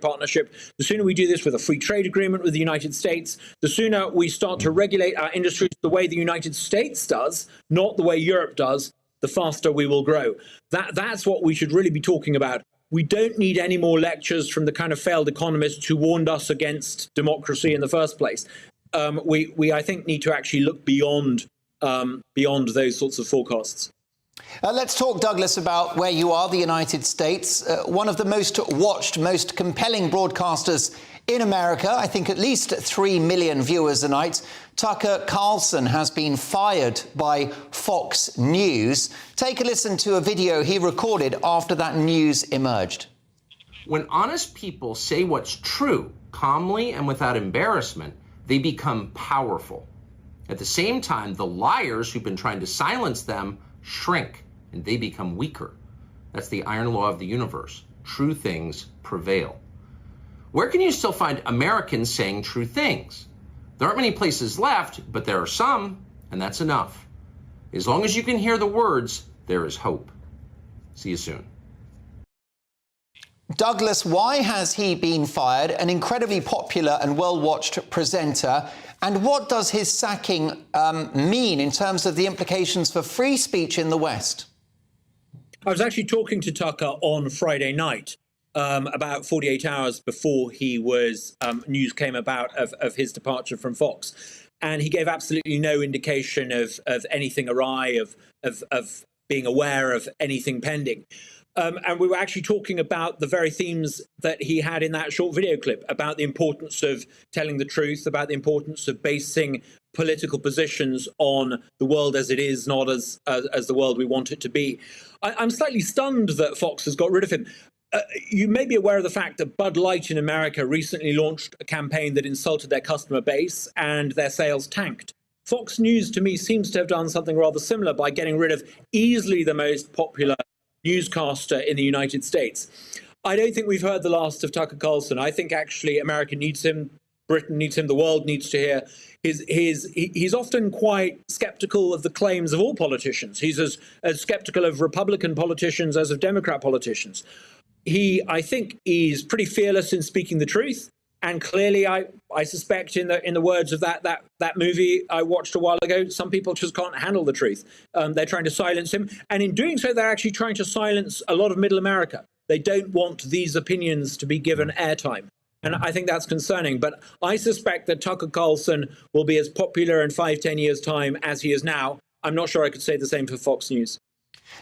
partnership, the sooner we do this with a free trade agreement with the United States, the sooner we start to regulate our industries the way the United States does, not the way Europe does, the faster we will grow. That's what we should really be talking about. We don't need any more lectures from the kind of failed economists who warned us against democracy in the first place. We I think, need to actually look beyond those sorts of forecasts. Let's talk, Douglas, about where you are, the United States. One of the most watched, most compelling broadcasters in America, I think at least 3 million viewers a night. Tucker Carlson has been fired by Fox News. Take a listen to a video he recorded after that news emerged. When honest people say what's true, calmly and without embarrassment, they become powerful. At the same time, the liars who've been trying to silence them shrink and they become weaker. That's the iron law of the universe. True things prevail. Where can you still find Americans saying true things? There aren't many places left, but there are some, and that's enough. As long as you can hear the words, there is hope. See you soon. Douglas, why has he been fired? An incredibly popular and well-watched presenter. And what does his sacking mean in terms of the implications for free speech in the West? I was actually talking to Tucker on Friday night, about 48 hours before news came about of his departure from Fox. And he gave absolutely no indication of anything awry, of being aware of anything pending. And we were actually talking about the very themes that he had in that short video clip, about the importance of telling the truth, about the importance of basing political positions on the world as it is, not as the world we want it to be. I'm slightly stunned that Fox has got rid of him. You may be aware of the fact that Bud Light in America recently launched a campaign that insulted their customer base and their sales tanked. Fox News, to me, seems to have done something rather similar by getting rid of easily the most popular newscaster in the United States. I don't think we've heard the last of Tucker Carlson. I think actually America needs him, Britain needs him, the world needs to hear he's often quite skeptical of the claims of all politicians. He's as skeptical of Republican politicians as of Democrat politicians. I think, is pretty fearless in speaking the truth. And clearly, I suspect in the words of that movie I watched a while ago, some people just can't handle the truth. They're trying to silence him. And in doing so, they're actually trying to silence a lot of middle America. They don't want these opinions to be given airtime. And I think that's concerning. But I suspect that Tucker Carlson will be as popular in 5-10 years' time as he is now. I'm not sure I could say the same for Fox News.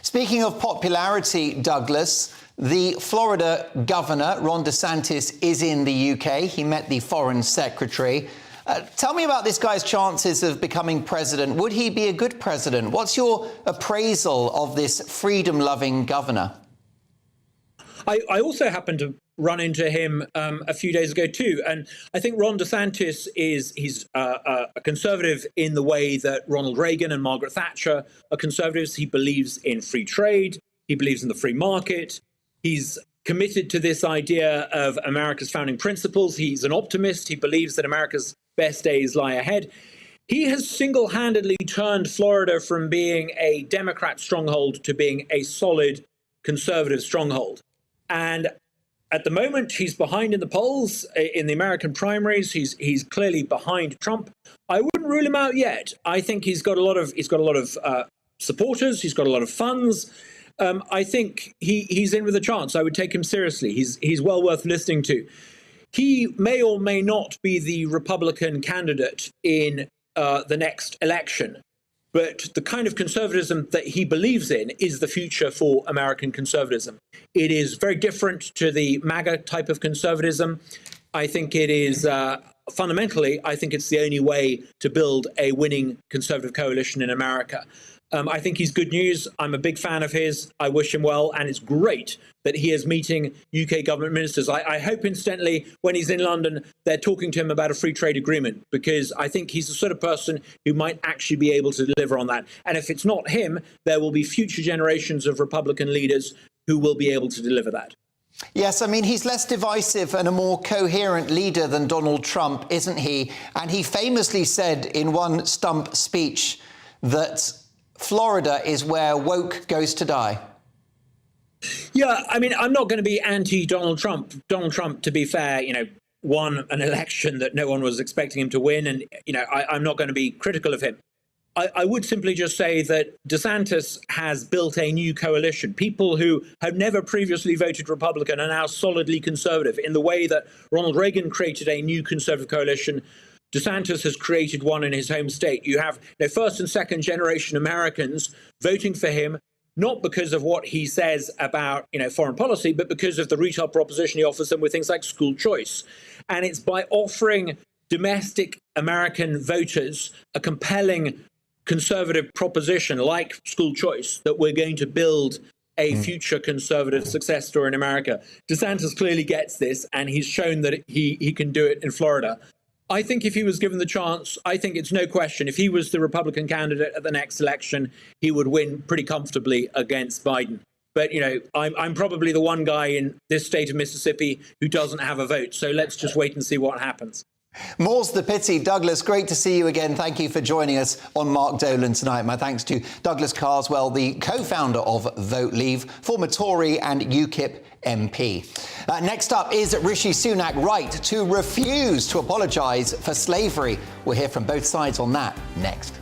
Speaking of popularity, Douglas, the Florida governor, Ron DeSantis, is in the UK. He met the foreign secretary. Tell me about this guy's chances of becoming president. Would he be a good president? What's your appraisal of this freedom-loving governor? I also happened to run into him a few days ago, too. And I think Ron DeSantis he's a conservative in the way that Ronald Reagan and Margaret Thatcher are conservatives. He believes in free trade. He believes in the free market. He's committed to this idea of America's founding principles. He's an optimist. He believes that America's best days lie ahead. He has single-handedly turned Florida from being a Democrat stronghold to being a solid conservative stronghold. And at the moment, he's behind in the polls in the American primaries. He's clearly behind Trump. I wouldn't rule him out yet. I think he's got a lot of supporters. He's got a lot of funds. I think he's in with a chance. I would take him seriously. He's well worth listening to. He may or may not be the Republican candidate in the next election. But the kind of conservatism that he believes in is the future for American conservatism. It is very different to the MAGA type of conservatism. I think it is fundamentally, I think it's the only way to build a winning conservative coalition in America. I think he's good news. I'm a big fan of his. I wish him well. And it's great that he is meeting UK government ministers. I hope, incidentally, when he's in London, they're talking to him about a free trade agreement, because I think he's the sort of person who might actually be able to deliver on that. And if it's not him, there will be future generations of Republican leaders who will be able to deliver that. Yes, I mean, he's less divisive and a more coherent leader than Donald Trump, isn't he? And he famously said in one stump speech that Florida is where woke goes to die. Yeah, I mean, I'm not going to be anti-Donald Trump. Donald Trump, to be fair, won an election that no one was expecting him to win. And, I'm not going to be critical of him. I would simply just say that DeSantis has built a new coalition. People who have never previously voted Republican are now solidly conservative in the way that Ronald Reagan created a new conservative coalition. DeSantis has created one in his home state. You have first and second generation Americans voting for him, not because of what he says about foreign policy, but because of the retail proposition he offers them with things like school choice. And it's by offering domestic American voters a compelling conservative proposition like school choice that we're going to build a future conservative success story in America. DeSantis clearly gets this, and he's shown that he can do it in Florida. I think if he was given the chance, I think it's no question, if he was the Republican candidate at the next election, he would win pretty comfortably against Biden. But, I'm probably the one guy in this state of Mississippi who doesn't have a vote. So let's just wait and see what happens. More's the pity. Douglas, great to see you again. Thank you for joining us on Mark Dolan tonight. My thanks to Douglas Carswell, the co-founder of Vote Leave, former Tory and UKIP MP. Next up, is Rishi Sunak right to refuse to apologise for slavery? We'll hear from both sides on that next.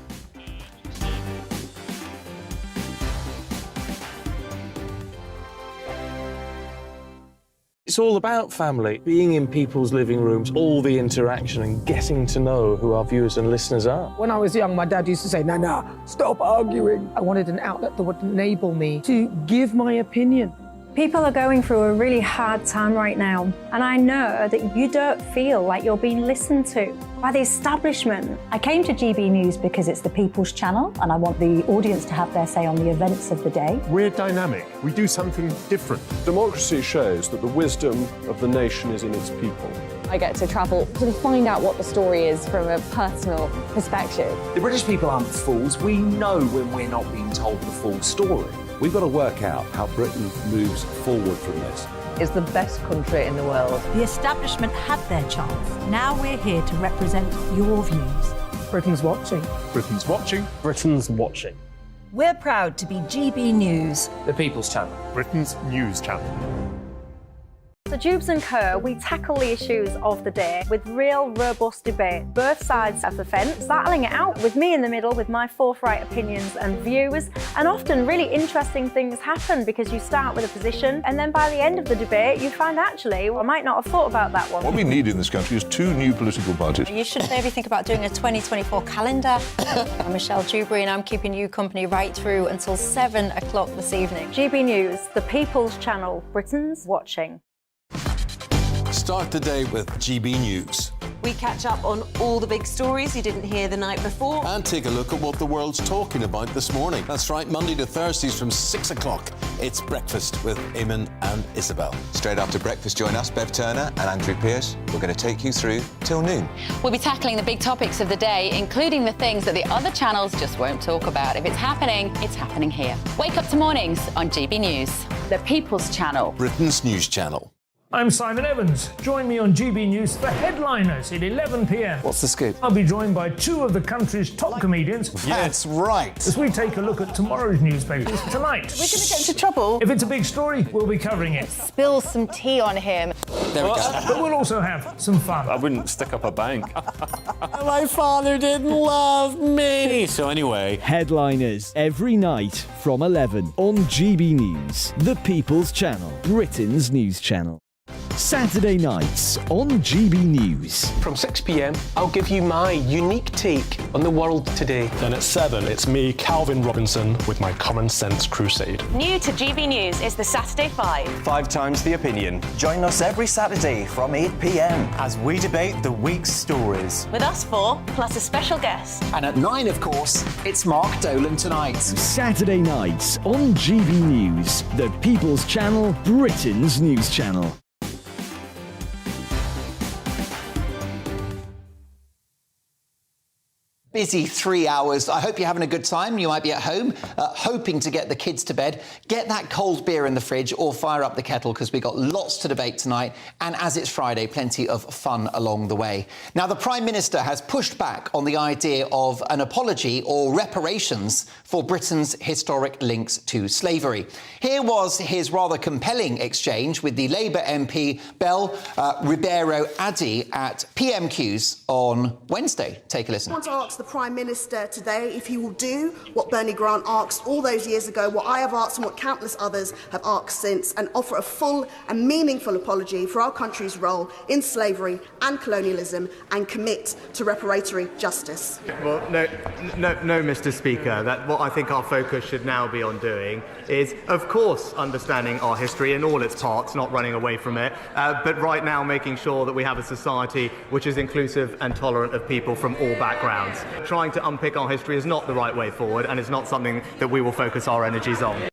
It's all about family, being in people's living rooms, all the interaction and getting to know who our viewers and listeners are. When I was young, my dad used to say, Nana, stop arguing. I wanted an outlet that would enable me to give my opinion. People are going through a really hard time right now, and I know that you don't feel like you're being listened to by the establishment. I came to GB News because it's the People's Channel, and I want the audience to have their say on the events of the day. We're dynamic. We do something different. Democracy shows that the wisdom of the nation is in its people. I get to travel to find out what the story is from a personal perspective. The British people aren't fools. We know when we're not being told the full story. We've got to work out how Britain moves forward from this. It's the best country in the world. The establishment had their chance. Now we're here to represent your views. Britain's watching. Britain's watching. Britain's watching. We're proud to be GB News. The People's Channel. Britain's news channel. So Jubes and Co, we tackle the issues of the day with real robust debate, both sides of the fence, battling it out with me in the middle with my forthright opinions and views. And often really interesting things happen because you start with a position and then by the end of the debate you find actually, well, I might not have thought about that one. What we need in this country is 2 new political parties. You should maybe think about doing a 2024 calendar. I'm Michelle Dewberry and I'm keeping you company right through until 7 o'clock this evening. GB News, the People's Channel, Britain's watching. Start the day with GB News. We catch up on all the big stories you didn't hear the night before. And take a look at what the world's talking about this morning. That's right, Monday to Thursdays from 6 o'clock. It's Breakfast with Eamon and Isabel. Straight after breakfast, join us, Bev Turner and Andrew Pearce. We're going to take you through till noon. We'll be tackling the big topics of the day, including the things that the other channels just won't talk about. If it's happening here. Wake up to mornings on GB News, the People's Channel. Britain's news channel. I'm Simon Evans. Join me on GB News for Headliners at 11 p.m. What's the scoop? I'll be joined by 2 of the country's top comedians. That's right. As we take a look at tomorrow's newspapers tonight. We're going to get into trouble. If it's a big story, we'll be covering it. Spill some tea on him. There we go. But we'll also have some fun. I wouldn't stick up a bank. My father didn't love me. So anyway, Headliners every night from 11 on GB News, the People's Channel, Britain's news channel. Saturday nights on GB News. From 6 p.m, I'll give you my unique take on the world today. Then at 7, it's me, Calvin Robinson, with my Common Sense Crusade. New to GB News is the Saturday 5. 5 times the opinion. Join us every Saturday from 8 p.m. as we debate the week's stories. With us 4, plus a special guest. And at 9, of course, it's Mark Dolan tonight. Saturday nights on GB News, the People's Channel, Britain's news channel. Busy 3 hours. I hope you're having a good time. You might be at home, hoping to get the kids to bed. Get that cold beer in the fridge or fire up the kettle, because we've got lots to debate tonight. And as it's Friday, plenty of fun along the way. Now, the Prime Minister has pushed back on the idea of an apology or reparations for Britain's historic links to slavery. Here was his rather compelling exchange with the Labour MP Bel Ribeiro Addy at PMQs on Wednesday. Take a listen. I want to ask the Prime Minister today if he will do what Bernie Grant asked all those years ago, what I have asked and what countless others have asked since, and offer a full and meaningful apology for our country's role in slavery and colonialism, and commit to reparatory justice. Well, no, Mr. Speaker. What I think our focus should now be on doing is, of course, understanding our history in all its parts, not running away from it, but right now making sure that we have a society which is inclusive and tolerant of people from all backgrounds. Trying to unpick our history is not the right way forward, and it's not something that we will focus our energies on.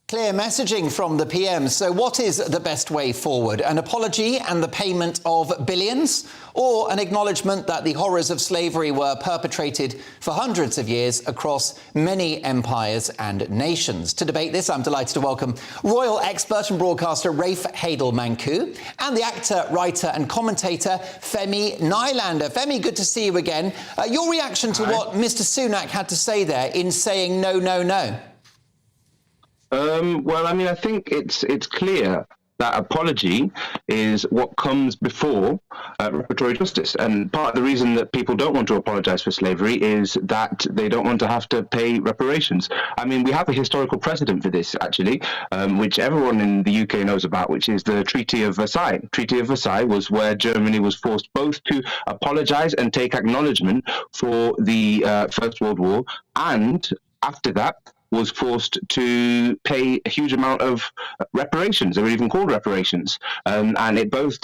Clear messaging from the PM. So what is the best way forward? An apology and the payment of billions? Or an acknowledgement that the horrors of slavery were perpetrated for hundreds of years across many empires and nations? To debate this, I'm delighted to welcome royal expert and broadcaster Rafe Hadel-Manku and the actor, writer and commentator Femi Nylander. Femi, good to see you again. Your reaction to what Mr. Sunak had to say there in saying no, no, no? Well, I mean, I think it's clear that apology is what comes before reparatory justice. And part of the reason that people don't want to apologise for slavery is that they don't want to have to pay reparations. I mean, we have a historical precedent for this, actually, which everyone in the UK knows about, which is the Treaty of Versailles. Treaty of Versailles was where Germany was forced both to apologise and take acknowledgement for the First World War, and after that, was forced to pay a huge amount of reparations. They were even called reparations. And it both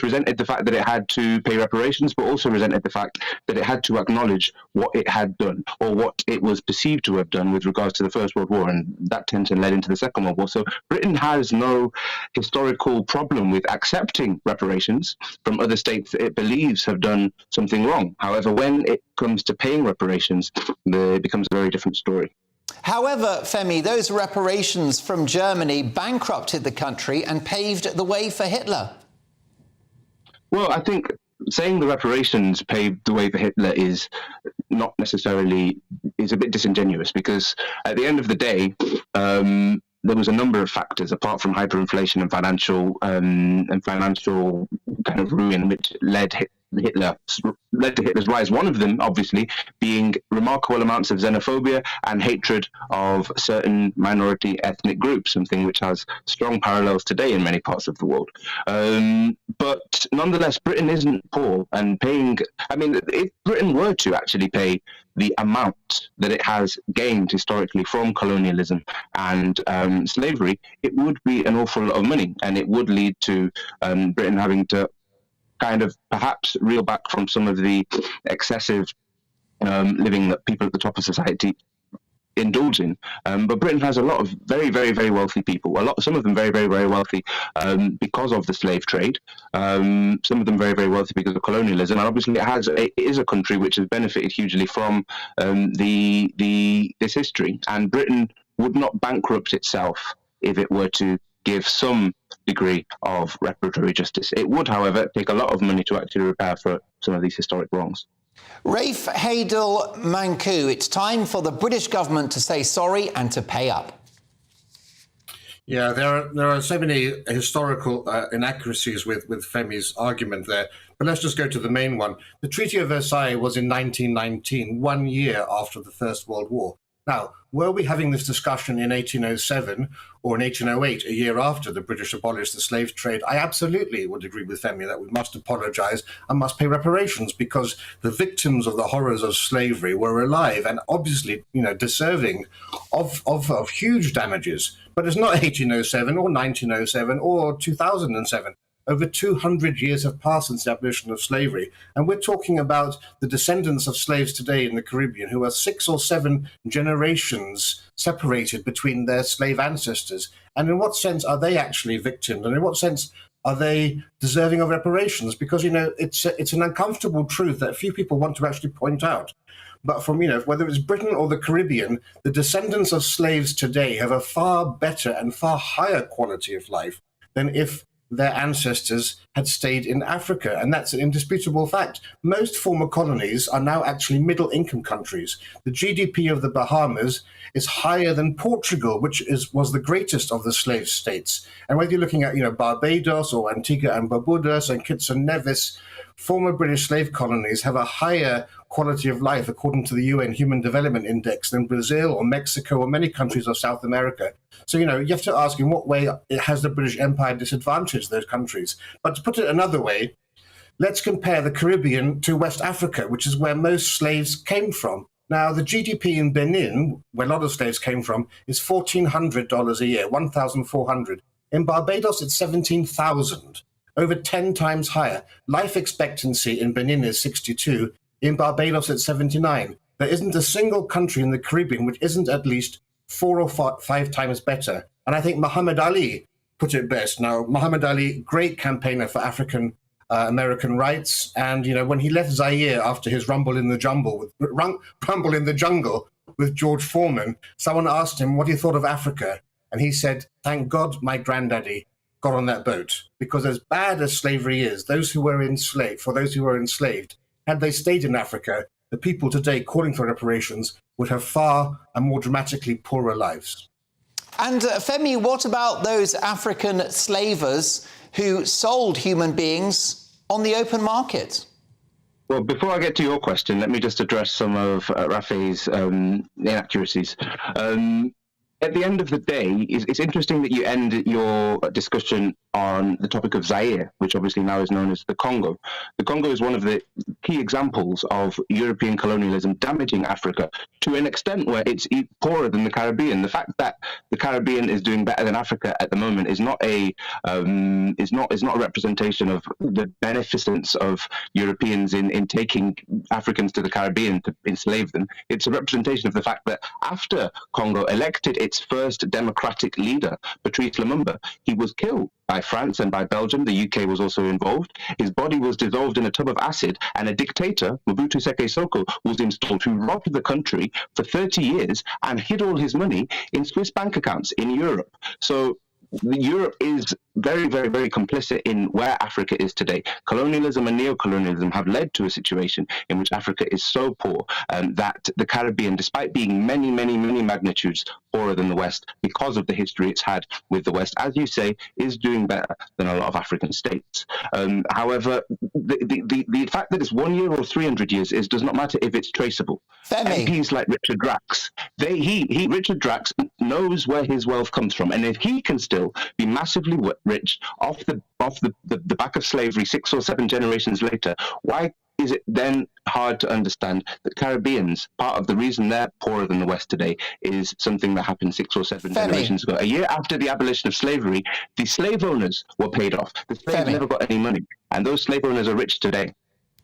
resented the fact that it had to pay reparations, but also resented the fact that it had to acknowledge what it had done, or what it was perceived to have done with regards to the First World War. And that tension led into the Second World War. So Britain has no historical problem with accepting reparations from other states that it believes have done something wrong. However, when it comes to paying reparations, it becomes a very different story. However, Femi, those reparations from Germany bankrupted the country and paved the way for Hitler. Well, I think saying the reparations paved the way for Hitler is not necessarily, is a bit disingenuous, because at the end of the day, there was a number of factors apart from hyperinflation and financial kind of ruin, which led to Hitler's rise. One of them, obviously, being remarkable amounts of xenophobia and hatred of certain minority ethnic groups, something which has strong parallels today in many parts of the world. But nonetheless, Britain isn't poor, and paying, I mean, if Britain were to actually pay the amount that it has gained historically from colonialism and slavery, it would be an awful lot of money, and it would lead to Britain having to kind of perhaps reel back from some of the excessive living that people at the top of society indulge in. But Britain has a lot of very, very, very wealthy people. Some of them very, very, very wealthy because of the slave trade. Some of them very, very wealthy because of colonialism. And obviously, it is a country which has benefited hugely from this history. And Britain would not bankrupt itself if it were to give some degree of reparatory justice. It would, however, take a lot of money to actually repair for some of these historic wrongs. Rafe Hadel-Manku, it's time for the British government to say sorry and to pay up. Yeah, there are so many historical inaccuracies with Femi's argument there. But let's just go to the main one. The Treaty of Versailles was in 1919, 1 year after the First World War. Now, were we having this discussion in 1807 or in 1808, a year after the British abolished the slave trade, I absolutely would agree with Femi that we must apologise and must pay reparations, because the victims of the horrors of slavery were alive and obviously, deserving of huge damages. But it's not 1807 or 1907 or 2007. Over 200 years have passed since the abolition of slavery. And we're talking about the descendants of slaves today in the Caribbean who are 6 or 7 generations separated between their slave ancestors. And in what sense are they actually victims? And in what sense are they deserving of reparations? Because, it's an uncomfortable truth that few people want to actually point out. But from, whether it's Britain or the Caribbean, the descendants of slaves today have a far better and far higher quality of life than if their ancestors had stayed in Africa. And that's an indisputable fact. Most former colonies are now actually middle-income countries. The GDP of the Bahamas is higher than Portugal, which was the greatest of the slave states. And whether you're looking at, Barbados or Antigua and Barbuda and Kitts and Nevis, former British slave colonies have a higher quality of life, according to the UN Human Development Index, than Brazil or Mexico or many countries of South America. So, you have to ask in what way has the British Empire disadvantaged those countries? But to put it another way, let's compare the Caribbean to West Africa, which is where most slaves came from. Now, the GDP in Benin, where a lot of slaves came from, is $1,400 a year, $1,400. In Barbados, it's $17,000. Over 10 times higher. Life expectancy in Benin is 62. In Barbados, it's 79. There isn't a single country in the Caribbean which isn't at least 4 or 5 times better. And I think Muhammad Ali put it best. Now, Muhammad Ali, great campaigner for African American rights. And, when he left Zaire after his rumble in the jungle with George Foreman, someone asked him what he thought of Africa. And he said, "Thank God my granddaddy got on that boat, because as bad as slavery is, those who were enslaved, had they stayed in Africa, the people today calling for reparations would have far and more dramatically poorer lives." And Femi, what about those African slavers who sold human beings on the open market? Well, before I get to your question, let me just address some of Rafe's inaccuracies. At the end of the day, it's interesting that you end your discussion on the topic of Zaire, which obviously now is known as the Congo. The Congo is one of the key examples of European colonialism damaging Africa to an extent where it's poorer than the Caribbean. The fact that the Caribbean is doing better than Africa at the moment is not a representation of the beneficence of Europeans in taking Africans to the Caribbean to enslave them. It's a representation of the fact that after Congo elected its first democratic leader, Patrice Lumumba, he was killed by France and by Belgium. The UK was also involved. His body was dissolved in a tub of acid, and a dictator, Mobutu Sese Seko, was installed, who robbed the country for 30 years and hid all his money in Swiss bank accounts in Europe. So Europe is very, very, very complicit in where Africa is today. Colonialism and neocolonialism have led to a situation in which Africa is so poor that the Caribbean, despite being many, many, many magnitudes poorer than the West, because of the history it's had with the West, as you say, is doing better than a lot of African states. However, the fact that it's 1 year or 300 years does not matter if it's traceable. MPs like Richard Drax, Richard Drax knows where his wealth comes from, and if he can still be massively rich off the back of slavery 6 or 7 generations later, why is it then hard to understand that Caribbeans, part of the reason they're poorer than the West today, is something that happened 6 or 7 generations ago? A year after the abolition of slavery, the slave owners were paid off. The slaves never got any money, and those slave owners are rich today.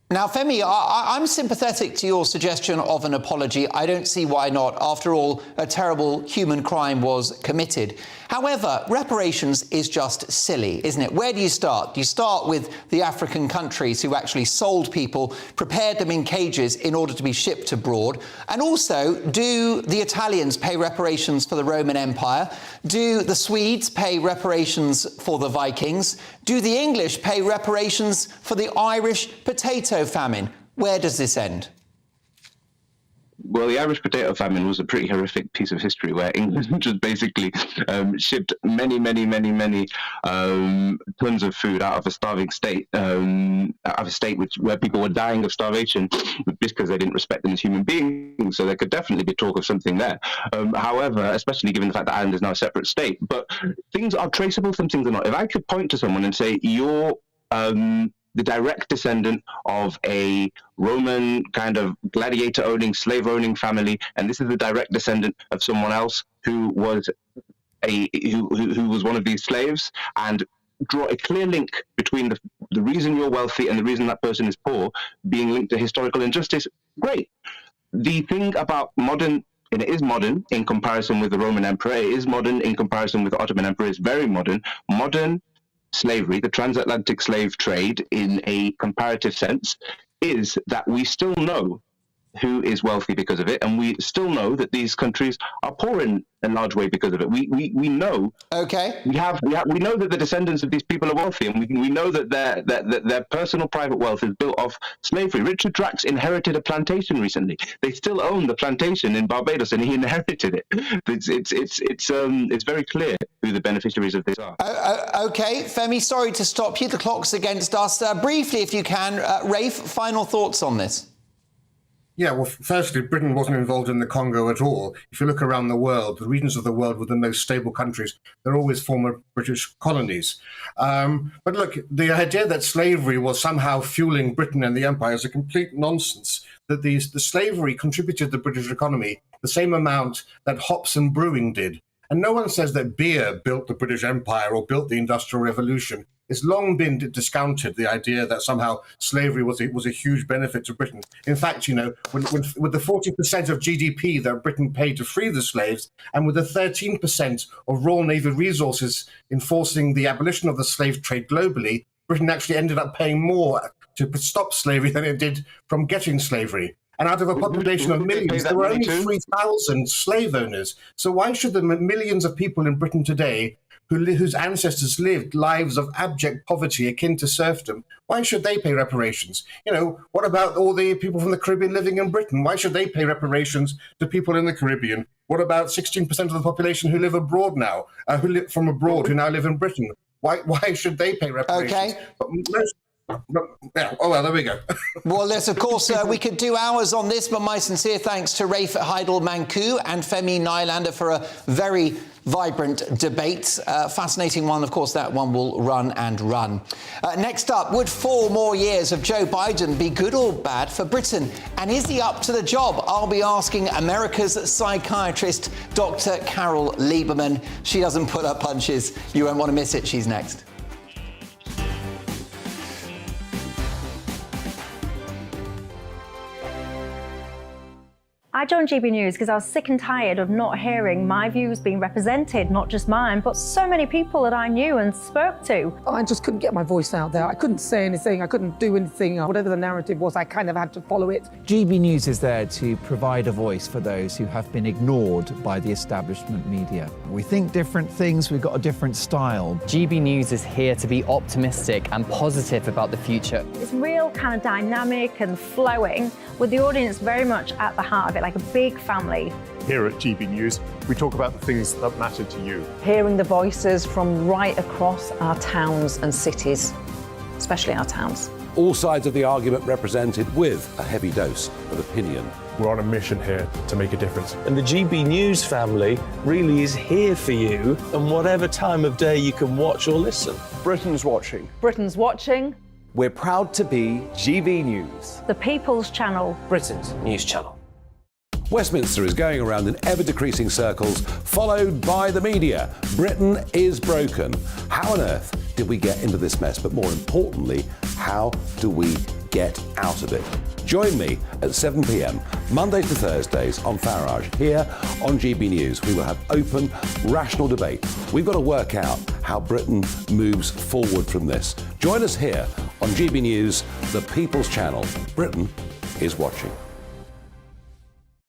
Now, Femi, I'm sympathetic to your suggestion of an apology. I don't see why not. After all, a terrible human crime was committed. However, reparations is just silly, isn't it? Where do you start? Do you start with the African countries who actually sold people, prepared them in cages in order to be shipped abroad? And also, do the Italians pay reparations for the Roman Empire? Do the Swedes pay reparations for the Vikings? Do the English pay reparations for the Irish potato famine? Where does this end? Well, the Irish potato famine was a pretty horrific piece of history where England just basically shipped many tons of food out of a starving state, where people were dying of starvation because they didn't respect them as human beings. So there could definitely be talk of something there. However, especially given the fact that Ireland is now a separate state, but things are traceable, some things are not. If I could point to someone and say, you're the direct descendant of a Roman kind of gladiator-owning, slave-owning family, and this is the direct descendant of someone else who was who was one of these slaves, and draw a clear link between the reason you're wealthy and the reason that person is poor being linked to historical injustice, great. The thing about modern, and it is modern in comparison with the Roman Emperor, it is modern in comparison with the Ottoman Emperor, it's very modern. Modern slavery, the transatlantic slave trade, in a comparative sense, is that we still know who is wealthy because of it, and we still know that these countries are poor in a large way because of it. We know. Okay. We know that the descendants of these people are wealthy, and we know that their personal private wealth is built off slavery. Richard Drax inherited a plantation recently. They still own the plantation in Barbados, and he inherited it. It's very clear who the beneficiaries of this are. Okay, Femi, sorry to stop you. The clock's against us. Briefly, if you can, Rafe, final thoughts on this. Yeah, well, firstly, Britain wasn't involved in the Congo at all. If you look around the world, the regions of the world with the most stable countries, they're always former British colonies. But look, the idea that slavery was somehow fueling Britain and the empire is a complete nonsense. That the slavery contributed to the British economy the same amount that hops and brewing did. And no one says that beer built the British Empire or built the Industrial Revolution. It's long been discounted, the idea that somehow slavery was a huge benefit to Britain. In fact, you know, with the 40% of GDP that Britain paid to free the slaves, and with the 13% of Royal Navy resources enforcing the abolition of the slave trade globally, Britain actually ended up paying more to stop slavery than it did from getting slavery. And out of a population of millions, there were only 3,000 slave owners. So why should the millions of people in Britain today whose ancestors lived lives of abject poverty akin to serfdom, why should they pay reparations? You know, what about all the people from the Caribbean living in Britain? Why should they pay reparations to people in the Caribbean? What about 16% of the population who live abroad now, who live from abroad, who now live in Britain? Why should they pay reparations? Okay. Oh, well, there we go. Well, yes, of course, we could do hours on this, but my sincere thanks to Rafe Heidel-Manku and Femi Nylander for a very vibrant debate. Fascinating one. Of course, that one will run and run. Next up, would 4 more years of Joe Biden be good or bad for Britain? And is he up to the job? I'll be asking America's psychiatrist, Dr. Carol Lieberman. She doesn't put up punches. You won't want to miss it. She's next. I joined GB News because I was sick and tired of not hearing my views being represented, not just mine, but so many people that I knew and spoke to. I just couldn't get my voice out there. I couldn't say anything. I couldn't do anything. Whatever the narrative was, I kind of had to follow it. GB News is there to provide a voice for those who have been ignored by the establishment media. We think different things. We've got a different style. GB News is here to be optimistic and positive about the future. It's real kind of dynamic and flowing, with the audience very much at the heart of it, like a big family. Here at GB News, we talk about the things that matter to you. Hearing the voices from right across our towns and cities, especially our towns. All sides of the argument represented with a heavy dose of opinion. We're on a mission here to make a difference. And the GB News family really is here for you, and whatever time of day you can watch or listen. Britain's watching. Britain's watching. We're proud to be GB News. The People's Channel. Britain's news channel. Westminster is going around in ever-decreasing circles, followed by the media. Britain is broken. How on earth did we get into this mess? But more importantly, how do we get out of it? Join me at 7 p.m, Mondays to Thursdays on Farage, here on GB News. We will have open, rational debate. We've got to work out how Britain moves forward from this. Join us here on GB News, the People's Channel. Britain is watching.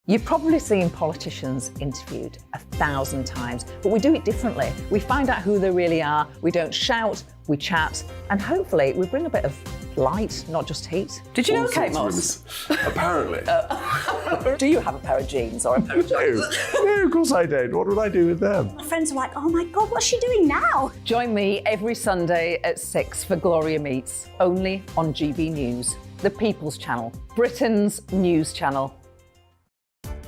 You've probably seen politicians interviewed 1,000 times, but we do it differently. We find out who they really are. We don't shout, we chat, and hopefully we bring a bit of light, not just heat. Did you know Kate Moss? Apparently. Do you have a pair of jeans or a pair of jeans? No, of course I don't. What would I do with them? My friends are like, oh my God, what's she doing now? Join me every Sunday at 6 for Gloria Meets, only on GB News, the People's Channel, Britain's news channel.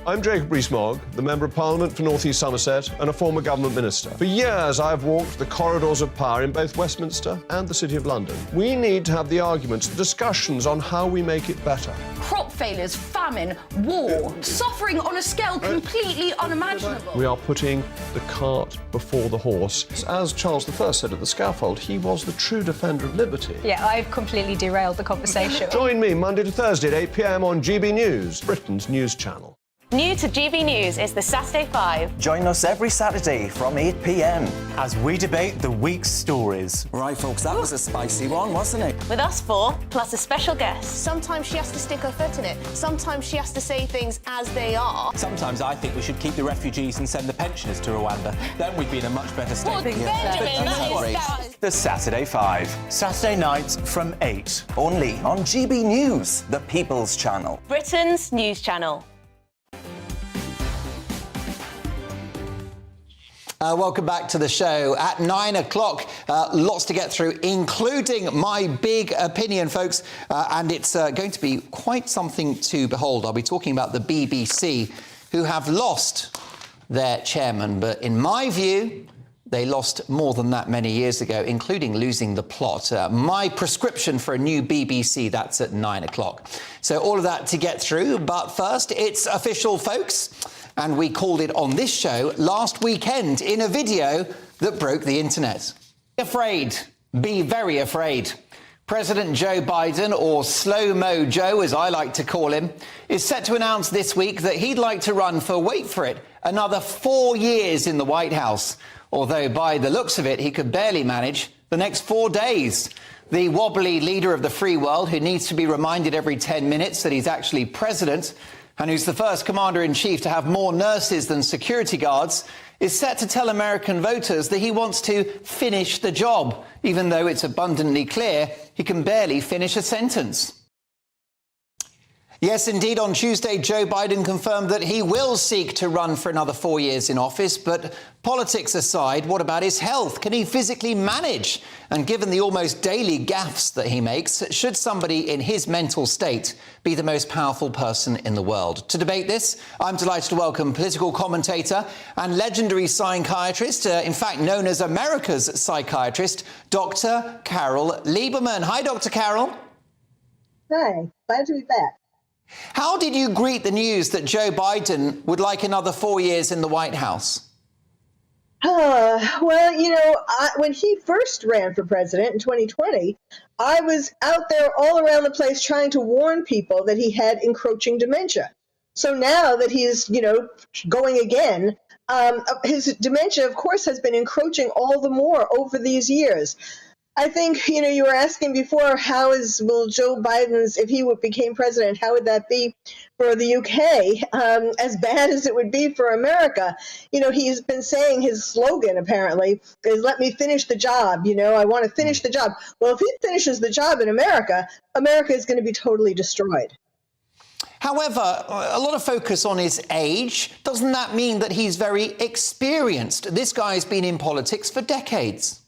I'm Jacob Rees-Mogg, the Member of Parliament for North East Somerset and a former government minister. For years, I've walked the corridors of power in both Westminster and the City of London. We need to have the arguments, the discussions on how we make it better. Crop failures, famine, war, suffering on a scale completely unimaginable. We are putting the cart before the horse. As Charles I said at the scaffold, he was the true defender of liberty. Yeah, I've completely derailed the conversation. Join me Monday to Thursday at 8 p.m. on GB News, Britain's news channel. New to GB News is the Saturday 5. Join us every Saturday from 8 p.m. as we debate the week's stories. Right, folks, that was a spicy one, wasn't it? With us four, plus a special guest. Sometimes she has to stick her foot in it. Sometimes she has to say things as they are. Sometimes I think we should keep the refugees and send the pensioners to Rwanda. Then we'd be in a much better state. Well, Benjamin, that is... The Saturday 5. Saturday nights from 8. Only on GB News, the People's Channel. Britain's news channel. Welcome back to the show. At 9 o'clock, lots to get through, including my big opinion, folks. And it's going to be quite something to behold. I'll be talking about the BBC, who have lost their chairman. But in my view, they lost more than that many years ago, including losing the plot. My prescription for a new BBC, that's at 9 o'clock. So all of that to get through. But first, it's official, folks. And we called it on this show last weekend in a video that broke the internet. Afraid. Be very afraid. President Joe Biden, or Slow-Mo Joe as I like to call him, is set to announce this week that he'd like to run for, wait for it, another 4 years in the White House. Although by the looks of it, he could barely manage the next 4 days. The wobbly leader of the free world, who needs to be reminded every 10 minutes that he's actually president, and who's the first commander-in-chief to have more nurses than security guards, is set to tell American voters that he wants to finish the job, even though it's abundantly clear he can barely finish a sentence. Yes, indeed, on Tuesday, Joe Biden confirmed that he will seek to run for another 4 years in office. But politics aside, what about his health? Can he physically manage? And given the almost daily gaffes that he makes, should somebody in his mental state be the most powerful person in the world? To debate this, I'm delighted to welcome political commentator and legendary psychiatrist, in fact known as America's psychiatrist, Dr. Carol Lieberman. Hi, Dr. Carol. Hi, glad to be back. How did you greet the news that Joe Biden would like another 4 years in the White House? Well, you know, when he first ran for president in 2020, I was out there all around the place trying to warn people that he had encroaching dementia. So now that he's, you know, going again, his dementia, of course, has been encroaching all the more over these years. I think, you know, you were asking before, will Joe Biden's, if he became president, how would that be for the UK? As bad as it would be for America. You know, he's been saying his slogan, apparently, is let me finish the job. You know, I want to finish the job. Well, if he finishes the job in America, America is going to be totally destroyed. However, a lot of focus on his age. Doesn't that mean that he's very experienced? This guy's been in politics for decades.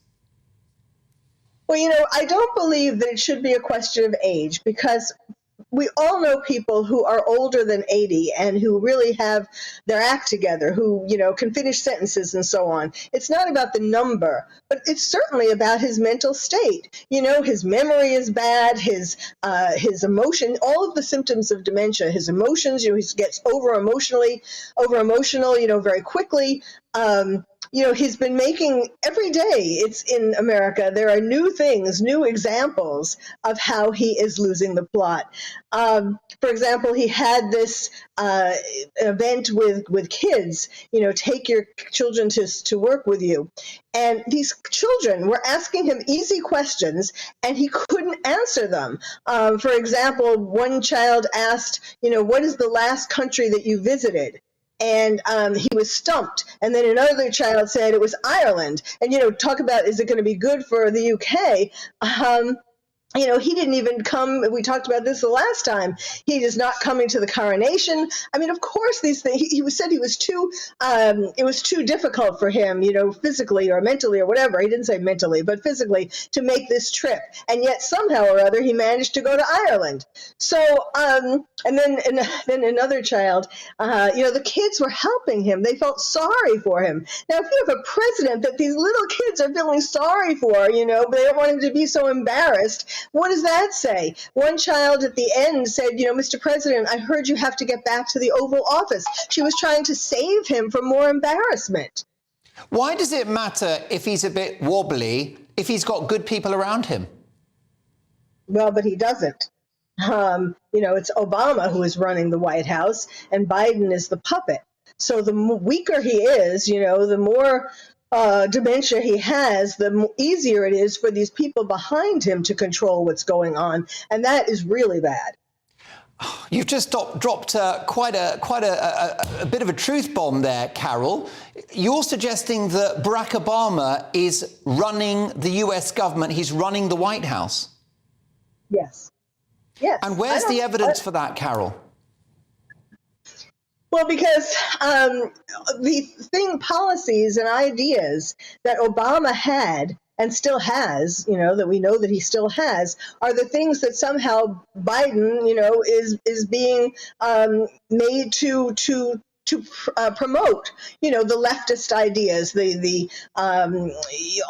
Well, you know, I don't believe that it should be a question of age, because we all know people who are older than 80 and who really have their act together, who, you know, can finish sentences and so on. It's not about the number, but it's certainly about his mental state. You know, his memory is bad, his emotion, all of the symptoms of dementia, his emotions, you know, he gets over emotional, you know, very quickly. You know, he's been making, every day it's in America, there are new things, new examples of how he is losing the plot. For example, he had this event with kids, you know, take your children to work with you. And these children were asking him easy questions, and he couldn't answer them. For example, one child asked, you know, what is the last country that you visited? And he was stumped. And then another child said it was Ireland. And, you know, talk about, is it going to be good for the UK? You know, he didn't even come. We talked about this the last time. He is not coming to the coronation. I mean, of course, these things. He said he was too. It was too difficult for him, you know, physically or mentally or whatever. He didn't say mentally, but physically, to make this trip. And yet somehow or other, he managed to go to Ireland. So, and then another child. You know, the kids were helping him. They felt sorry for him. Now, if you have a president that these little kids are feeling sorry for, you know, but they don't want him to be so embarrassed. What does that say? One child at the end said, you know, Mr. President, I heard you have to get back to the Oval Office. She was trying to save him from more embarrassment. Why does it matter if he's a bit wobbly, if he's got good people around him? Well, but he doesn't. It's Obama who is running the White House, and Biden is the puppet. So the weaker he is, the more dementia he has, the easier it is for these people behind him to control what's going on, and that is really bad. You've just dropped quite a bit of a truth bomb there, Carol. You're suggesting that Barack Obama is running the US government, he's running the White House? Yes. Yes. And where's the evidence for that, Carol? Well, because policies and ideas that Obama had and still has, that we know that he still has, are the things that somehow Biden, is being made to promote, the leftist ideas, the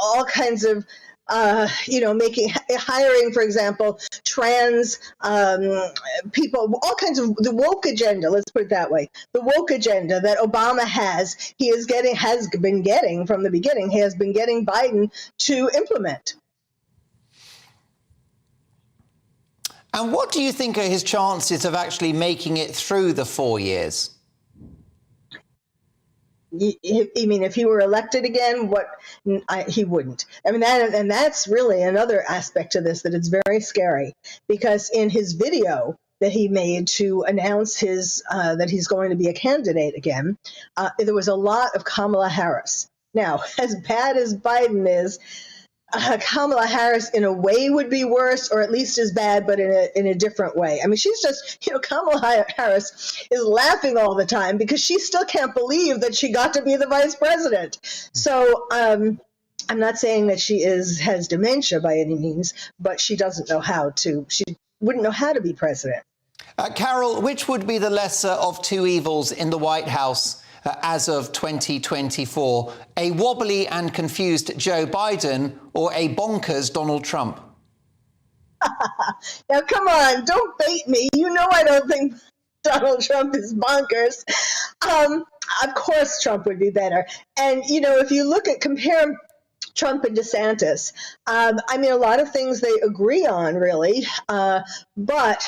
all kinds of hiring, for example, trans people, all kinds of the woke agenda. Let's put it that way. The woke agenda that Obama has been getting from the beginning. He has been getting Biden to implement. And what do you think are his chances of actually making it through the 4 years? If he were elected again, he wouldn't. That's really another aspect to this, that it's very scary, because in his video that he made to announce that he's going to be a candidate again, there was a lot of Kamala Harris. Now, as bad as Biden is, Kamala Harris in a way would be worse, or at least as bad, but in a different way. She's just, Kamala Harris is laughing all the time because she still can't believe that she got to be the vice president. So I'm not saying that she has dementia by any means, but she wouldn't know how to be president. Carol, which would be the lesser of two evils in the White House as of 2024, a wobbly and confused Joe Biden or a bonkers Donald Trump? Now, come on, don't bait me. I don't think Donald Trump is bonkers. Of course, Trump would be better. And, if you compare Trump and DeSantis, a lot of things they agree on, really. But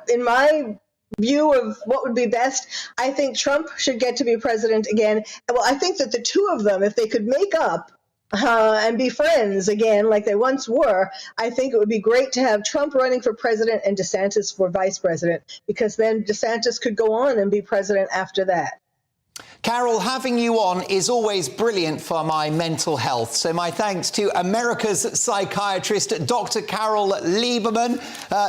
in my view of what would be best, I think Trump should get to be president again. Well, I think that the two of them, if they could make up and be friends again like they once were, I think it would be great to have Trump running for president and DeSantis for vice president, because then DeSantis could go on and be president after that. Carol, having you on is always brilliant for my mental health. So my thanks to America's psychiatrist, Dr. Carol Lieberman.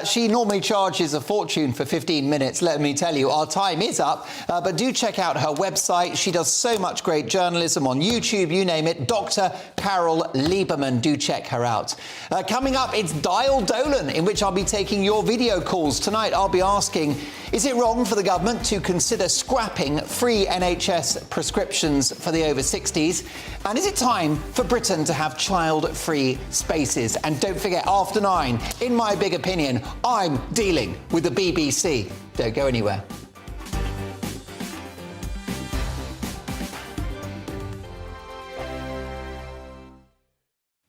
She normally charges a fortune for 15 minutes, let me tell you. Our time is up, but do check out her website. She does so much great journalism on YouTube, you name it. Dr. Carol Lieberman, do check her out. Coming up, it's Dial Dolan, in which I'll be taking your video calls. Tonight, I'll be asking, is it wrong for the government to consider scrapping free NHS prescriptions for the over 60s? And is it time for Britain to have child-free spaces? And don't forget, after 9, in my big opinion, I'm dealing with the BBC. Don't go anywhere.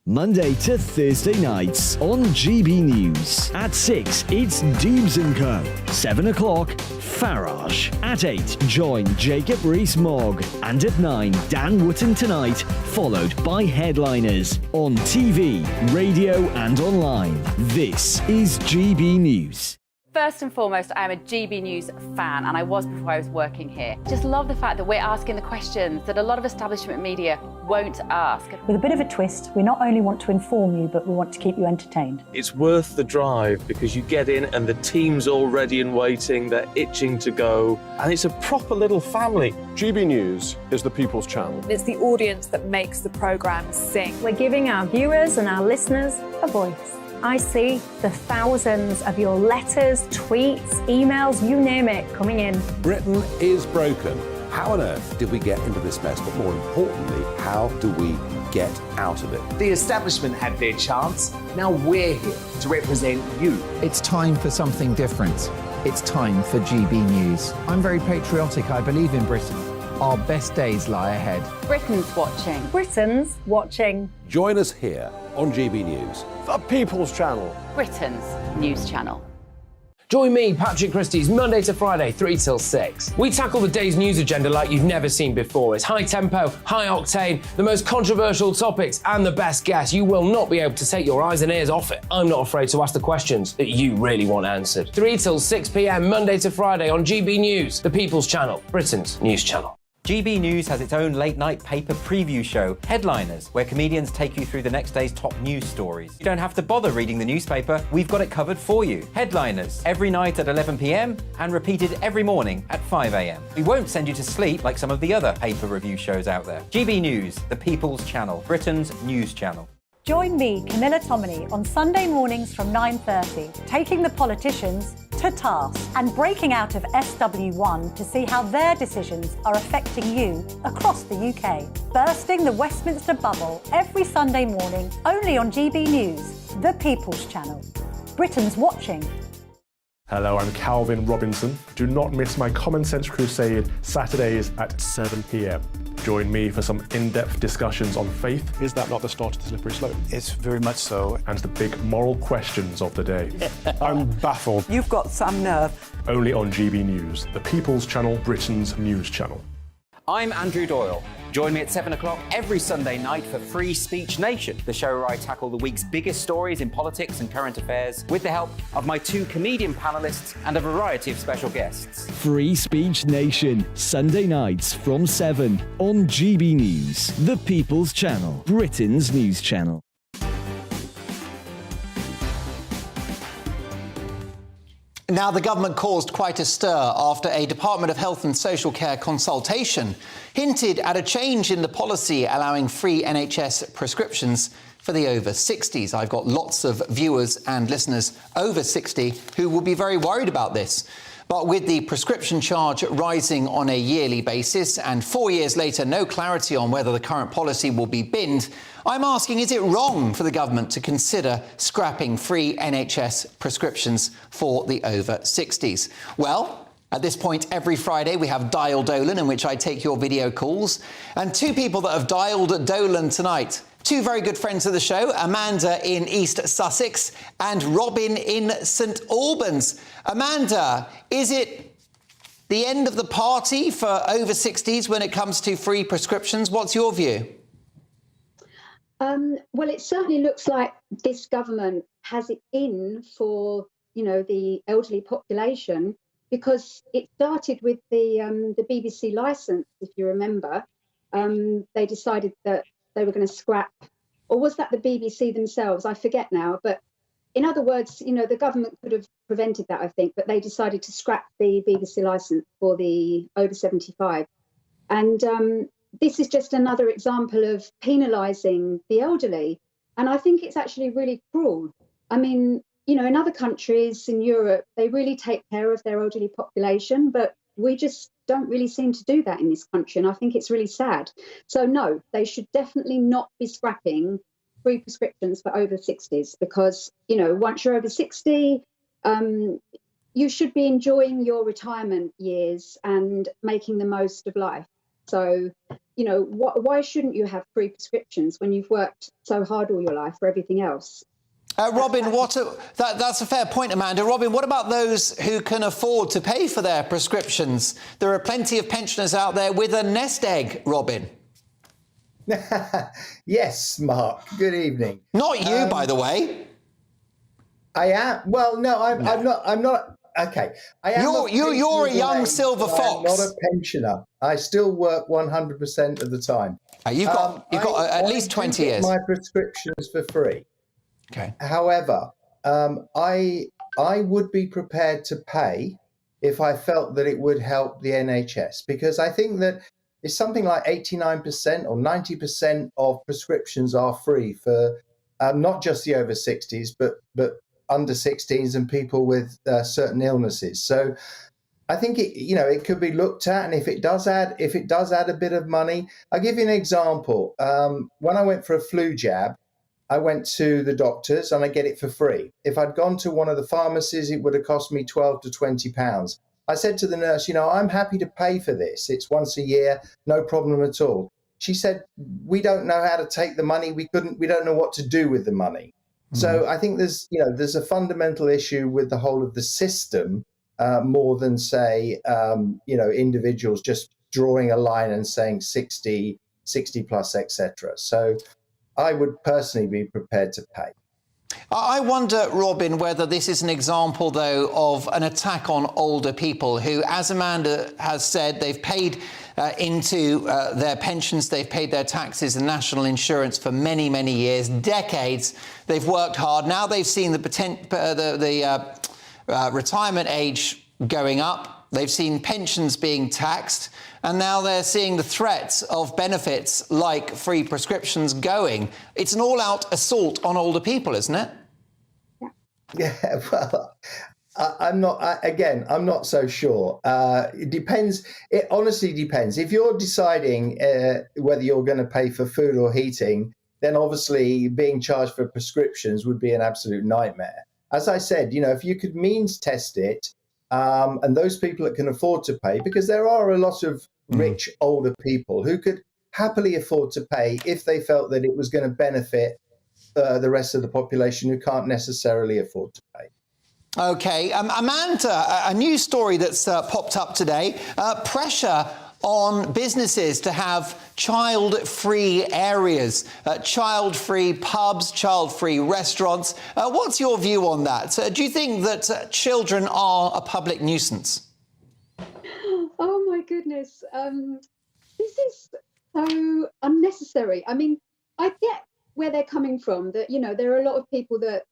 Monday to Thursday nights on GB News. At 6, it's Dubes & Co. 7 o'clock, Farage. At 8, join Jacob Rees-Mogg. And at 9, Dan Wootton Tonight, followed by Headliners. On TV, radio and online. This is GB News. First and foremost, I am a GB News fan, and I was before I was working here. Just love the fact that we're asking the questions that a lot of establishment media won't ask. With a bit of a twist, we not only want to inform you, but we want to keep you entertained. It's worth the drive because you get in and the team's all ready and waiting, they're itching to go, and it's a proper little family. GB News is the people's channel. It's the audience that makes the programme sing. We're giving our viewers and our listeners a voice. I see the thousands of your letters, tweets, emails, you name it, coming in. Britain is broken. How on earth did we get into this mess? But more importantly, how do we get out of it? The establishment had their chance. Now we're here to represent you. It's time for something different. It's time for GB News. I'm very patriotic. I believe in Britain. Our best days lie ahead. Britain's watching. Britain's watching. Join us here on GB News. The people's channel. Britain's news channel. Join me, Patrick Christie's Monday to Friday, 3 till 6. We tackle the day's news agenda like you've never seen before. It's high tempo, high octane, the most controversial topics, and the best guests. You will not be able to take your eyes and ears off it. I'm not afraid to ask the questions that you really want answered. 3 till 6 p.m, Monday to Friday on GB News, the People's Channel, Britain's news channel. GB News has its own late-night paper preview show, Headliners, where comedians take you through the next day's top news stories. You don't have to bother reading the newspaper, we've got it covered for you. Headliners, every night at 11 p.m, and repeated every morning at 5 a.m. We won't send you to sleep like some of the other paper review shows out there. GB News, the People's Channel, Britain's news channel. Join me, Camilla Tominey, on Sunday mornings from 9:30, taking the politicians to task and breaking out of SW1 to see how their decisions are affecting you across the UK. Bursting the Westminster bubble every Sunday morning, only on GB News, the People's Channel. Britain's watching. Hello, I'm Calvin Robinson. Do not miss my Common Sense Crusade Saturdays at 7 p.m. Join me for some in-depth discussions on faith. Is that not the start of the slippery slope? It's very much so. And the big moral questions of the day. I'm baffled. You've got some nerve. Only on GB News, the People's Channel, Britain's news channel. I'm Andrew Doyle. Join me at 7 o'clock every Sunday night for Free Speech Nation, the show where I tackle the week's biggest stories in politics and current affairs with the help of my 2 comedian panellists and a variety of special guests. Free Speech Nation, Sunday nights from 7 on GB News, the People's Channel, Britain's news channel. Now, the government caused quite a stir after a Department of Health and Social Care consultation hinted at a change in the policy allowing free NHS prescriptions for the over 60s. I've got lots of viewers and listeners over 60 who will be very worried about this. But with the prescription charge rising on a yearly basis and 4 years later no clarity on whether the current policy will be binned, I'm asking, is it wrong for the government to consider scrapping free NHS prescriptions for the over 60s? Well, at this point, every Friday, we have Dial Dolan, in which I take your video calls. And 2 people that have dialed Dolan tonight, 2 very good friends of the show, Amanda in East Sussex and Robin in St Albans. Amanda, is it the end of the party for over 60s when it comes to free prescriptions? What's your view? Well, it certainly looks like this government has it in for, the elderly population, because it started with the BBC licence, if you remember. They decided that they were going to scrap, or was that the BBC themselves? I forget now. But in other words, the government could have prevented that, I think, but they decided to scrap the BBC licence for the over 75. And this is just another example of penalising the elderly. And I think it's actually really cruel. I mean, in other countries in Europe, they really take care of their elderly population, but we just don't really seem to do that in this country. And I think it's really sad. So no, they should definitely not be scrapping free prescriptions for over 60s, because, once you're over 60, you should be enjoying your retirement years and making the most of life. So, why shouldn't you have free prescriptions when you've worked so hard all your life for everything else? Robin, that's a fair point, Amanda. Robin, what about those who can afford to pay for their prescriptions? There are plenty of pensioners out there with a nest egg, Robin. Yes, Mark. Good evening. Not you, by the way. I am. Well, no, I'm not. Okay. I am. You're a young silver fox. I'm not a pensioner. I still work 100% of the time. You've got at least 20 years. My prescriptions for free. Okay. However, I would be prepared to pay if I felt that it would help the NHS, because I think that it's something like 89% or 90% of prescriptions are free for not just the over 60s, but under 16s and people with certain illnesses. So I think it could be looked at, and if it does add a bit of money, I'll give you an example. When I went for a flu jab, I went to the doctors and I get it for free. If I'd gone to one of the pharmacies, it would have cost me £12 to £20. I said to the nurse, I'm happy to pay for this. It's once a year, no problem at all. She said, we don't know how to take the money. We don't know what to do with the money. So I think there's a fundamental issue with the whole of the system more than, say, individuals just drawing a line and saying 60 plus, etc. So I would personally be prepared to pay. I wonder, Robin, whether this is an example, though, of an attack on older people who, as Amanda has said, they've paid into their pensions, they've paid their taxes and national insurance for many, many years, decades. They've worked hard. Now they've seen the retirement age going up. They've seen pensions being taxed. And now they're seeing the threats of benefits like free prescriptions going. It's an all-out assault on older people, isn't it? Yeah, well, I'm not so sure. It depends. It honestly depends. If you're deciding whether you're going to pay for food or heating, then obviously being charged for prescriptions would be an absolute nightmare. As I said, if you could means test it, and those people that can afford to pay, because there are a lot of rich older people who could happily afford to pay if they felt that it was going to benefit the rest of the population who can't necessarily afford to pay. OK, Amanda, a new story that's popped up today, pressure on businesses to have child-free areas, child-free pubs, child-free restaurants. What's your view on that? Do you think that children are a public nuisance? Oh, my goodness. This is so unnecessary. I mean, I get where they're coming from, that, there are a lot of people that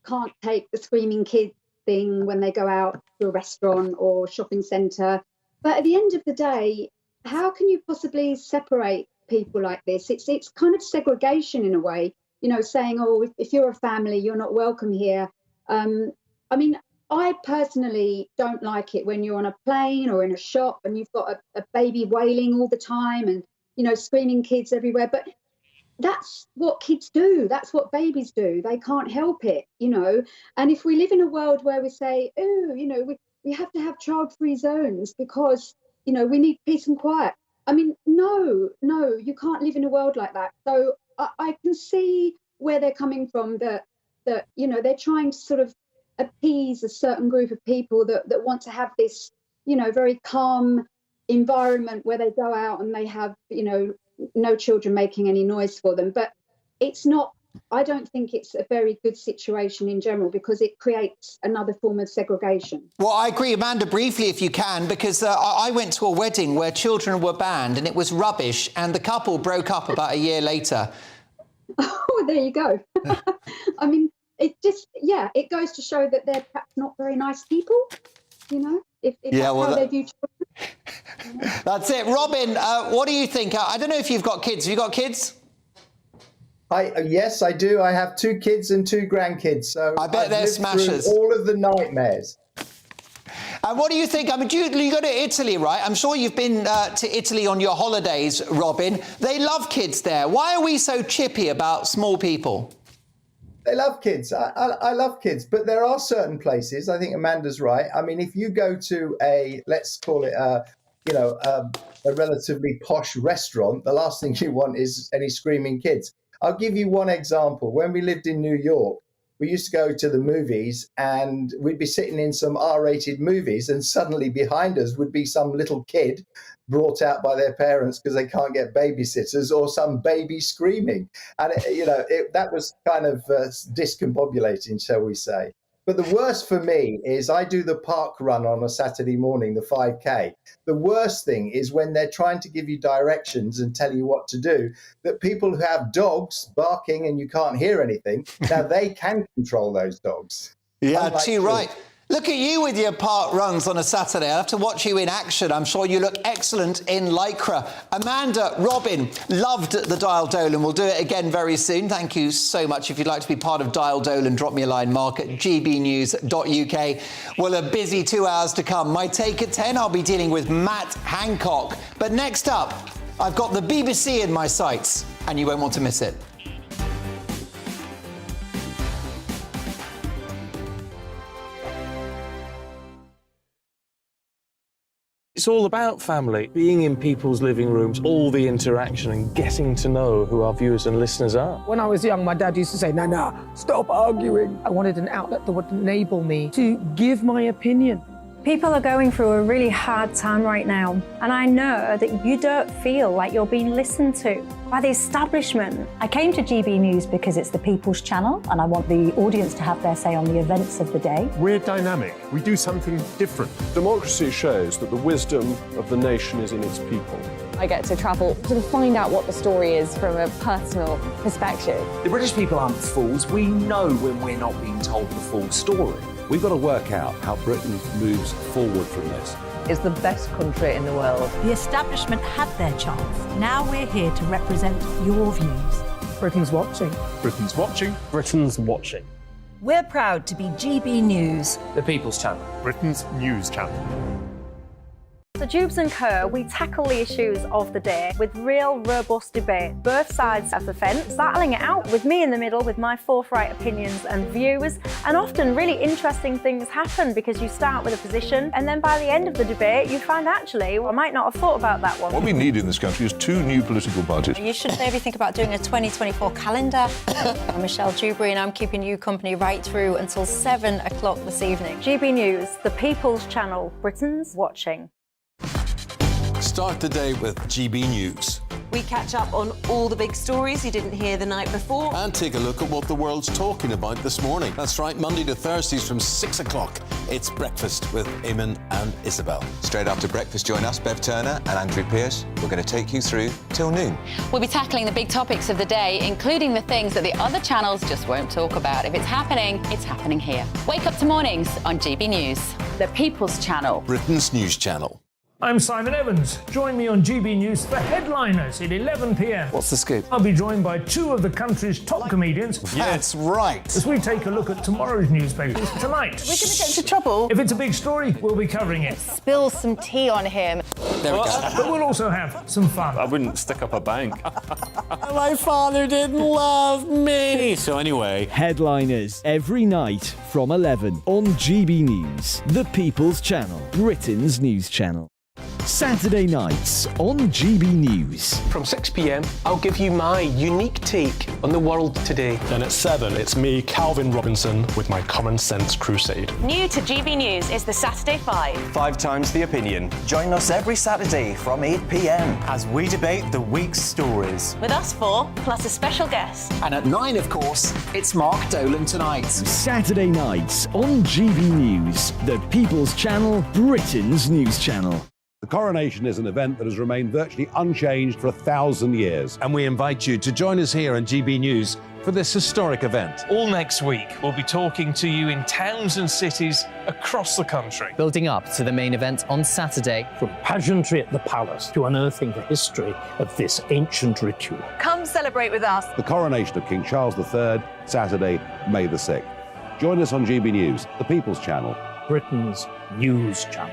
can't take the screaming kids thing when they go out to a restaurant or shopping centre. But at the end of the day, how can you possibly separate people like this? It's kind of segregation in a way, saying, oh, if you're a family, you're not welcome here. I mean, I personally don't like it when you're on a plane or in a shop and you've got a baby wailing all the time and, screaming kids everywhere. But that's what kids do. That's what babies do. They can't help it, And if we live in a world where we say, oh, we have to have child-free zones because, we need peace and quiet. I mean, no, you can't live in a world like that. So I can see where they're coming from, that they're trying to sort of appease a certain group of people that want to have this, very calm environment where they go out and they have, no children making any noise for them. But it's not, I don't think it's a very good situation in general, because it creates another form of segregation. Well, I agree, Amanda, briefly, if you can, because I went to a wedding where children were banned and it was rubbish, and the couple broke up about a year later. Oh, there you go. I mean, it just, it goes to show that they're perhaps not very nice people, if that's how they view children. That's it. Robin, what do you think? I don't know if you've got kids. Have you got kids? Yes, I do. I have 2 kids and 2 grandkids. So I bet they're smashers. All of the nightmares. And what do you think? I mean, you go to Italy, right? I'm sure you've been to Italy on your holidays, Robin. They love kids there. Why are we so chippy about small people? They love kids. I love kids, but there are certain places. I think Amanda's right. I mean, if you go to let's call it a relatively posh restaurant, the last thing you want is any screaming kids. I'll give you one example. When we lived in New York, we used to go to the movies and we'd be sitting in some R-rated movies, and suddenly behind us would be some little kid brought out by their parents because they can't get babysitters, or some baby screaming. And, that was kind of discombobulating, shall we say. But the worst for me is I do the park run on a Saturday morning, the 5K. The worst thing is when they're trying to give you directions and tell you what to do, that people who have dogs barking and you can't hear anything, now they can control those dogs. Yeah, too right. Look at you with your park runs on a Saturday. I'll have to watch you in action. I'm sure you look excellent in Lycra. Amanda, Robin, loved the Dial Dolan. We'll do it again very soon. Thank you so much. If you'd like to be part of Dial Dolan, drop me a line, Mark at gbnews.uk. Well, a busy 2 hours to come. My take at 10, I'll be dealing with Matt Hancock. But next up, I've got the BBC in my sights, and you won't want to miss it. It's all about family, being in people's living rooms, all the interaction and getting to know who our viewers and listeners are. When I was young, my dad used to say, no, stop arguing. I wanted an outlet that would enable me to give my opinion. People are going through a really hard time right now, and I know that you don't feel like you're being listened to by the establishment. I came to GB News because it's the People's Channel, and I want the audience to have their say on the events of the day. We're dynamic. We do something different. Democracy shows that the wisdom of the nation is in its people. I get to travel to find out what the story is from a personal perspective. The British people aren't fools. We know when we're not being told the full story. We've got to work out how Britain moves forward from this. It's the best country in the world. The establishment had their chance. Now we're here to represent your views. Britain's watching. Britain's watching. Britain's watching. We're proud to be GB News. The People's Channel. Britain's news channel. So Dubes & Co, we tackle the issues of the day with real robust debate, both sides of the fence, battling it out with me in the middle with my forthright opinions and views. And often really interesting things happen because you start with a position and then by the end of the debate you find actually, well, I might not have thought about that one. What we need in this country is 2 new political parties. You should maybe think about doing a 2024 calendar. I'm Michelle Dewberry and I'm keeping you company right through until 7 o'clock this evening. GB News, the People's Channel, Britain's watching. Start the day with GB News. We catch up on all the big stories you didn't hear the night before. And take a look at what the world's talking about this morning. That's right, Monday to Thursdays from 6 o'clock. It's Breakfast with Eamon and Isabel. Straight after breakfast, join us, Bev Turner and Andrew Pearce. We're going to take you through till noon. We'll be tackling the big topics of the day, including the things that the other channels just won't talk about. If it's happening here. Wake up to mornings on GB News. The People's Channel. Britain's news channel. I'm Simon Evans. Join me on GB News for Headliners at 11 p.m. What's the scoop? I'll be joined by 2 of the country's top comedians. That's right. As we take a look at tomorrow's newspapers tonight. We're going to get into trouble. If it's a big story, we'll be covering it. Spill some tea on him. There we go. But we'll also have some fun. I wouldn't stick up a bank. My father didn't love me. So anyway. Headliners every night from 11 on GB News, the People's Channel, Britain's news channel. Saturday nights on GB News. From 6 p.m, I'll give you my unique take on the world today. Then at 7, it's me, Calvin Robinson, with my Common Sense Crusade. New to GB News is the Saturday 5. 5 times the opinion. Join us every Saturday from 8 p.m. as we debate the week's stories. With us 4, plus a special guest. And at 9, of course, it's Mark Dolan tonight. Saturday nights on GB News, the People's Channel, Britain's news channel. The coronation is an event that has remained virtually unchanged for 1,000 years. And we invite you to join us here on GB News for this historic event. All next week, we'll be talking to you in towns and cities across the country. Building up to the main event on Saturday. From pageantry at the palace to unearthing the history of this ancient ritual. Come celebrate with us. The coronation of King Charles III, Saturday, May the 6th. Join us on GB News, the People's Channel. Britain's news channel.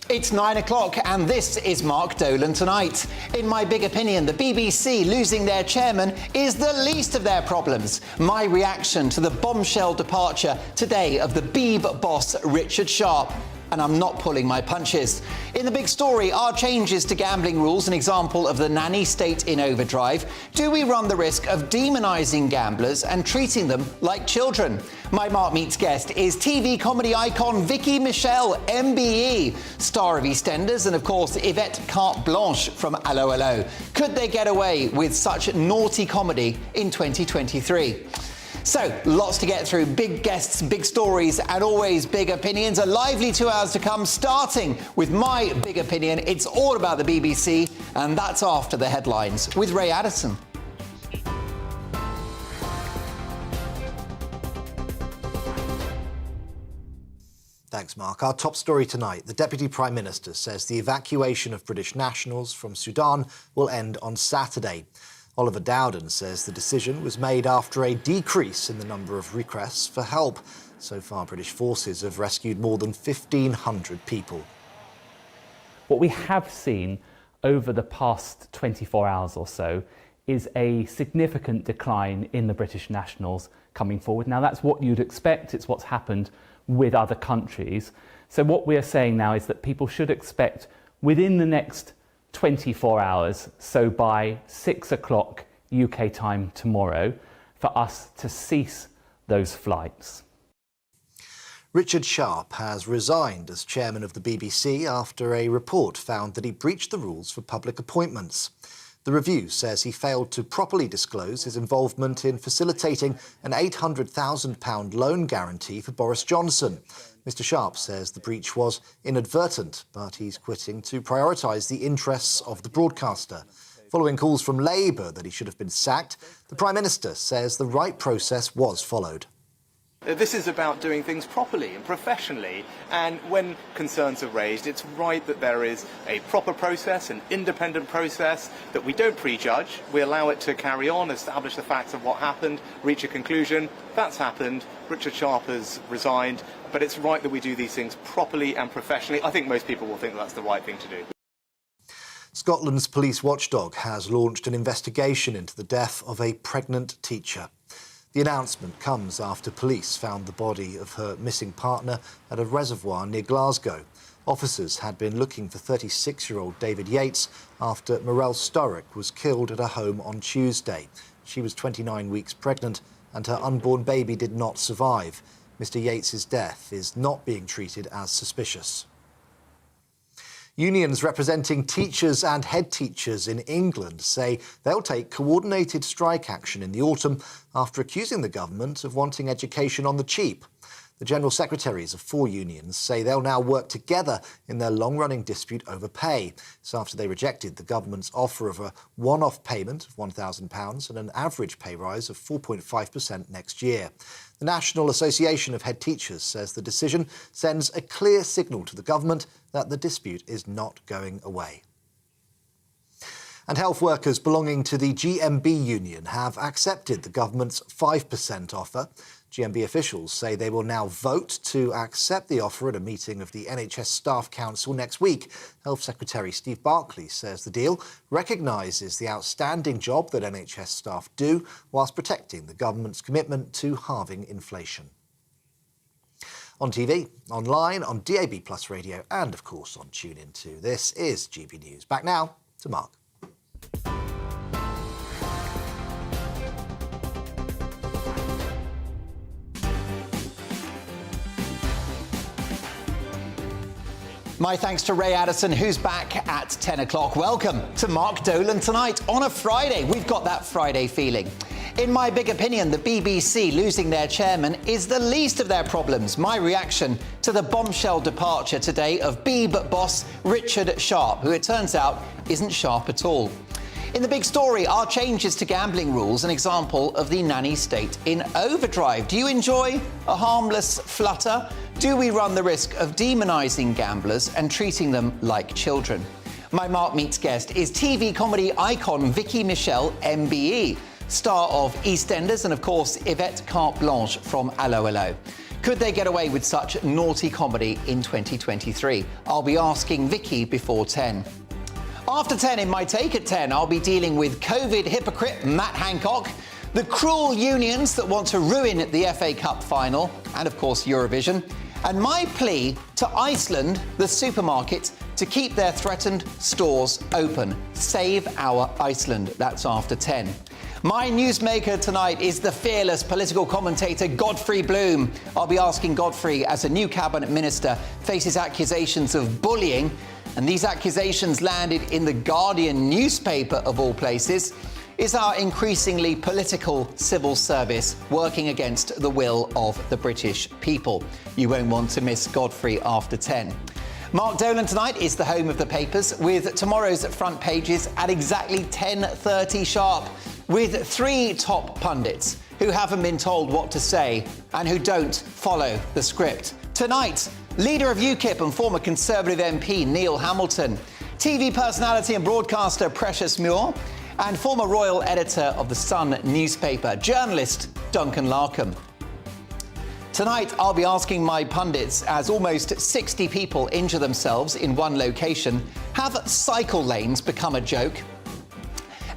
It's 9 o'clock and this is Mark Dolan tonight. In my big opinion, the BBC losing their chairman is the least of their problems. My reaction to the bombshell departure today of the Beeb boss Richard Sharp. And I'm not pulling my punches. In the big story, are changes to gambling rules an example of the nanny state in overdrive? Do we run the risk of demonising gamblers and treating them like children? My Mark Meets guest is TV comedy icon Vicky Michelle, MBE, star of EastEnders, and of course Yvette Carte Blanche from Allo Allo. Could they get away with such naughty comedy in 2023? So, lots to get through, big guests, big stories, and always big opinions. A lively 2 hours to come, starting with my big opinion. It's all about the BBC, and that's after the headlines with Ray Addison. Thanks, Mark. Our top story tonight. The Deputy Prime Minister says the evacuation of British nationals from Sudan will end on Saturday. Oliver Dowden says the decision was made after a decrease in the number of requests for help. So far, British forces have rescued more than 1,500 people. What we have seen over the past 24 hours or so is a significant decline in the British nationals coming forward. Now, that's what you'd expect. It's what's happened with other countries. So what we're saying now is that people should expect within the next 24 hours, so by 6 o'clock UK time tomorrow, for us to cease those flights. Richard Sharp has resigned as chairman of the BBC after a report found that he breached the rules for public appointments. The review says he failed to properly disclose his involvement in facilitating an £800,000 loan guarantee for Boris Johnson. Mr Sharp says the breach was inadvertent, but he's quitting to prioritise the interests of the broadcaster. Following calls from Labour that he should have been sacked, the Prime Minister says the right process was followed. This is about doing things properly and professionally, and when concerns are raised, it's right that there is a proper process, an independent process, that we don't prejudge, we allow it to carry on, establish the facts of what happened, reach a conclusion. That's happened. Richard Sharp has resigned, but it's right that we do these things properly and professionally. I think most people will think that's the right thing to do. Scotland's police watchdog has launched an investigation into the death of a pregnant teacher. The announcement comes after police found the body of her missing partner at a reservoir near Glasgow. Officers had been looking for 36-year-old David Yates after Morel Sturrock was killed at her home on Tuesday. She was 29 weeks pregnant and her unborn baby did not survive. Mr Yates's death is not being treated as suspicious. Unions representing teachers and head teachers in England say they'll take coordinated strike action in the autumn after accusing the government of wanting education on the cheap. The General Secretaries of 4 unions say they'll now work together in their long-running dispute over pay. It's after they rejected the government's offer of a one-off payment of £1,000 and an average pay rise of 4.5% next year. The National Association of Head Teachers says the decision sends a clear signal to the government that the dispute is not going away. And health workers belonging to the GMB union have accepted the government's 5% offer. GMB officials say they will now vote to accept the offer at a meeting of the NHS Staff Council next week. Health Secretary Steve Barclay says the deal recognises the outstanding job that NHS staff do whilst protecting the government's commitment to halving inflation. On TV, online, on DAB+ radio and, of course, on TuneIn too. This is GB News. Back now to Mark. My thanks to Ray Addison, who's back at 10 o'clock. Welcome to Mark Dolan tonight on a Friday. We've got that Friday feeling. In my big opinion, the BBC losing their chairman is the least of their problems. My reaction to the bombshell departure today of Beeb boss Richard Sharp, who it turns out isn't sharp at all. In the big story, are changes to gambling rules an example of the nanny state in overdrive? Do you enjoy a harmless flutter? Do we run the risk of demonising gamblers and treating them like children? My Mark Meets guest is TV comedy icon Vicky Michelle, MBE, star of EastEnders and, of course, Yvette Carte Blanche from Allo Allo. Could they get away with such naughty comedy in 2023? I'll be asking Vicky before 10. After 10 in my take at 10, I'll be dealing with COVID hypocrite Matt Hancock, the cruel unions that want to ruin the FA Cup final, and of course Eurovision, and my plea to Iceland, the supermarket, to keep their threatened stores open. Save our Iceland. That's after 10. My newsmaker tonight is the fearless political commentator Godfrey Bloom. I'll be asking Godfrey, as a new cabinet minister faces accusations of bullying, and these accusations landed in the Guardian newspaper of all places, is our increasingly political civil service working against the will of the British people. You won't want to miss Godfrey after 10. Mark Dolan tonight is the home of the papers, with tomorrow's front pages at exactly 10:30 sharp, with 3 top pundits who haven't been told what to say and who don't follow the script. Tonight, leader of UKIP and former Conservative MP Neil Hamilton, TV personality and broadcaster Precious Muir, and former royal editor of the Sun newspaper, journalist Duncan Larkham. Tonight, I'll be asking my pundits, as almost 60 people injure themselves in one location, Have cycle lanes become a joke?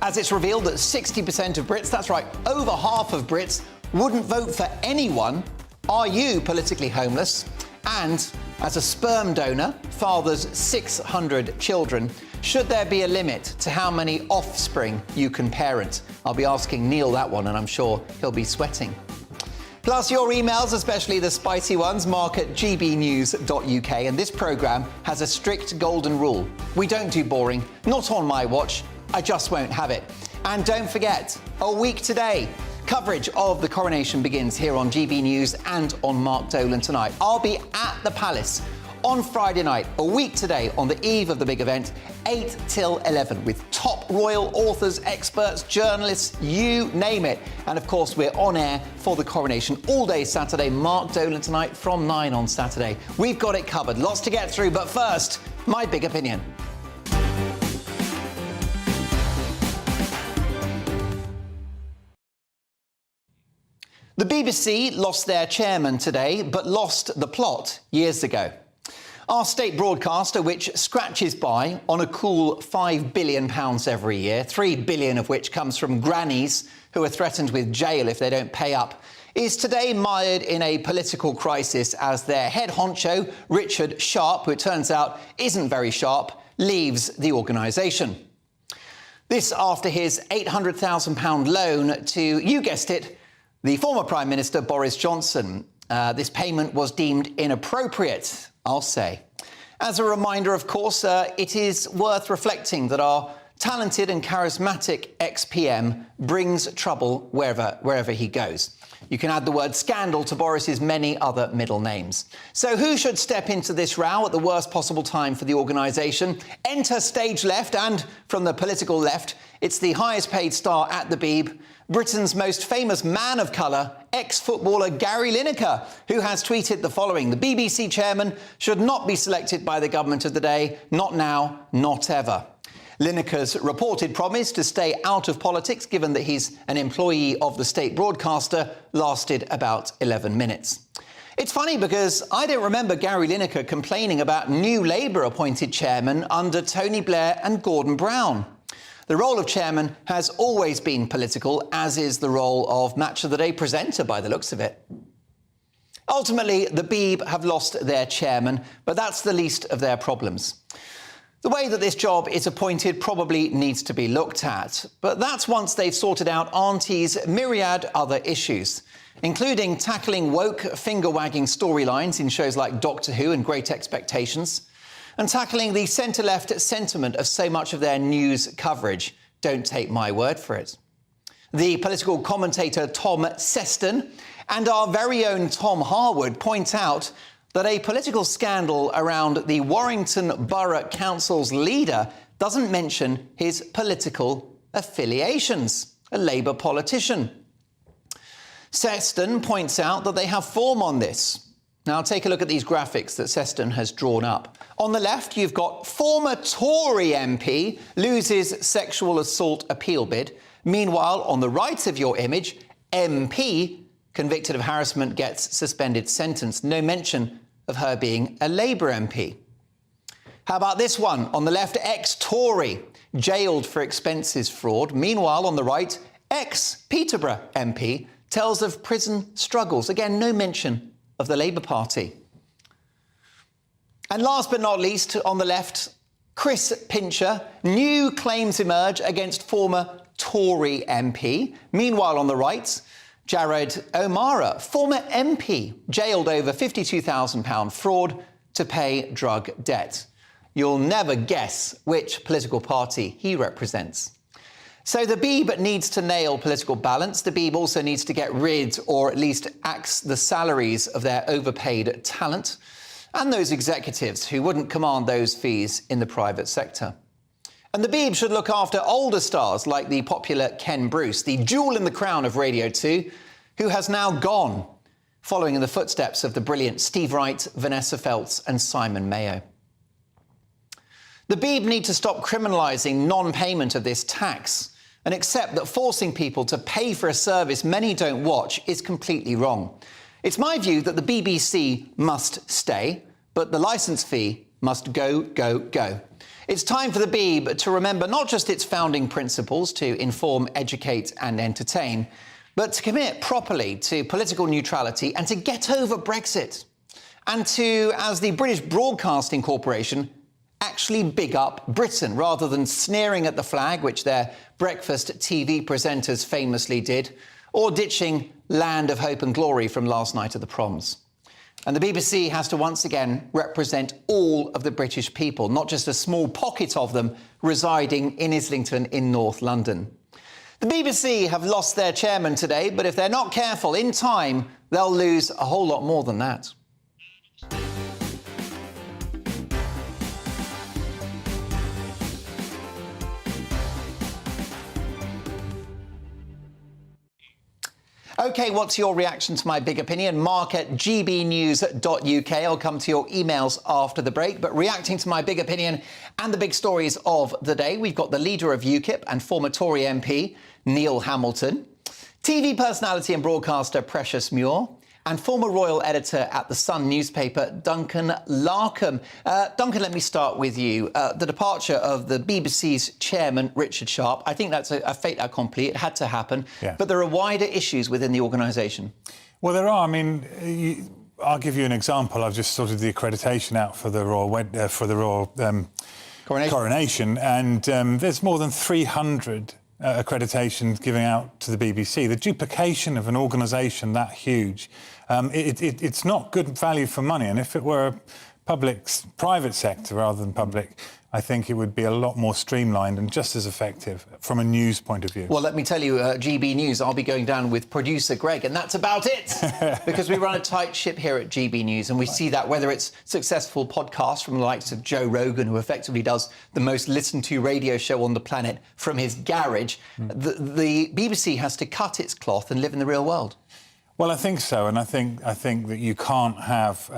As it's revealed that 60% of Brits, that's right, over half of Brits, wouldn't vote for anyone. Are you politically homeless? And as a sperm donor fathers 600 children, should there be a limit to how many offspring you can parent? I'll be asking Neil that one, and I'm sure he'll be sweating. Plus your emails, especially the spicy ones, mark@gbnews.uk. And this programme has a strict golden rule. We don't do boring, not on my watch. I just won't have it. And don't forget, a week today, coverage of the coronation begins here on GB News and on Mark Dolan tonight. I'll be at the Palace on Friday night, a week today, on the eve of the big event, 8 till 11, with top royal authors, experts, journalists, you name it. And of course, we're on air for the coronation all day Saturday. Mark Dolan tonight from 9 on Saturday. We've got it covered. Lots to get through, but first, my big opinion. The BBC lost their chairman today, but lost the plot years ago. Our state broadcaster, which scratches by on a cool £5 billion every year, £3 billion of which comes from grannies who are threatened with jail if they don't pay up, is today mired in a political crisis as their head honcho, Richard Sharp, who it turns out isn't very sharp, leaves the organisation. This after his £800,000 loan to, you guessed it, the former Prime Minister Boris Johnson. This payment was deemed inappropriate, I'll say. As a reminder, of course, it is worth reflecting that our talented and charismatic ex-PM brings trouble wherever he goes. You can add the word scandal to Boris's many other middle names. So who should step into this row at the worst possible time for the organisation? Enter stage left, and from the political left, it's the highest paid star at the Beeb, Britain's most famous man of colour, ex-footballer Gary Lineker, who has tweeted the following: the BBC chairman should not be selected by the government of the day, not now, not ever. Lineker's reported promise to stay out of politics, given that he's an employee of the state broadcaster, lasted about 11 minutes. It's funny because I don't remember Gary Lineker complaining about new Labour-appointed chairman under Tony Blair and Gordon Brown. The role of chairman has always been political, as is the role of Match of the Day presenter, by the looks of it. Ultimately, the Beeb have lost their chairman, but that's the least of their problems. The way that this job is appointed probably needs to be looked at, but that's once they've sorted out Auntie's myriad other issues, including tackling woke, finger-wagging storylines in shows like Doctor Who and Great Expectations, and tackling the centre-left sentiment of so much of their news coverage. Don't take my word for it. The political commentator Tom Seston and our very own Tom Harwood point out that a political scandal around the Warrington Borough Council's leader doesn't mention his political affiliations, a Labour politician. Seston points out that they have form on this. Now, take a look at these graphics that Seston has drawn up. On the left, you've got former Tory MP loses sexual assault appeal bid. Meanwhile, on the right of your image, MP convicted of harassment gets suspended sentence. No mention of her being a Labour MP. How about this one? On the left, ex-Tory, jailed for expenses fraud. Meanwhile, on the right, ex-Peterborough MP tells of prison struggles. Again, no mention of the Labour Party. And last but not least, on the left, Chris Pincher, new claims emerge against former Tory MP. Meanwhile, on the right, Jared O'Mara, former MP, jailed over £52,000 fraud to pay drug debt. You'll never guess which political party he represents. So the Beeb needs to nail political balance. The Beeb also needs to get rid, or at least axe the salaries of their overpaid talent and those executives who wouldn't command those fees in the private sector. And the Beeb should look after older stars like the popular Ken Bruce, the jewel in the crown of Radio 2, who has now gone, following in the footsteps of the brilliant Steve Wright, Vanessa Feltz and Simon Mayo. The Beeb need to stop criminalising non-payment of this tax and accept that forcing people to pay for a service many don't watch is completely wrong. It's my view that the BBC must stay, but the licence fee must go, go, go. It's time for the Beeb to remember not just its founding principles to inform, educate and entertain, but to commit properly to political neutrality and to get over Brexit. And to, as the British Broadcasting Corporation, actually big up Britain rather than sneering at the flag, which their breakfast TV presenters famously did, or ditching Land of Hope and Glory from last night at the proms. And the BBC has to once again represent all of the British people, not just a small pocket of them residing in Islington in North London. The BBC have lost their chairman today, but if they're not careful, in time, they'll lose a whole lot more than that. OK, what's your reaction to my big opinion? Mark at gbnews.uk. I'll come to your emails after the break. But reacting to my big opinion and the big stories of the day, we've got the leader of UKIP and former Tory MP, Neil Hamilton, TV personality and broadcaster Precious Muir, and former royal editor at the Sun newspaper, Duncan Larkham. Duncan, let me start with you. The departure of the BBC's chairman, Richard Sharp, I think that's a fait accompli. It had to happen. Yeah. But there are wider issues within the organisation. Well, there are. I mean, I'll give you an example. I've just sorted the accreditation out for the royal coronation, and there's more than 300 accreditations giving out to the BBC. The duplication of an organisation that huge, it's not good value for money. And if it were a private sector rather than public, I think it would be a lot more streamlined and just as effective from a news point of view. Well, let me tell you, GB News, I'll be going down with producer Greg, and that's about it. Because we run a tight ship here at GB News, and we see that whether it's successful podcasts from the likes of Joe Rogan, who effectively does the most listened to radio show on the planet from his garage, the BBC has to cut its cloth and live in the real world. Well, I think so, and I think that you can't have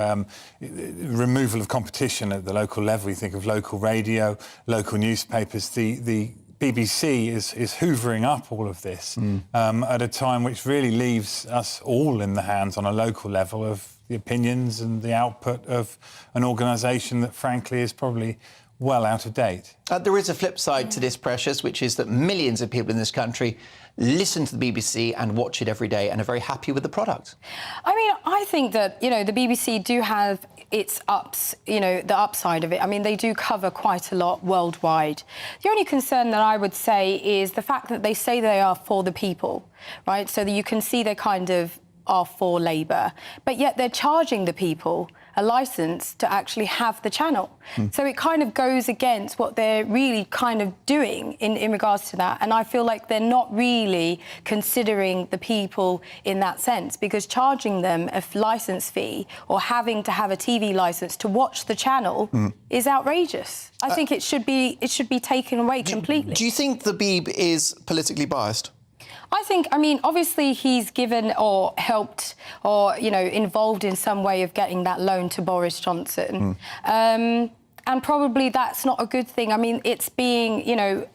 removal of competition at the local level. You think of local radio, local newspapers. The BBC is hoovering up all of this at a time which really leaves us all in the hands on a local level of the opinions and the output of an organisation that, frankly, is probably well out of date. There is a flip side to this, Precious, which is that millions of people in this country listen to the BBC and watch it every day and are very happy with the product. I mean, I think that, the BBC do have its ups, the upside of it. I mean, they do cover quite a lot worldwide. The only concern that I would say is the fact that they say they are for the people, right? So that you can see they kind of are for Labour, but yet they're charging the people a licence to actually have the channel. So it kind of goes against what they're really kind of doing in regards to that. And I feel like they're not really considering the people in that sense, because charging them a licence fee or having to have a TV licence to watch the channel is outrageous. I think it should be taken away completely. Do you think the Beeb is politically biased? I mean, obviously he's given or helped or, involved in some way of getting that loan to Boris Johnson. And probably that's not a good thing. I mean, it's being,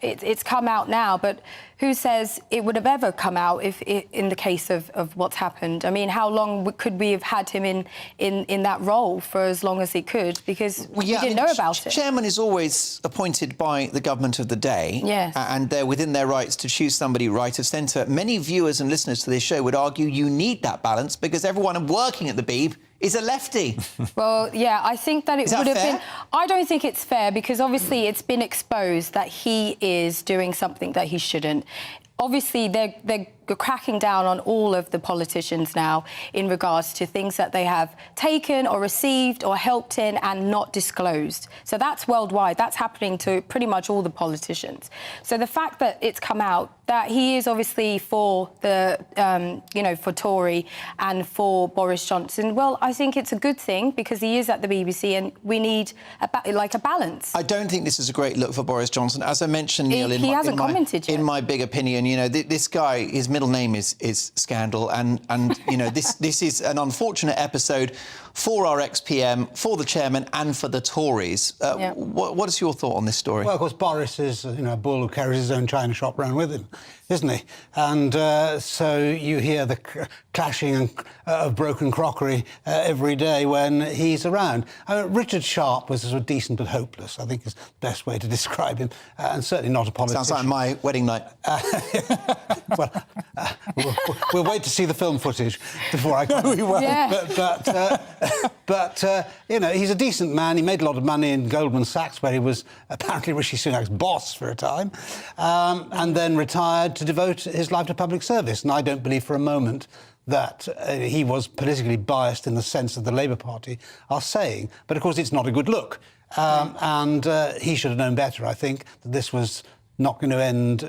it's come out now, but who says it would have ever come out if in the case of what's happened? I mean, how long could we have had him in that role for as long as he could? Because we didn't know about it. Chairman is always appointed by the government of the day. Yes. And they're within their rights to choose somebody right of centre. Many viewers and listeners to this show would argue you need that balance because everyone working at the Beeb is a lefty. Well, yeah, I think that it would have been... I don't think it's fair because obviously it's been exposed that he is doing something that he shouldn't. Obviously, they're cracking down on all of the politicians now in regards to things that they have taken or received or helped in and not disclosed. So that's worldwide. That's happening to pretty much all the politicians. So the fact that it's come out that he is obviously for the, for Tory and for Boris Johnson, well, I think it's a good thing because he is at the BBC and we need a balance. I don't think this is a great look for Boris Johnson. As I mentioned, Neil, in my big opinion, this guy, his middle name is Scandal, and this is an unfortunate episode for our ex-PM, for the chairman and for the Tories. What is your thought on this story? Well, of course, Boris is a bull who carries his own china shop around with him, isn't he? And so you hear the clashing of broken crockery every day when he's around. Richard Sharp was sort of decent but hopeless, I think is the best way to describe him, and certainly not a politician. Sounds like my wedding night. Well, we'll wait to see the film footage before I comment. We won't. Yeah. But he's a decent man. He made a lot of money in Goldman Sachs, where he was apparently Rishi Sunak's boss for a time, and then retired to devote his life to public service. And I don't believe for a moment that he was politically biased in the sense that the Labour Party are saying. But, of course, it's not a good look. And he should have known better, I think, that this was not going to end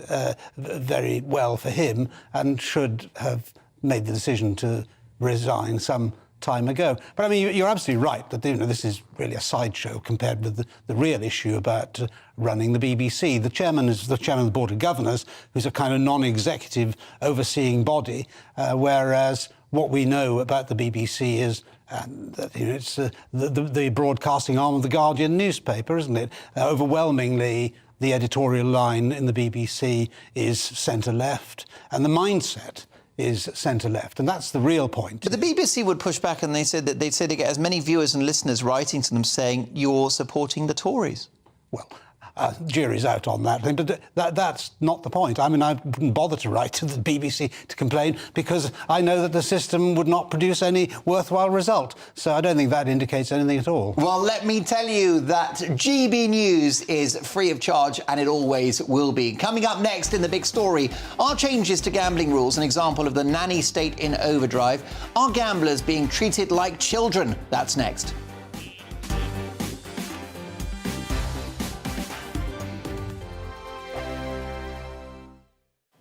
very well for him, and should have made the decision to resign some time ago. But I mean, you're absolutely right that this is really a sideshow compared with the real issue about running the BBC. The chairman is the chairman of the Board of Governors, who's a kind of non-executive overseeing body, whereas what we know about the BBC is that it's the broadcasting arm of the Guardian newspaper, isn't it? Overwhelmingly, the editorial line in the BBC is centre-left, and the mindset is centre-left, and that's the real point. But the BBC would push back, and they said that they get as many viewers and listeners writing to them saying you're supporting the Tories. Well, jury's out on that, but that's not the point. I mean, I wouldn't bother to write to the BBC to complain because I know that the system would not produce any worthwhile result. So I don't think that indicates anything at all. Well, let me tell you that GB News is free of charge, and it always will be. Coming up next in the big story, are changes to gambling rules an example of the nanny state in overdrive? Are gamblers being treated like children? That's next.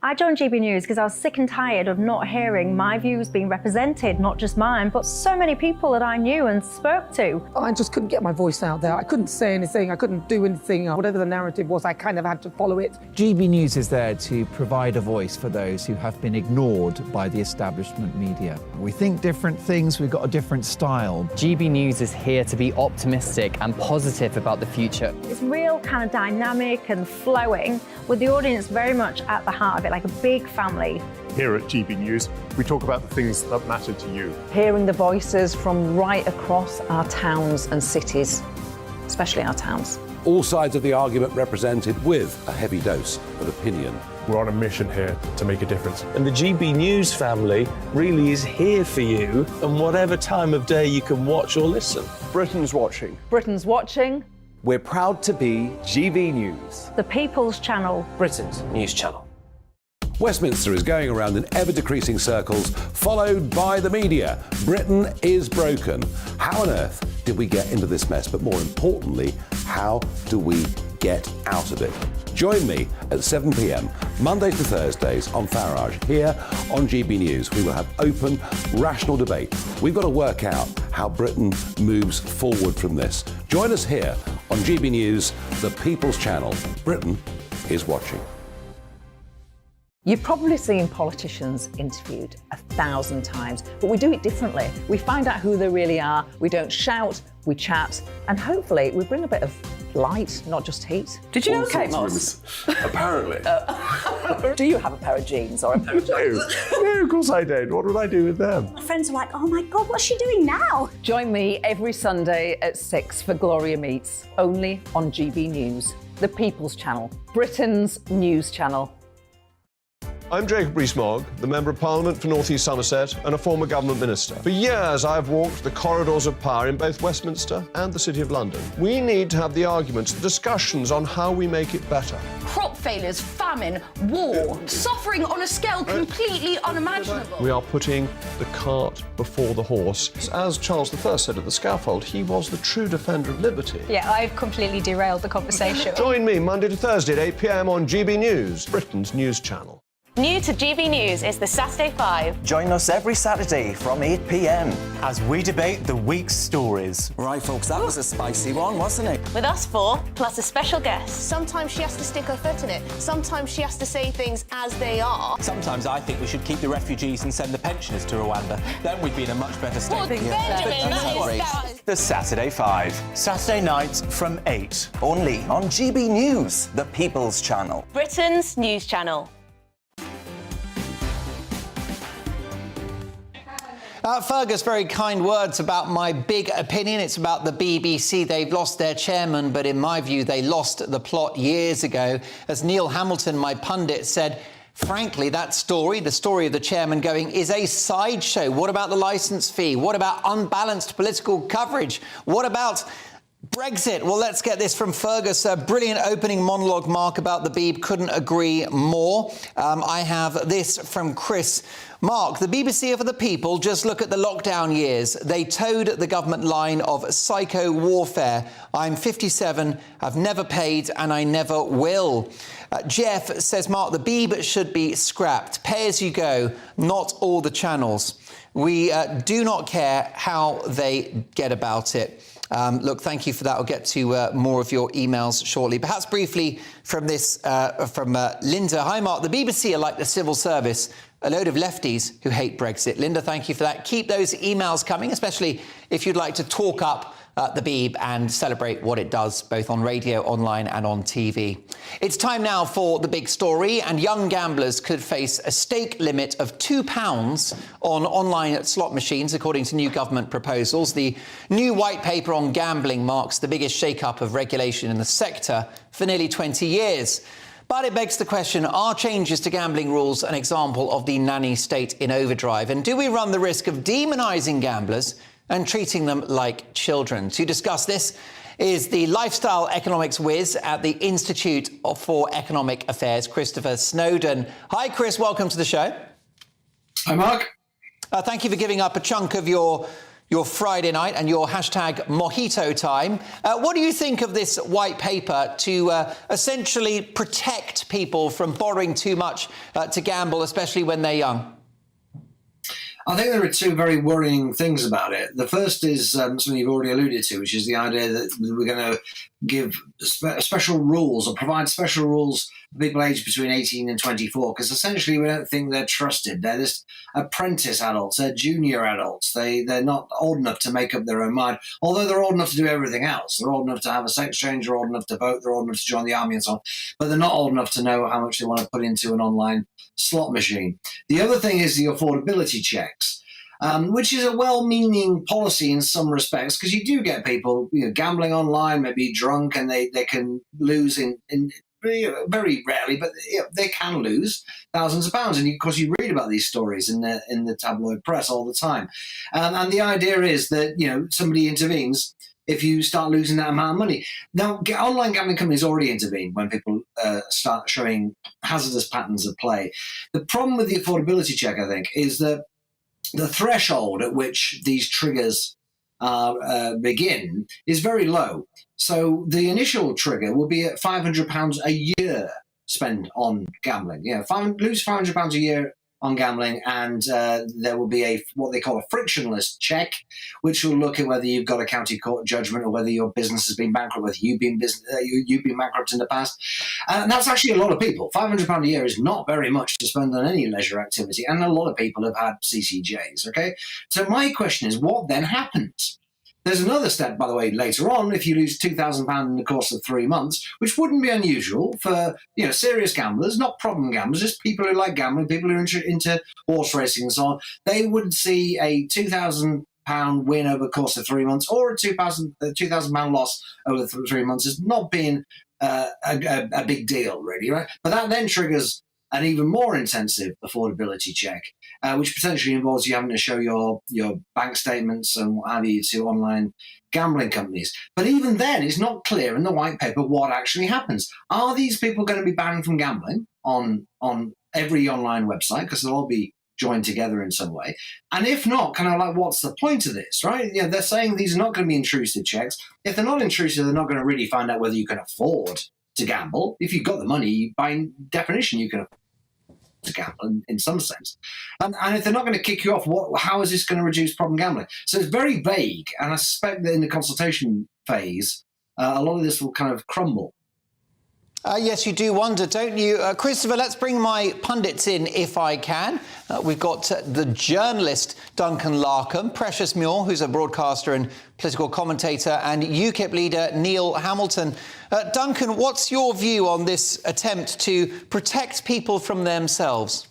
I joined GB News because I was sick and tired of not hearing my views being represented, not just mine, but so many people that I knew and spoke to. I just couldn't get my voice out there. I couldn't say anything. I couldn't do anything. Whatever the narrative was, I kind of had to follow it. GB News is there to provide a voice for those who have been ignored by the establishment media. We think different things, we've got a different style. GB News is here to be optimistic and positive about the future. It's real kind of dynamic and flowing, with the audience very much at the heart of it, like a big family. Here at GB News, we talk about the things that matter to you. Hearing the voices from right across our towns and cities, especially our towns. All sides of the argument represented with a heavy dose of opinion. We're on a mission here to make a difference. And the GB News family really is here for you, and whatever time of day you can watch or listen. Britain's watching. Britain's watching. We're proud to be GB News. The People's Channel. Britain's news channel. Westminster is going around in ever-decreasing circles, followed by the media. Britain is broken. How on earth did we get into this mess? But more importantly, how do we get out of it? Join me at 7 p.m, Mondays to Thursdays on Farage, here on GB News. We will have open, rational debate. We've got to work out how Britain moves forward from this. Join us here on GB News, the People's Channel. Britain is watching. You've probably seen politicians interviewed 1,000 times, but we do it differently. We find out who they really are, we don't shout, we chat, and hopefully we bring a bit of light, not just heat. Did you know Kate Moss? Apparently. Do you have a pair of jeans or a pair of jeans? No, of course I don't. What would I do with them? My friends are like, oh my God, what's she doing now? Join me every Sunday at 6 for Gloria Meets, only on GB News, the People's Channel, Britain's news channel. I'm Jacob Rees-Mogg, the Member of Parliament for North East Somerset and a former government minister. For years, I've walked the corridors of power in both Westminster and the City of London. We need to have the arguments, the discussions on how we make it better. Crop failures, famine, war, suffering on a scale completely unimaginable. We are putting the cart before the horse. As Charles I said at the scaffold, he was the true defender of liberty. Yeah, I've completely derailed the conversation. Join me Monday to Thursday at 8 p.m. on GB News, Britain's news channel. New to GB News is the Saturday 5. Join us every Saturday from 8 p.m. as we debate the week's stories. Right, folks, that was a spicy one, wasn't it? With us four, plus a special guest. Sometimes she has to stick her foot in it. Sometimes she has to say things as they are. Sometimes I think we should keep the refugees and send the pensioners to Rwanda. Then we'd be in a much better state. Well, Benjamin, that is... The Saturday 5. Saturday nights from 8. Only on GB News, the People's Channel. Britain's news channel. Fergus, very kind words about my big opinion. It's about the BBC. They've lost their chairman, but in my view, they lost the plot years ago. As Neil Hamilton, my pundit, said, frankly, that story, the story of the chairman going, is a sideshow. What about the licence fee? What about unbalanced political coverage? What about Brexit? Well, let's get this from Fergus. A brilliant opening monologue, Mark, about the Beeb. Couldn't agree more. I have this from Chris. Mark, the BBC are for the people. Just look at the lockdown years. They towed the government line of psycho warfare. I'm 57, I've never paid, and I never will. Jeff says, Mark, the Beeb should be scrapped. Pay as you go, not all the channels. We do not care how they get about it. Look, thank you for that. I'll get to more of your emails shortly. Perhaps briefly from this, from Linda. Hi, Mark. The BBC are like the civil service, a load of lefties who hate Brexit. Linda, thank you for that. Keep those emails coming, especially if you'd like to talk up the Beeb and celebrate what it does, both on radio, online and on TV. It's time now for the big story, and young gamblers could face a stake limit of £2 on online slot machines, according to new government proposals. The new white paper on gambling marks the biggest shake-up of regulation in the sector for nearly 20 years. But it begs the question, are changes to gambling rules an example of the nanny state in overdrive? And do we run the risk of demonising gamblers and treating them like children? To discuss this is the lifestyle economics whiz at the Institute for Economic Affairs, Christopher Snowdon. Hi, Chris. Welcome to the show. Hi, Mark. Thank you for giving up a chunk of your Friday night and your hashtag mojito time. What do you think of this white paper to essentially protect people from borrowing too much to gamble, especially when they're young? I think there are two very worrying things about it. The first is something you've already alluded to, which is the idea that we're going to give special rules or provide special rules for people aged between 18 and 24, because essentially we don't think they're trusted. They're just apprentice adults, they're junior adults. They're not old enough to make up their own mind, although they're old enough to do everything else. They're old enough to have a sex change, they're old enough to vote, they're old enough to join the army and so on, but they're not old enough to know how much they want to put into an online slot machine. The other thing is the affordability checks, which is a well-meaning policy in some respects, because you do get people gambling online, maybe drunk, and they can lose in very rarely, but they can lose thousands of pounds. And of course, you read about these stories in the tabloid press all the time. And the idea is that somebody intervenes if you start losing that amount of money. Now, online gambling companies already intervene when people start showing hazardous patterns of play. The problem with the affordability check, I think, is that the threshold at which these triggers begin is very low. So the initial trigger will be at £500 a year spent on gambling. Lose £500 a year on gambling, and there will be what they call a frictionless check, which will look at whether you've got a county court judgment or whether your business has been bankrupt, whether you've been bankrupt in the past. And that's actually a lot of people. £500 a year is not very much to spend on any leisure activity, and a lot of people have had CCJs, okay? So my question is, what then happens? There's another step, by the way, later on, if you lose £2,000 in the course of 3 months, which wouldn't be unusual for serious gamblers, not problem gamblers, just people who like gambling, people who are into horse racing and so on. They would see a £2,000 win over the course of 3 months, or a £2,000 loss over 3 months as not being a big deal, really, right? But that then triggers an even more intensive affordability check, which potentially involves you having to show your bank statements and what have you to online gambling companies. But even then, it's not clear in the white paper what actually happens. Are these people going to be banned from gambling on every online website, because they'll all be joined together in some way? And if not, what's the point of this, right? They're saying these are not going to be intrusive checks. If they're not intrusive, they're not going to really find out whether you can afford to gamble. If you've got the money, by definition, you can afford. to gamble in some sense. And if they're not going to kick you off, how is this going to reduce problem gambling? So it's very vague, and I suspect that in the consultation phase, a lot of this will kind of crumble. Yes, you do wonder, don't you? Christopher, let's bring my pundits in if I can. We've got the journalist Duncan Larkham, Precious Muir, who's a broadcaster and political commentator, and UKIP leader Neil Hamilton. Duncan, what's your view on this attempt to protect people from themselves?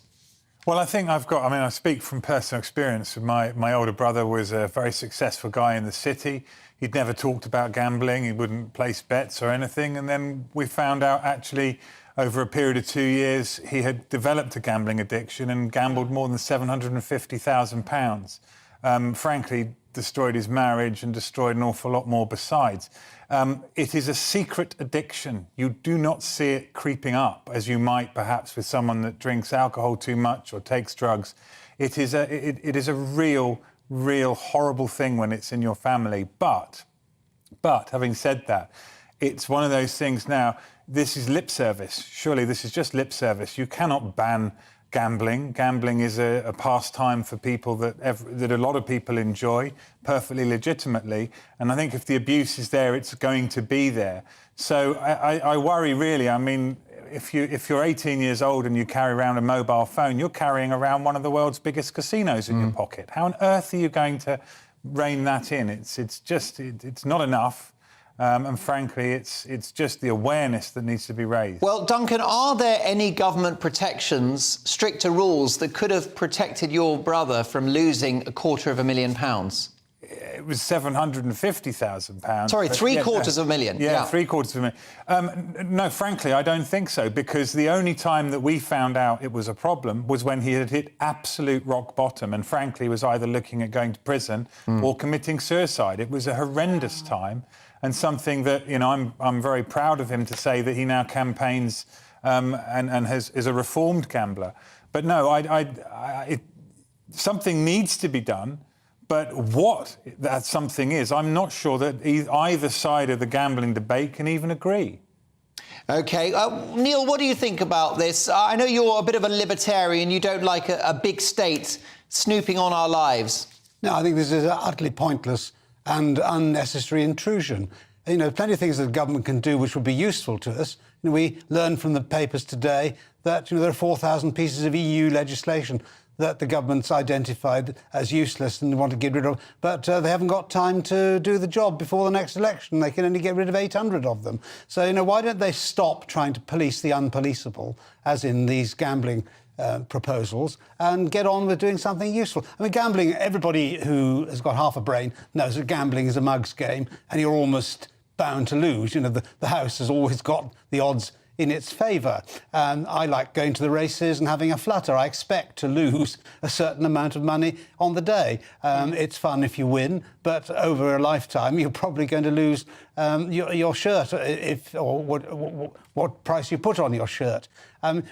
Well, I think I speak from personal experience. My older brother was a very successful guy in the city. He'd never talked about gambling. He wouldn't place bets or anything. And then we found out, actually, over a period of 2 years, he had developed a gambling addiction and gambled more than £750,000. Frankly, destroyed his marriage and destroyed an awful lot more besides. It is a secret addiction. You do not see it creeping up, as you might perhaps with someone that drinks alcohol too much or takes drugs. It is a real horrible thing when it's in your family. But having said that, it's one of those things now, this is lip service. Surely this is just lip service. You cannot ban gambling. Gambling is a pastime for people that a lot of people enjoy perfectly legitimately. And I think if the abuse is there, it's going to be there. So I worry, really. I mean, if you're 18 years old and you carry around a mobile phone, you're carrying around one of the world's biggest casinos in your pocket. How on earth are you going to rein that in? It's not enough. And frankly, it's just the awareness that needs to be raised. Well, Duncan, are there any government protections, stricter rules that could have protected your brother from losing £250,000? It was £750,000. Sorry, £750,000. Yeah, £750,000. No, frankly, I don't think so, because the only time that we found out it was a problem was when he had hit absolute rock bottom and, frankly, was either looking at going to prison or committing suicide. It was a horrendous time. And something that, I'm very proud of him to say that he now campaigns and is a reformed gambler. But no, something needs to be done. But what that something is, I'm not sure that either side of the gambling debate can even agree. OK. Neil, what do you think about this? I know you're a bit of a libertarian. You don't like a big state snooping on our lives. No, I think this is utterly pointless and unnecessary intrusion. Plenty of things that the government can do which would be useful to us. We learned from the papers today that there are 4,000 pieces of EU legislation that the government's identified as useless and want to get rid of, but they haven't got time to do the job before the next election. They can only get rid of 800 of them. So, why don't they stop trying to police the unpoliceable, as in these gambling proposals, and get on with doing something useful? I mean, gambling, everybody who has got half a brain knows that gambling is a mug's game and you're almost bound to lose. The house has always got the odds in its favour. I like going to the races and having a flutter. I expect to lose a certain amount of money on the day. It's fun if you win, but over a lifetime you're probably going to lose your shirt or what price you put on your shirt.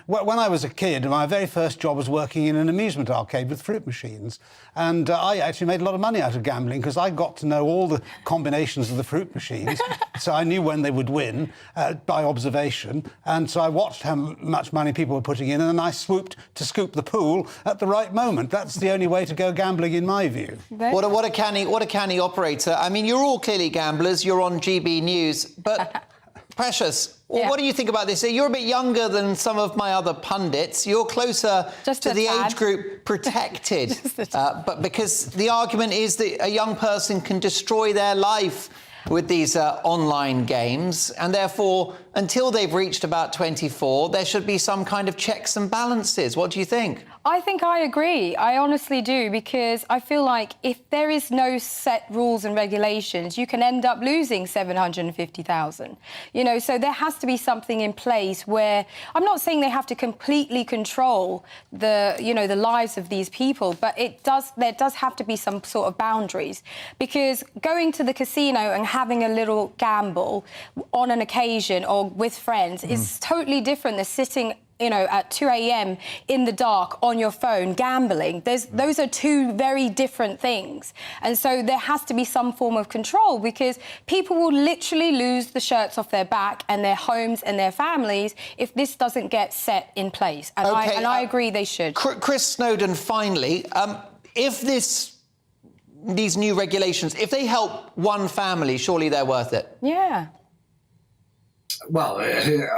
When I was a kid, my very first job was working in an amusement arcade with fruit machines. And I actually made a lot of money out of gambling because I got to know all the combinations of the fruit machines. So I knew when they would win by observation. And so I watched how much money people were putting in, and then I swooped to scoop the pool at the right moment. That's the only way to go gambling, in my view. What a canny operator. I mean, you're all clearly gamblers. You're on GB News. But, Precious, what do you think about this? You're a bit younger than some of my other pundits. You're closer to the age group protected. But because the argument is that a young person can destroy their life with these online games, and therefore, until they've reached about 24, there should be some kind of checks and balances. What do you think? I think I agree. I honestly do, because I feel like if there is no set rules and regulations, you can end up losing 750,000. So there has to be something in place where I'm not saying they have to completely control the lives of these people, but there does have to be some sort of boundaries, because going to the casino and having a little gamble on an occasion or with friends is totally different than sitting at 2 a.m. in the dark on your phone gambling. Those are two very different things. And so there has to be some form of control, because people will literally lose the shirts off their back and their homes and their families if this doesn't get set in place. And I agree they should. Chris Snowdon, finally, if these new regulations, if they help one family, surely they're worth it. Yeah. Well,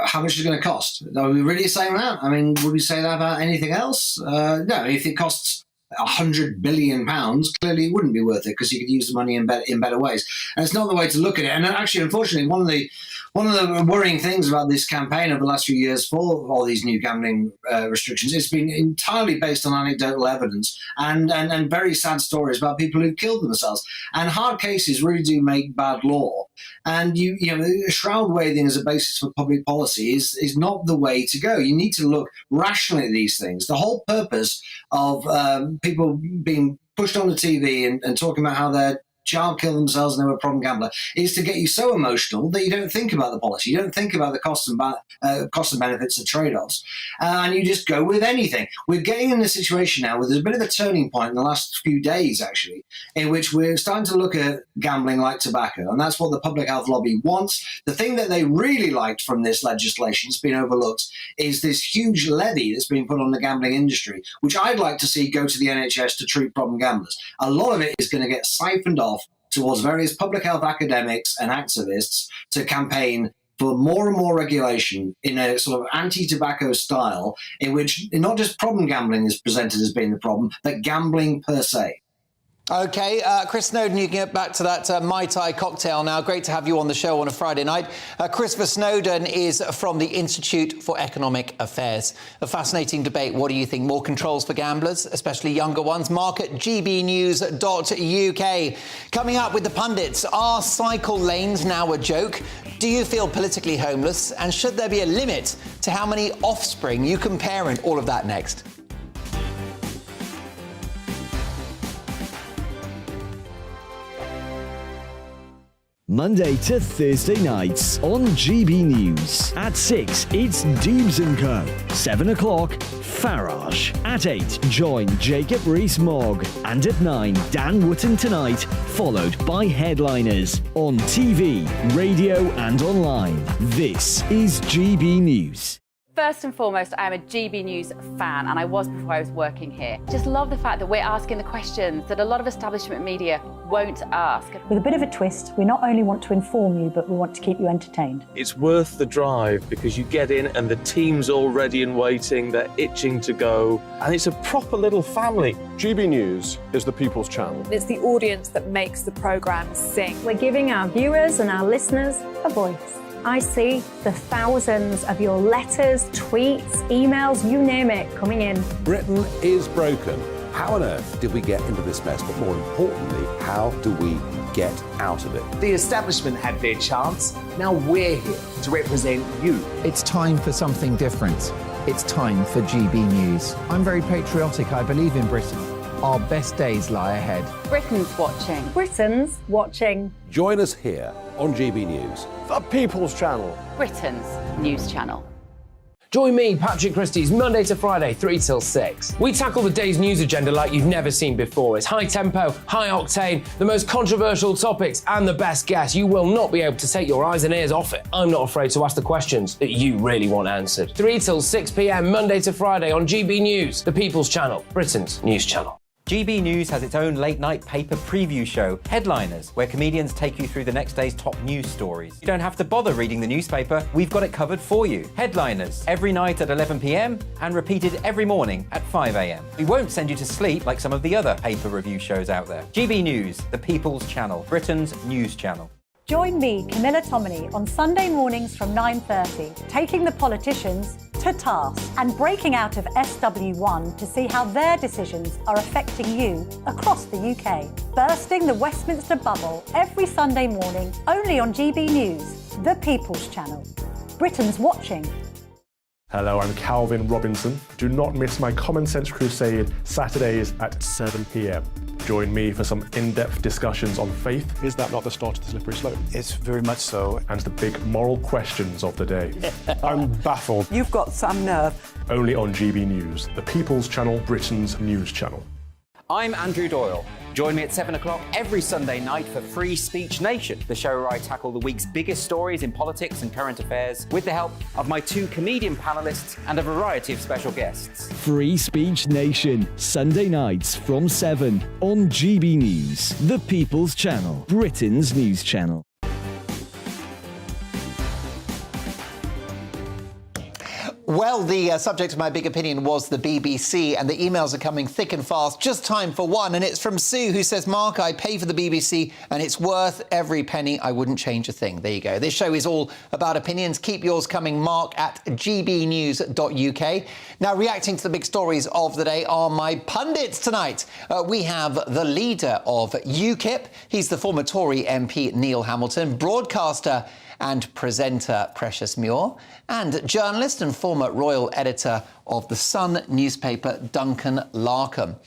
how much is it going to cost? Are we really saying that? I mean, would we say that about anything else? No, if it costs £100 billion, clearly it wouldn't be worth it, because you could use the money in better ways. And it's not the way to look at it. And actually, unfortunately, one of the worrying things about this campaign over the last few years for all these new gambling restrictions, it's been entirely based on anecdotal evidence and very sad stories about people who've killed themselves. And hard cases really do make bad law. And shroud waving as a basis for public policy is not the way to go. You need to look rationally at these things. The whole purpose of people being pushed on the TV and talking about how their child killed themselves and they were a problem gambler is to get you so emotional that you don't think about the policy. You don't think about the costs and benefits and trade-offs, and you just go with anything. We're getting in a situation now where there's a bit of a turning point in the last few days, actually, in which we're starting to look at gambling like tobacco, and that's what the public health lobby wants. The thing that they really liked from this legislation that's been overlooked is this huge levy that's been put on the gambling industry, which I'd like to see go to the NHS to treat problem gamblers. A lot of it is going to get siphoned off towards various public health academics and activists to campaign for more and more regulation in a sort of anti-tobacco style, in which not just problem gambling is presented as being the problem, but gambling per se. OK, Chris Snowdon, you can get back to that Mai Tai cocktail now. Great to have you on the show on a Friday night. Christopher Snowdon is from the Institute for Economic Affairs. A fascinating debate. What do you think? More controls for gamblers, especially younger ones? Mark at gbnews.uk. Coming up with the pundits, are cycle lanes now a joke? Do you feel politically homeless? And should there be a limit to how many offspring you can parent? All of that next. Monday to Thursday nights on GB News. At 6, it's Deebs & Co. 7 o'clock, Farage. At 8, join Jacob Rees-Mogg. And at 9, Dan Wootton Tonight, followed by Headliners. On TV, radio and online. This is GB News. First and foremost, I am a GB News fan, and I was before I was working here. Just love the fact that we're asking the questions that a lot of establishment media won't ask. With a bit of a twist, we not only want to inform you, but we want to keep you entertained. It's worth the drive, because you get in and the team's all ready and waiting, they're itching to go, and it's a proper little family. GB News is the people's channel. It's the audience that makes the programme sing. We're giving our viewers and our listeners a voice. I see the thousands of your letters, tweets, emails, you name it, coming in. Britain is broken. How on earth did we get into this mess? But more importantly, how do we get out of it? The establishment had their chance. Now we're here to represent you. It's time for something different. It's time for GB News. I'm very patriotic. I believe in Britain. Our best days lie ahead. Britain's watching. Britain's watching. Join us here on GB News. The People's Channel. Britain's news channel. Join me, Patrick Christie's, Monday to Friday, 3 till 6. We tackle the day's news agenda like you've never seen before. It's high tempo, high octane, the most controversial topics and the best guests. You will not be able to take your eyes and ears off it. I'm not afraid to ask the questions that you really want answered. 3 till 6 p.m, Monday to Friday on GB News, the People's Channel, Britain's news channel. GB News has its own late-night paper preview show, Headliners, where comedians take you through the next day's top news stories. You don't have to bother reading the newspaper, we've got it covered for you. Headliners, every night at 11 p.m, and repeated every morning at 5 a.m. We won't send you to sleep like some of the other paper review shows out there. GB News, the People's Channel, Britain's news channel. Join me, Camilla Tominey, on Sunday mornings from 9:30, taking the politicians to task and breaking out of SW1 to see how their decisions are affecting you across the UK. Bursting the Westminster bubble every Sunday morning, only on GB News, the People's Channel. Britain's watching. Hello, I'm Calvin Robinson. Do not miss my Common Sense Crusade Saturdays at 7 p.m. Join me for some in-depth discussions on faith. Is that not the start of the slippery slope? It's very much so. And the big moral questions of the day. I'm baffled. You've got some nerve. Only on GB News, the People's Channel, Britain's news channel. I'm Andrew Doyle. Join me at 7 o'clock every Sunday night for Free Speech Nation, the show where I tackle the week's biggest stories in politics and current affairs with the help of my 2 comedian panellists and a variety of special guests. Free Speech Nation, Sunday nights from 7 on GB News, the People's Channel, Britain's news channel. Well, the subject of my big opinion was the BBC, and the emails are coming thick and fast. Just time for one, and it's from Sue, who says, Mark, I pay for the BBC, and it's worth every penny. I wouldn't change a thing. There you go. This show is all about opinions. Keep yours coming, Mark at gbnews.uk. Now, reacting to the big stories of the day are my pundits tonight. We have the leader of UKIP. He's the former Tory MP, Neil Hamilton, broadcaster and presenter Precious Muir, and journalist and former royal editor of The Sun newspaper, Duncan Larkham.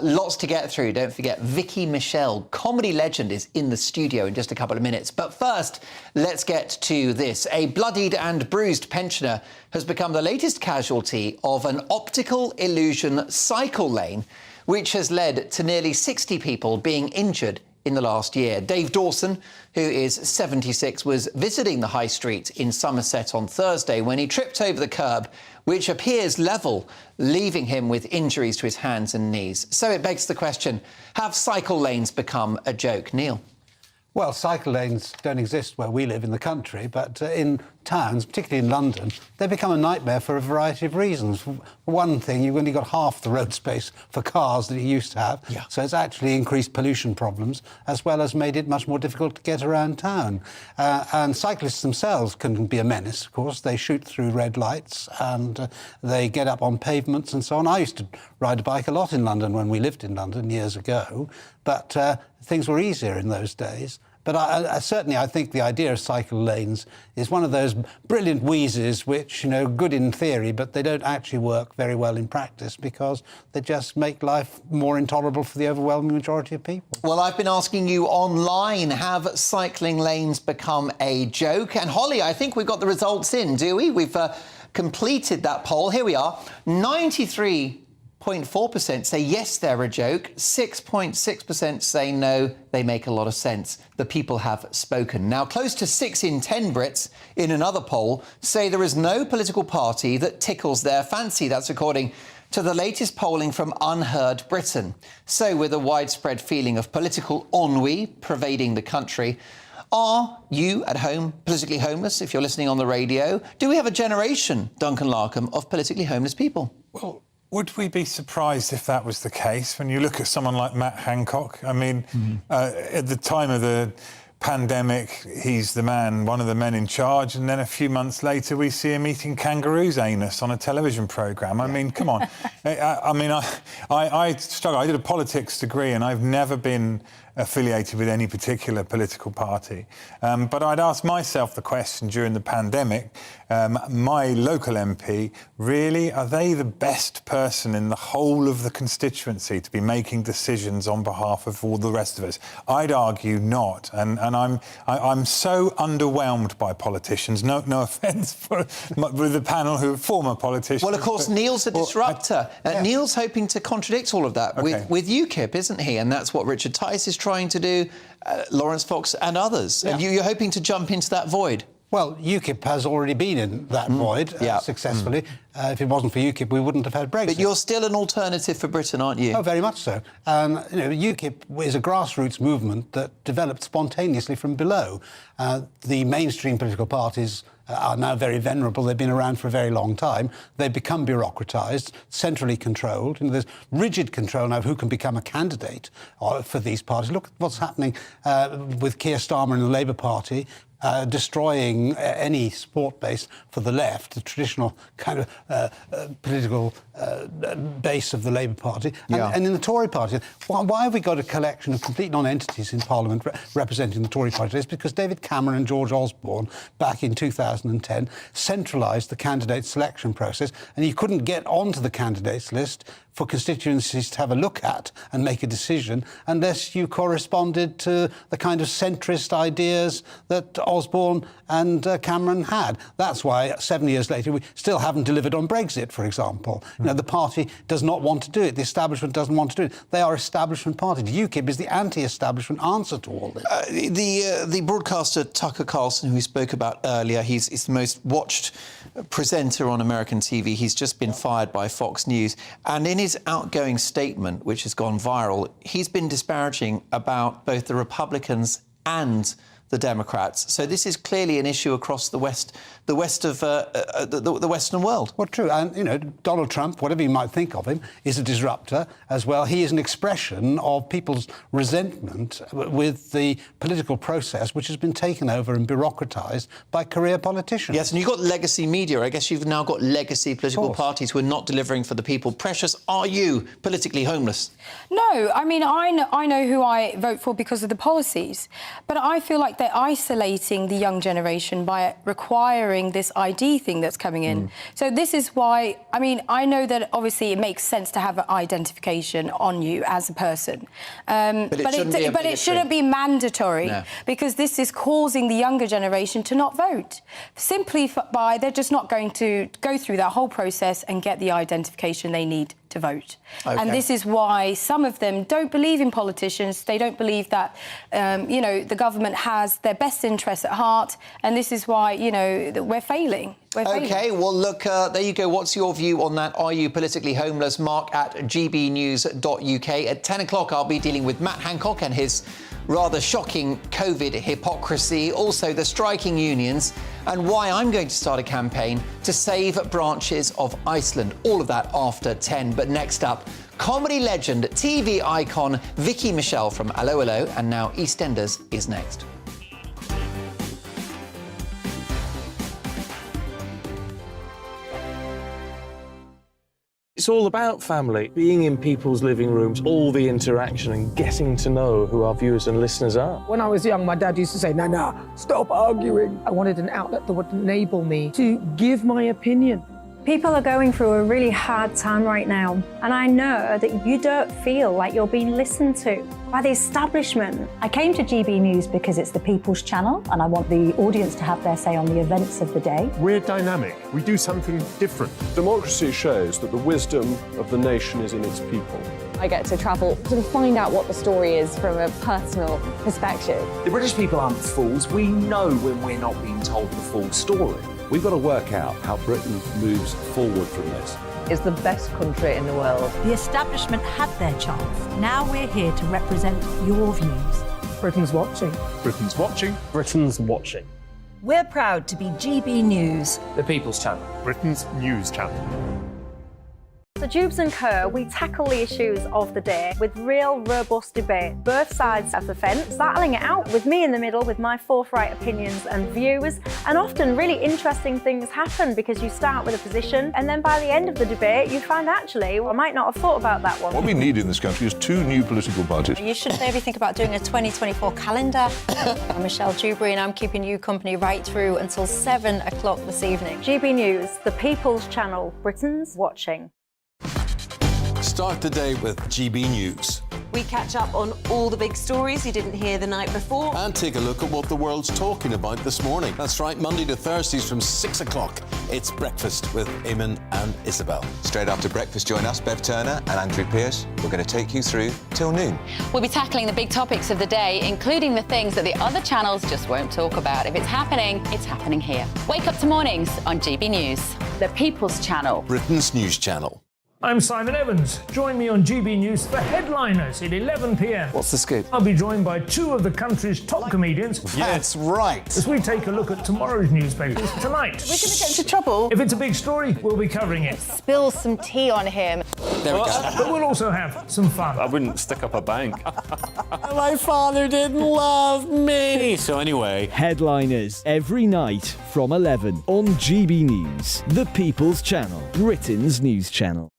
Lots to get through. Don't forget, Vicky Michelle, comedy legend, is in the studio in just a couple of minutes. But first, let's get to this. A bloodied and bruised pensioner has become the latest casualty of an optical illusion cycle lane, which has led to nearly 60 people being injured in the last year. Dave Dawson, who is 76, was visiting the High Street in Somerset on Thursday when he tripped over the curb, which appears level, leaving him with injuries to his hands and knees. So it begs the question, have cycle lanes become a joke? Neil? Well, cycle lanes don't exist where we live in the country, but in towns, particularly in London, they become a nightmare for a variety of reasons. For one thing, you've only got half the road space for cars that you used to have, so it's actually increased pollution problems, as well as made it much more difficult to get around town. And cyclists themselves can be a menace, of course. They shoot through red lights and they get up on pavements and so on. I used to ride a bike a lot in London when we lived in London years ago, but things were easier in those days. But I think the idea of cycle lanes is one of those brilliant wheezes which, you know, good in theory, but they don't actually work very well in practice because they just make life more intolerable for the overwhelming majority of people. Well, I've been asking you online, have cycling lanes become a joke? And Holly, I think we've got the results in, do we? We've completed that poll. Here we are. 93.4% say yes, they're a joke. 6.6% say no, they make a lot of sense. The people have spoken. Now, close to 6 in 10 Brits in another poll say there is no political party that tickles their fancy. That's according to the latest polling from Unheard Britain. So, with a widespread feeling of political ennui pervading the country, are you at home politically homeless if you're listening on the radio? Do we have a generation, Duncan Larkham, of politically homeless people? Well, would we be surprised if that was the case? When you look at someone like Matt Hancock, I mean, at the time of the pandemic, he's the man, one of the men in charge, and then a few months later we see him eating kangaroo's anus on a television programme. I mean, come on. I struggle. I did a politics degree and I've never been affiliated with any particular political party. But I'd ask myself the question during the pandemic, my local MP, really, are they the best person in the whole of the constituency to be making decisions on behalf of all the rest of us? I'd argue not. And I'm so underwhelmed by politicians. No offence with the panel who are former politicians. Well, of course, Neil's a disruptor. Neil's hoping to contradict all of that with UKIP, isn't he? And that's what Richard Tice is trying to do, Lawrence Fox and others. And you're hoping to jump into that void. Well, UKIP has already been in that void successfully. If it wasn't for UKIP, we wouldn't have had Brexit. But you're still an alternative for Britain, aren't you? Oh, very much so. UKIP is a grassroots movement that developed spontaneously from below. The mainstream political parties are now very venerable. They've been around for a very long time. They've become bureaucratised, centrally controlled. There's rigid control now of who can become a candidate for these parties. Look at what's happening with Keir Starmer in the Labour Party. destroying any support base for the left, the traditional kind of political base of the Labour Party. And in the Tory Party, why have we got a collection of complete non-entities in Parliament representing the Tory Party? It's because David Cameron and George Osborne, back in 2010, centralised the candidate selection process, and you couldn't get onto the candidates list for constituencies to have a look at and make a decision unless you corresponded to the kind of centrist ideas that Osborne and Cameron had. That's why 7 years later we still haven't delivered on Brexit, for example. You know, the party does not want to do it. The establishment doesn't want to do it. They are establishment party. UKIP is the anti-establishment answer to all this. The broadcaster Tucker Carlson, who we spoke about earlier, he's the most watched presenter on American TV. He's just been fired by Fox News. And in his outgoing statement, which has gone viral, he's been disparaging about both the Republicans and the Democrats. So this is clearly an issue across the Western world. Well, true. And, you know, Donald Trump, whatever you might think of him, is a disruptor as well. He is an expression of people's resentment with the political process, which has been taken over and bureaucratised by career politicians. Yes, and you've got legacy media. I guess you've now got legacy political parties who are not delivering for the people. Precious, are you politically homeless? No, I mean, I know who I vote for because of the policies, but I feel like they're isolating the young generation by requiring this ID thing that's coming in. So this is why, I mean, I know that obviously it makes sense to have an identification on you as a person. But it shouldn't be mandatory, because this is causing the younger generation to not vote. Simply by, they're just not going to go through that whole process and get the identification they need to vote. Okay. And this is why some of them don't believe in politicians. They don't believe that, you know, the government has their best interests at heart. And this is why, you know, that we're failing. OK, well, look, there you go. What's your view on that? Are you politically homeless? Mark at gbnews.uk. At 10 o'clock, I'll be dealing with Matt Hancock and his rather shocking COVID hypocrisy, also the striking unions, and why I'm going to start a campaign to save branches of Iceland. All of that after 10. But next up, comedy legend, TV icon Vicky Michelle from Allo Allo and now EastEnders is next. It's all about family, being in people's living rooms, all the interaction and getting to know who our viewers and listeners are. When I was young, my dad used to say, Nana, stop arguing. I wanted an outlet that would enable me to give my opinion. People are going through a really hard time right now, and I know that you don't feel like you're being listened to by the establishment. I came to GB News because it's the People's Channel, and I want the audience to have their say on the events of the day. We're dynamic. We do something different. Democracy shows that the wisdom of the nation is in its people. I get to travel to find out what the story is from a personal perspective. The British people aren't fools. We know when we're not being told the full story. We've got to work out how Britain moves forward from this. It's the best country in the world. The establishment had their chance. Now we're here to represent your views. Britain's watching. Britain's watching. Britain's watching. We're proud to be GB News. The People's Channel. Britain's news channel. So Dubes & Co, we tackle the issues of the day with real, robust debate, both sides of the fence, battling it out with me in the middle with my forthright opinions and views. And often really interesting things happen because you start with a position and then by the end of the debate you find actually, well, I might not have thought about that one. What we need in this country is two new political parties. You should maybe think about doing a 2024 calendar. I'm Michelle Dewberry and I'm keeping you company right through until 7 o'clock this evening. GB News, the People's Channel, Britain's watching. Start the day with GB News. We catch up on all the big stories you didn't hear the night before. And take a look at what the world's talking about this morning. That's right, Monday to Thursdays from 6 o'clock. It's Breakfast with Eamon and Isabel. Straight after breakfast, join us, Bev Turner and Andrew Pearce. We're going to take you through till noon. We'll be tackling the big topics of the day, including the things that the other channels just won't talk about. If it's happening here. Wake up to mornings on GB News, the People's Channel. Britain's news channel. I'm Simon Evans. Join me on GB News for Headliners at 11 p.m. What's the scoop? I'll be joined by two of the country's top comedians. That's right. As we take a look at tomorrow's newspapers tonight. We're going to get into trouble. If it's a big story, we'll be covering it. Spill some tea on him. There we go. But we'll also have some fun. I wouldn't stick up a bank. My father didn't love me. So anyway, Headliners every night from 11 on GB News, the People's Channel, Britain's news channel.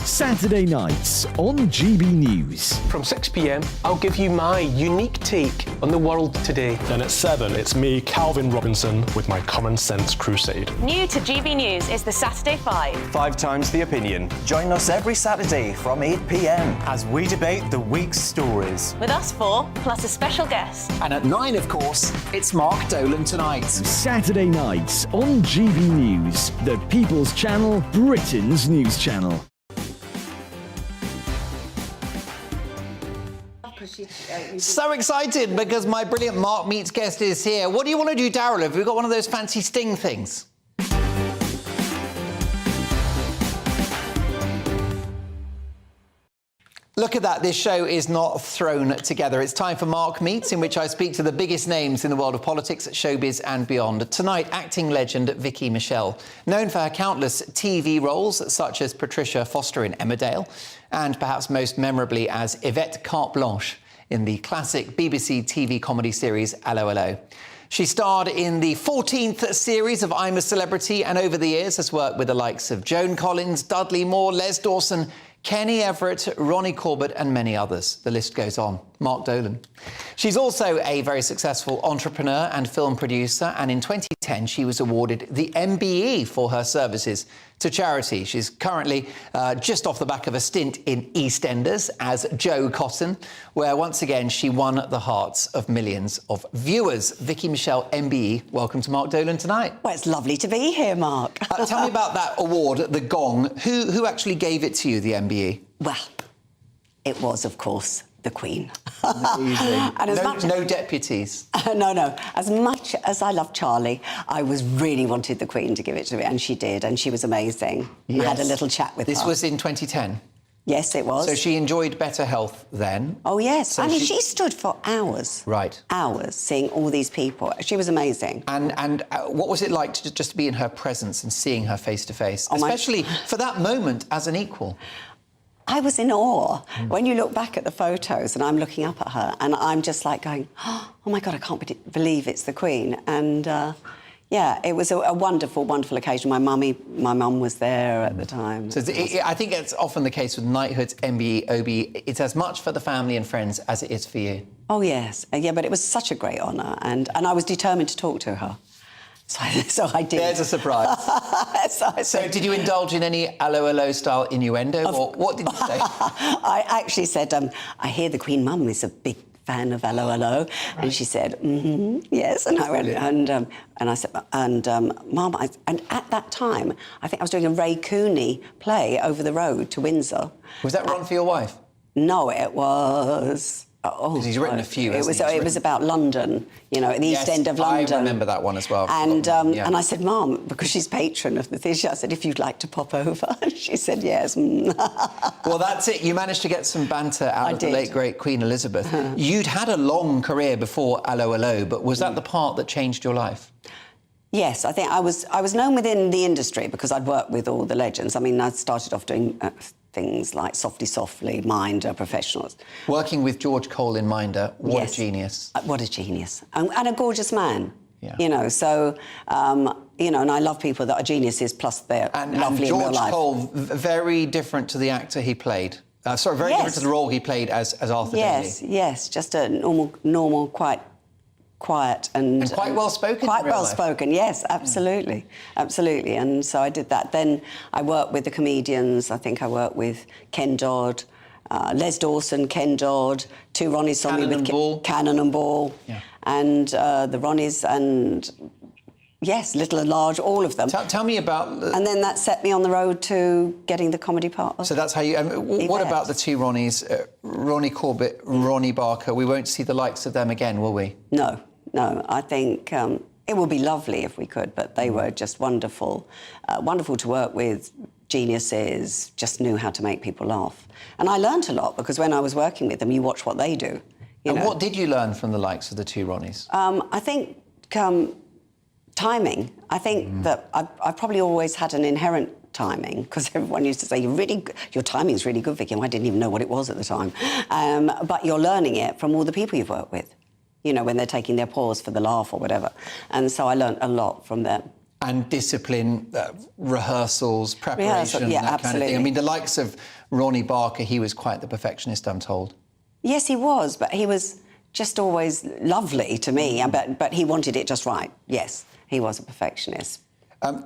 Saturday nights on GB News. From 6 p.m, I'll give you my unique take on the world today. Then at 7, it's me, Calvin Robinson, with my Common Sense Crusade. New to GB News is the Saturday 5. 5 times the opinion. Join us every Saturday from 8 p.m. as we debate the week's stories. With us 4, plus a special guest. And at 9, of course, it's Mark Dolan tonight. Saturday nights on GB News, the People's Channel, Britain's news channel. So excited because my brilliant Mark Meets guest is here. What do you want to do, Darryl? Have we got one of those fancy sting things? Look at that, this show is not thrown together. It's time for Mark Meets, in which I speak to the biggest names in the world of politics, showbiz and beyond. Tonight, acting legend Vicky Michelle, known for her countless TV roles, such as Patricia Foster in Emmerdale, and perhaps most memorably as Yvette Carte Blanche in the classic BBC TV comedy series Allo Allo. She starred in the 14th series of I'm a Celebrity and over the years has worked with the likes of Joan Collins, Dudley Moore, Les Dawson, Kenny Everett, Ronnie Corbett and many others. The list goes on. Mark Dolan. She's also a very successful entrepreneur and film producer, and in 2010 she was awarded the MBE for her services to charity. She's currently just off the back of a stint in EastEnders as Jo Cotton, where once again she won the hearts of millions of viewers. Vicky Michelle, MBE, welcome to Mark Dolan tonight. Well, it's lovely to be here, Mark. Tell me about that award, the Gong. Who actually gave it to you, the MBE? Well, it was, of course, the Queen. And no deputies? No. As much as I love Charlie, I really wanted the Queen to give it to me, and she did, and she was amazing. Yes. I had a little chat with her. This was in 2010? Yes, it was. So she enjoyed better health then? Oh, yes. So I mean, she stood for hours. Right. Hours, seeing all these people. She was amazing. And what was it like to just be in her presence and seeing her face to face, especially for that moment as an equal? I was in awe. When you look back at the photos and I'm looking up at her and I'm just like going, oh my God, I can't believe it's the Queen. And yeah, it was a wonderful, wonderful occasion. My mum was there at the time. So I think it's often the case with knighthoods, MBE, OBE. It's as much for the family and friends as it is for you. Oh, yes. Yeah, but it was such a great honour. And I was determined to talk to her. So I did. There's a surprise. So did you indulge in any Allo Allo style innuendo, or what did you say? I actually said, I hear the Queen Mum is a big fan of Allo Allo, right. And she said, yes, and I went, and I said, Mum, and at that time, I think I was doing a Ray Cooney play over the road to Windsor. Was that Run for Your Wife? No, it was. Oh, he's written a few. It was about London, you know, at the East End of London. I remember that one as well. And and I said, Mum, because she's patron of the theatre, I said, if you'd like to pop over, she said yes. Well, that's it. You managed to get some banter out of the late great Queen Elizabeth. You'd had a long career before Allo Allo, but was that the part that changed your life? Yes, I think I was known within the industry because I'd worked with all the legends. I mean, I started off doing things like Softly Softly, Minder, Professionals. Working with George Cole in Minder, what a genius. What a genius. And a gorgeous man. Yeah. You know, so, you know, and I love people that are geniuses, plus they're lovely in real life. And George Cole, very different to the actor he played. Very different to the role he played as Arthur Daly. Yes, just a normal, quite quiet and quite well spoken. Quite well spoken, yes, absolutely, absolutely. And so I did that. Then I worked with the comedians. I think I worked with Ken Dodd, Les Dawson, Ken Dodd, two Ronnies saw me with Cannon and Ball, and the Ronnies and. Yes, Little and Large, all of them. Tell me about... And then that set me on the road to getting the comedy part of So that's how you... what about the two Ronnies, Ronnie Corbett, Ronnie Barker? We won't see the likes of them again, will we? No, I think It would be lovely if we could, but they were just wonderful, wonderful to work with, geniuses, just knew how to make people laugh. And I learnt a lot, because when I was working with them, you watch what they do. And what did you learn from the likes of the two Ronnies? I think timing. I think that I've probably always had an inherent timing, because everyone used to say, your timing's really good, Vicky. And I didn't even know what it was at the time. But you're learning it from all the people you've worked with, you know, when they're taking their pause for the laugh or whatever. And so I learnt a lot from them. And discipline, rehearsals, preparation, yeah, that absolutely. kind of thing. I mean, the likes of Ronnie Barker, he was quite the perfectionist, I'm told. Yes, he was, but he was just always lovely to me, but he wanted it just right. Yes, he was a perfectionist.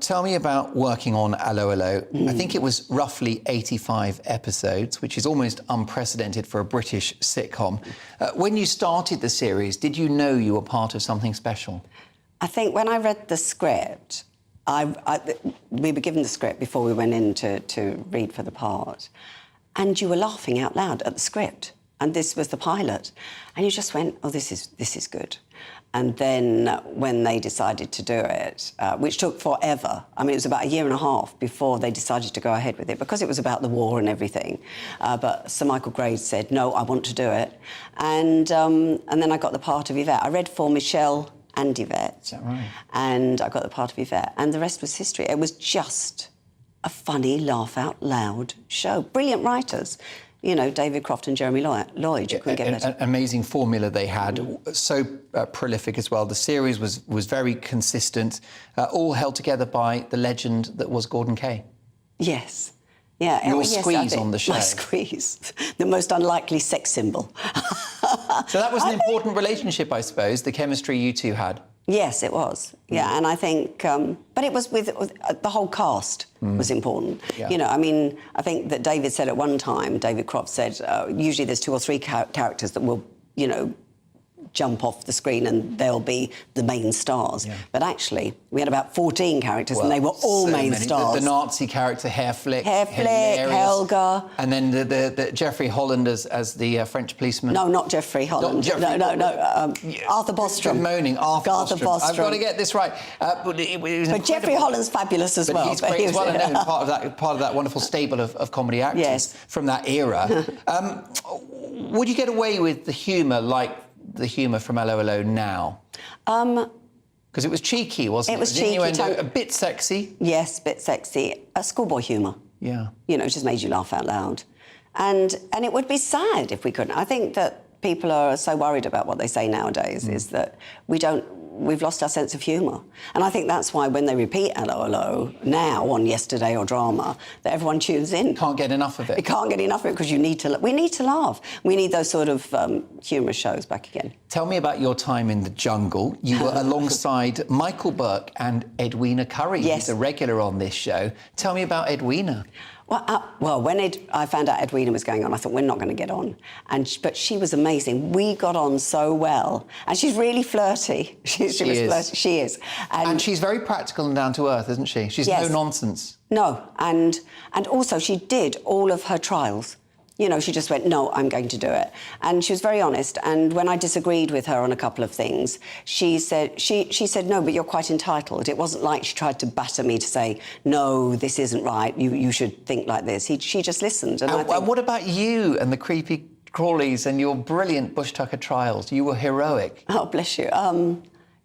Tell me about working on Allo Allo. I think it was roughly 85 episodes, which is almost unprecedented for a British sitcom. When you started the series, did you know you were part of something special? I think when I read the script, we were given the script before we went in to read for the part, and you were laughing out loud at the script. And this was the pilot. And you just went, oh, this is good. And then when they decided to do it, which took forever, I mean, it was about 1.5 years before they decided to go ahead with it, because it was about the war and everything. But Sir Michael Graves said, no, I want to do it. And then I got the part of Yvette. I read for Michelle and Yvette. Is that right? And I got the part of Yvette. And the rest was history. It was just a funny, laugh-out-loud show. Brilliant writers. You know, David Croft and Jeremy Lloyd. You couldn't get better. An amazing formula they had, so prolific as well. The series was very consistent, all held together by the legend that was Gordon Kay. Yes. Yeah. Your yes, squeeze on the show. My squeeze. The most unlikely sex symbol. So that was an important relationship, I suppose, the chemistry you two had. Yes, it was. Yeah, and I think... but it was with the whole cast was important. Yeah. You know, I mean, I think that David said at one time, David Croft said, usually there's 2 or 3 characters that will, you know, jump off the screen and they'll be the main stars. Yeah. But actually, we had about 14 characters and they were all so main many. stars. The Nazi character, Hair Flick, Helga. And then the Geoffrey Holland as the French policeman. No, not Geoffrey Holland. Not Geoffrey, no. Arthur Bostrom. Moaning, Arthur Bostrom. I've got to get this right. But Geoffrey Holland's fabulous as well. He's great as well, and part of that wonderful stable of comedy actors from that era. Would you get away with the humour like the humour from Allo Allo now? Because it was cheeky, wasn't it? It was cheeky. A bit sexy. Yes, a bit sexy. A schoolboy humour. Yeah. You know, it just made you laugh out loud. And it would be sad if we couldn't. I think that people are so worried about what they say nowadays is that we've lost our sense of humour. And I think that's why when they repeat Allo Allo now on Yesterday or Drama, that everyone tunes in. Can't get enough of it. You can't get enough of it because we need to laugh. We need those sort of humorous shows back again. Tell me about your time in the jungle. You were alongside Michael Burke and Edwina Currie, who's a regular on this show. Tell me about Edwina. Well, when I found out Edwina was going on, I thought, we're not going to get on. But she was amazing. We got on so well. And she's really flirty. She is. And she's very practical and down to earth, isn't she? She's no nonsense. No. And also, she did all of her trials. You know, she just went, no, I'm going to do it. And she was very honest. And when I disagreed with her on a couple of things, she said, no, but you're quite entitled. It wasn't like she tried to batter me to say, no, this isn't right. You should think like this. She just listened. And what about you and the creepy crawlies and your brilliant Bush Tucker trials? You were heroic. Oh, bless you.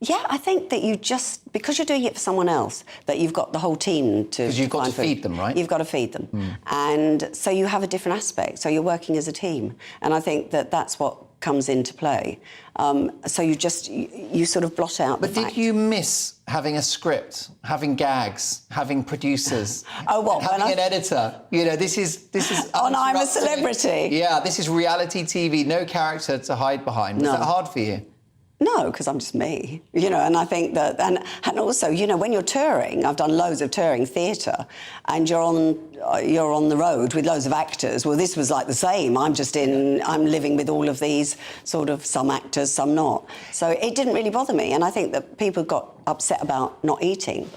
Yeah, I think that because you're doing it for someone else, that you've got the whole team to... Because you've got to feed them, right? You've got to feed them. And so you have a different aspect. So you're working as a team. And I think that that's what comes into play. So you sort of blot out the fact. But did you miss having a script, having gags, having producers, having an editor? You know, this is on I'm a Celebrity. Yeah, this is reality TV, no character to hide behind. Was that hard for you? No, because I'm just me, you know, and I think that... And also, you know, when you're touring, I've done loads of touring theatre, and you're on the road with loads of actors. Well, this was like the same. I'm living with all of these sort of, some actors, some not. So it didn't really bother me, and I think that people got upset about not eating.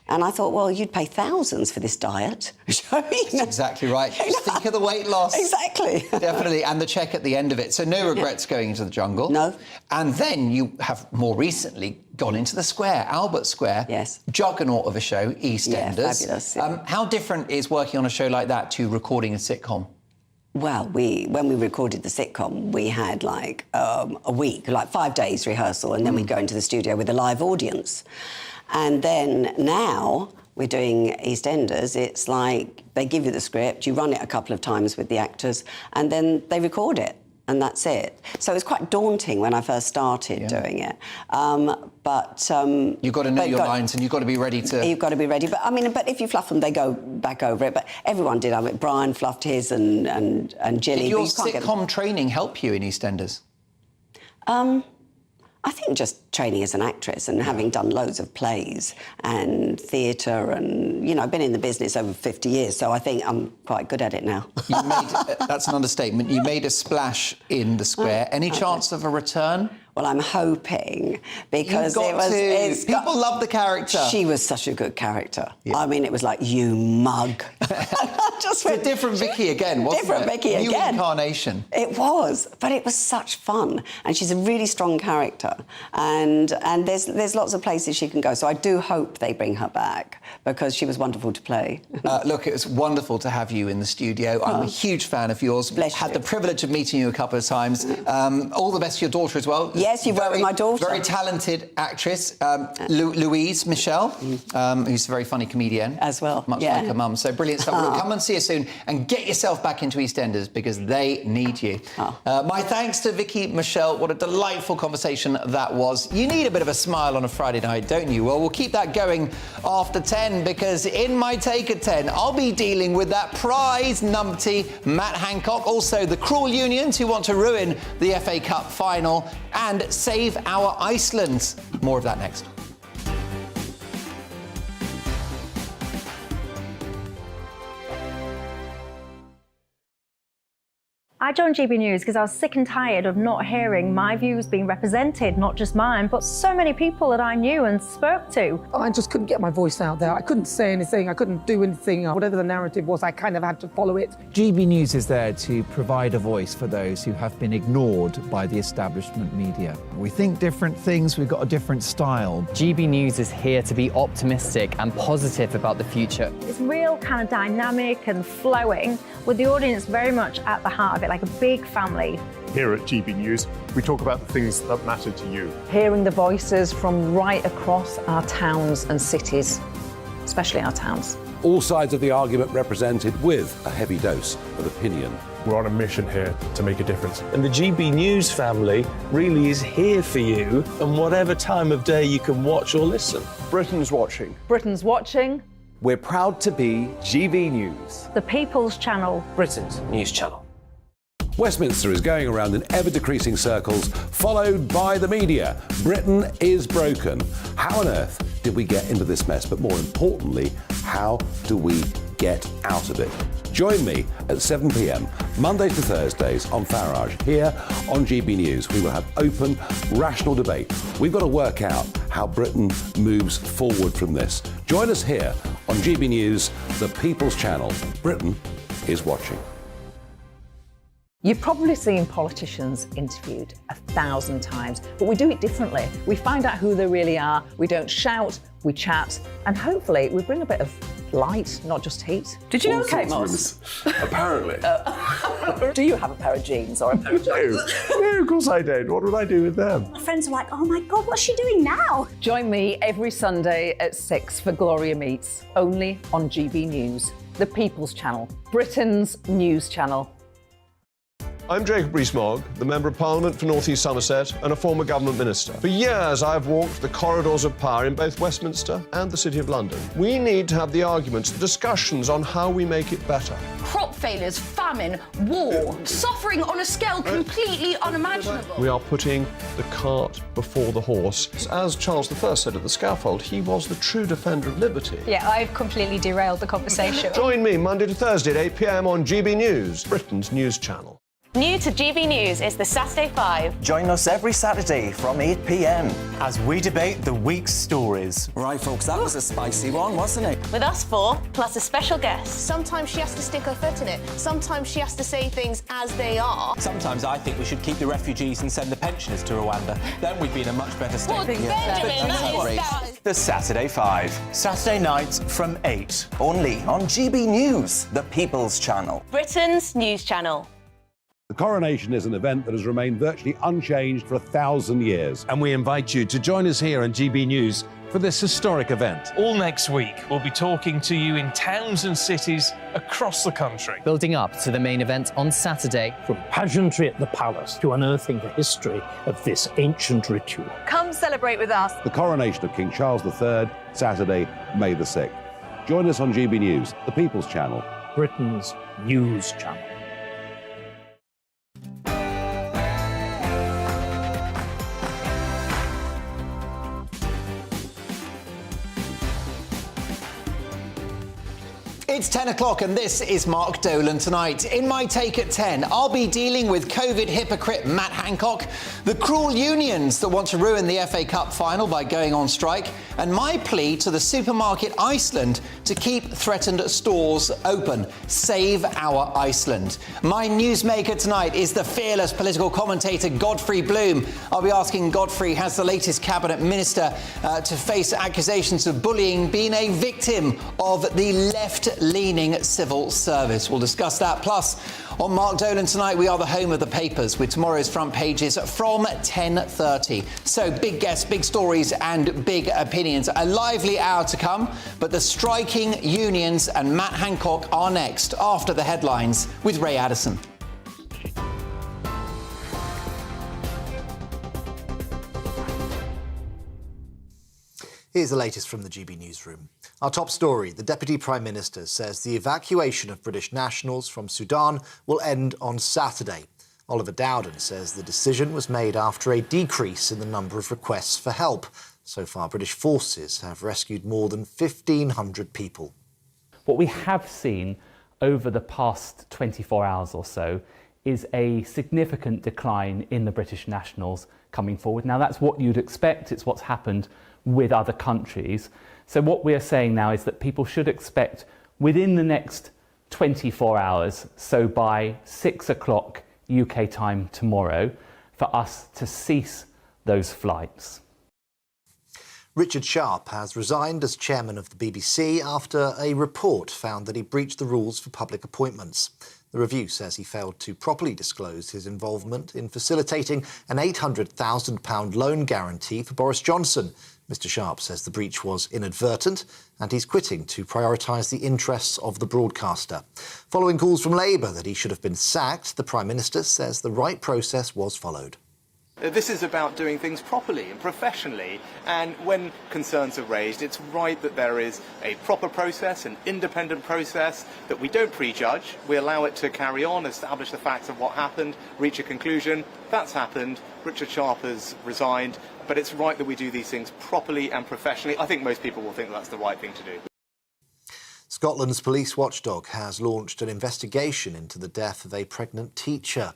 And I thought, well, you'd pay thousands for this diet. That's exactly right. Just think of the weight loss. Exactly. Definitely. And the check at the end of it. So no regrets going into the jungle. No. And then you have more recently gone into the square, Albert Square. Yes. Juggernaut of a show, EastEnders. Yeah, fabulous. Yeah. How different is working on a show like that to recording a sitcom? Well, when we recorded the sitcom, we had like a week, like 5 days rehearsal, and then we'd go into the studio with a live audience. And then now we're doing EastEnders. It's like they give you the script, you run it a couple of times with the actors, and then they record it. And that's it. So it was quite daunting when I first started doing it. You've got to know your lines, and you've got to be ready to... You've got to be ready. But, I mean, but if you fluff them, they go back over it. But everyone did. I mean, Brian fluffed his and Jilly. Did your sitcom training help you in EastEnders? I think just training as an actress and having done loads of plays and theatre and, you know, I've been in the business over 50 years, so I think I'm quite good at it now. That's an understatement. You made a splash in the square. Any chance of a return? Well, I'm hoping, because people love the character. She was such a good character. Yeah. I mean, it was like, you mug. It's a different Vicky again, wasn't it? Different Vicky again. New incarnation. It was, but it was such fun. And she's a really strong character. And there's lots of places she can go. So I do hope they bring her back, because she was wonderful to play. Look, it was wonderful to have you in the studio. I'm a huge fan of yours. Bless you. Had the privilege of meeting you a couple of times. All the best to your daughter as well. Yes, you've worked with my daughter. Very talented actress, Louise Michelle, who's a very funny comedian. As well. Much like her mum. So brilliant stuff. Look, come and see us soon and get yourself back into EastEnders, because they need you. My thanks to Vicky Michelle. What a delightful conversation that was. You need a bit of a smile on a Friday night, don't you? Well, we'll keep that going after 10, because in my take at 10, I'll be dealing with that prize numpty Matt Hancock, also the cruel unions who want to ruin the FA Cup final and save our Iceland. More of that next. I joined GB News because I was sick and tired of not hearing my views being represented, not just mine, but so many people that I knew and spoke to. I just couldn't get my voice out there. I couldn't say anything. I couldn't do anything. Whatever the narrative was, I kind of had to follow it. GB News is there to provide a voice for those who have been ignored by the establishment media. We think different things, we've got a different style. GB News is here to be optimistic and positive about the future. It's real kind of dynamic and flowing, with the audience very much at the heart of it, like a big family. Here at GB News, we talk about the things that matter to you. Hearing the voices from right across our towns and cities, especially our towns. All sides of the argument represented with a heavy dose of opinion. We're on a mission here to make a difference. And the GB News family really is here for you, and whatever time of day you can watch or listen. Britain's watching. Britain's watching. We're proud to be GB News. The People's Channel. Britain's news channel. Westminster is going around in ever-decreasing circles, followed by the media. Britain is broken. How on earth did we get into this mess? But more importantly, how do we get out of it? Join me at 7 p.m, Mondays to Thursdays on Farage, here on GB News. We will have open, rational debate. We've got to work out how Britain moves forward from this. Join us here on GB News, the People's Channel. Britain is watching. You've probably seen politicians interviewed 1,000 times, but we do it differently. We find out who they really are, we don't shout, we chat, and hopefully we bring a bit of light, not just heat. Did you know Kate Moss? Apparently. Do you have a pair of jeans or a pair of jeans? No, of course I don't. What would I do with them? My friends are like, oh my God, what's she doing now? Join me every Sunday at 6 for Gloria Meets, only on GB News, the People's Channel, Britain's news channel. I'm Jacob Rees-Mogg, the Member of Parliament for North East Somerset and a former government minister. For years, I've walked the corridors of power in both Westminster and the City of London. We need to have the arguments, the discussions on how we make it better. Crop failures, famine, war, suffering on a scale completely unimaginable. We are putting the cart before the horse. As Charles I said at the scaffold, he was the true defender of liberty. Yeah, I've completely derailed the conversation. Join me Monday to Thursday at 8 p.m. on GB News, Britain's news channel. New to GB News is the Saturday 5. Join us every Saturday from 8 p.m. as we debate the week's stories. Right, folks, that was a spicy one, wasn't it? With us four, plus a special guest. Sometimes she has to stick her foot in it. Sometimes she has to say things as they are. Sometimes I think we should keep the refugees and send the pensioners to Rwanda. Then we'd be in a much better state. Well, Benjamin, that is... The Saturday 5. Saturday nights from 8. Only on GB News, the People's Channel. Britain's news channel. The coronation is an event that has remained virtually unchanged for 1,000 years. And we invite you to join us here on GB News for this historic event. All next week, we'll be talking to you in towns and cities across the country. Building up to the main event on Saturday. From pageantry at the palace to unearthing the history of this ancient ritual. Come celebrate with us. The coronation of King Charles III, Saturday, May the 6th. Join us on GB News, the People's Channel. Britain's news channel. It's 10 o'clock and this is Mark Dolan tonight. In my take at 10, I'll be dealing with COVID hypocrite Matt Hancock, the cruel unions that want to ruin the FA Cup final by going on strike, and my plea to the supermarket Iceland to keep threatened stores open. Save our Iceland. My newsmaker tonight is the fearless political commentator Godfrey Bloom. I'll be asking Godfrey, has the latest cabinet minister to face accusations of bullying been a victim of the left-leaning civil service? We'll discuss that. Plus, on Mark Dolan tonight, we are the home of the papers with tomorrow's front pages from 10:30. So big guests, big stories and big opinions. A lively hour to come, but the striking unions and Matt Hancock are next after the headlines with Ray Addison. Here's the latest from the GB Newsroom. Our top story, the Deputy Prime Minister says the evacuation of British nationals from Sudan will end on Saturday. Oliver Dowden says the decision was made after a decrease in the number of requests for help. So far, British forces have rescued more than 1,500 people. What we have seen over the past 24 hours or so is a significant decline in the British nationals coming forward. Now, that's what you'd expect. It's what's happened with other countries. So what we're saying now is that people should expect within the next 24 hours, so by 6 o'clock UK time tomorrow, for us to cease those flights. Richard Sharp has resigned as chairman of the BBC after a report found that he breached the rules for public appointments. The review says he failed to properly disclose his involvement in facilitating an £800,000 loan guarantee for Boris Johnson. Mr Sharp says the breach was inadvertent and he's quitting to prioritise the interests of the broadcaster. Following calls from Labour that he should have been sacked, the Prime Minister says the right process was followed. This is about doing things properly and professionally, and when concerns are raised, it's right that there is a proper process, an independent process, that we don't prejudge, we allow it to carry on, establish the facts of what happened, reach a conclusion. That's happened. Richard Sharp has resigned, but it's right that we do these things properly and professionally. I think most people will think that's the right thing to do. Scotland's police watchdog has launched an investigation into the death of a pregnant teacher.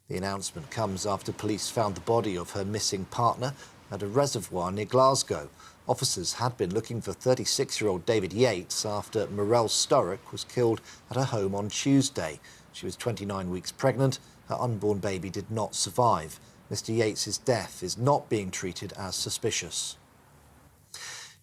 The announcement comes after police found the body of her missing partner at a reservoir near Glasgow. Officers had been looking for 36-year-old David Yates after Morel Sturrock was killed at her home on Tuesday. She was 29 weeks pregnant. Her unborn baby did not survive. Mr Yates' death is not being treated as suspicious.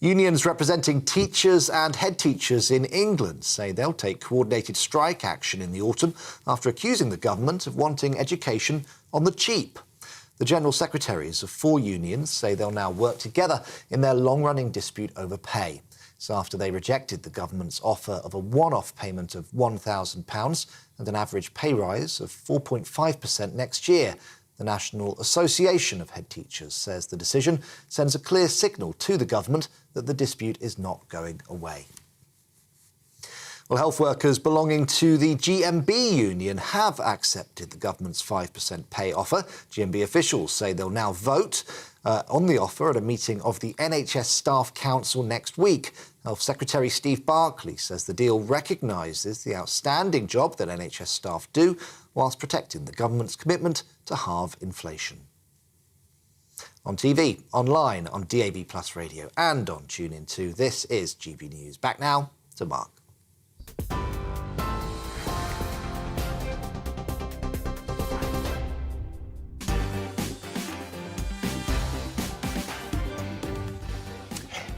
Unions representing teachers and head teachers in England say they'll take coordinated strike action in the autumn after accusing the government of wanting education on the cheap. The General Secretaries of 4 unions say they'll now work together in their long-running dispute over pay. It's after they rejected the government's offer of a one-off payment of £1,000 and an average pay rise of 4.5% next year. The National Association of Head Teachers says the decision sends a clear signal to the government that the dispute is not going away. Well, health workers belonging to the GMB union have accepted the government's 5% pay offer. GMB officials say they'll now vote on the offer at a meeting of the NHS Staff Council next week. Health Secretary Steve Barclay says the deal recognises the outstanding job that NHS staff do whilst protecting the government's commitment to halve inflation. On TV, online, on DAB+ radio and on TuneIn 2, this is GB News. Back now to Mark.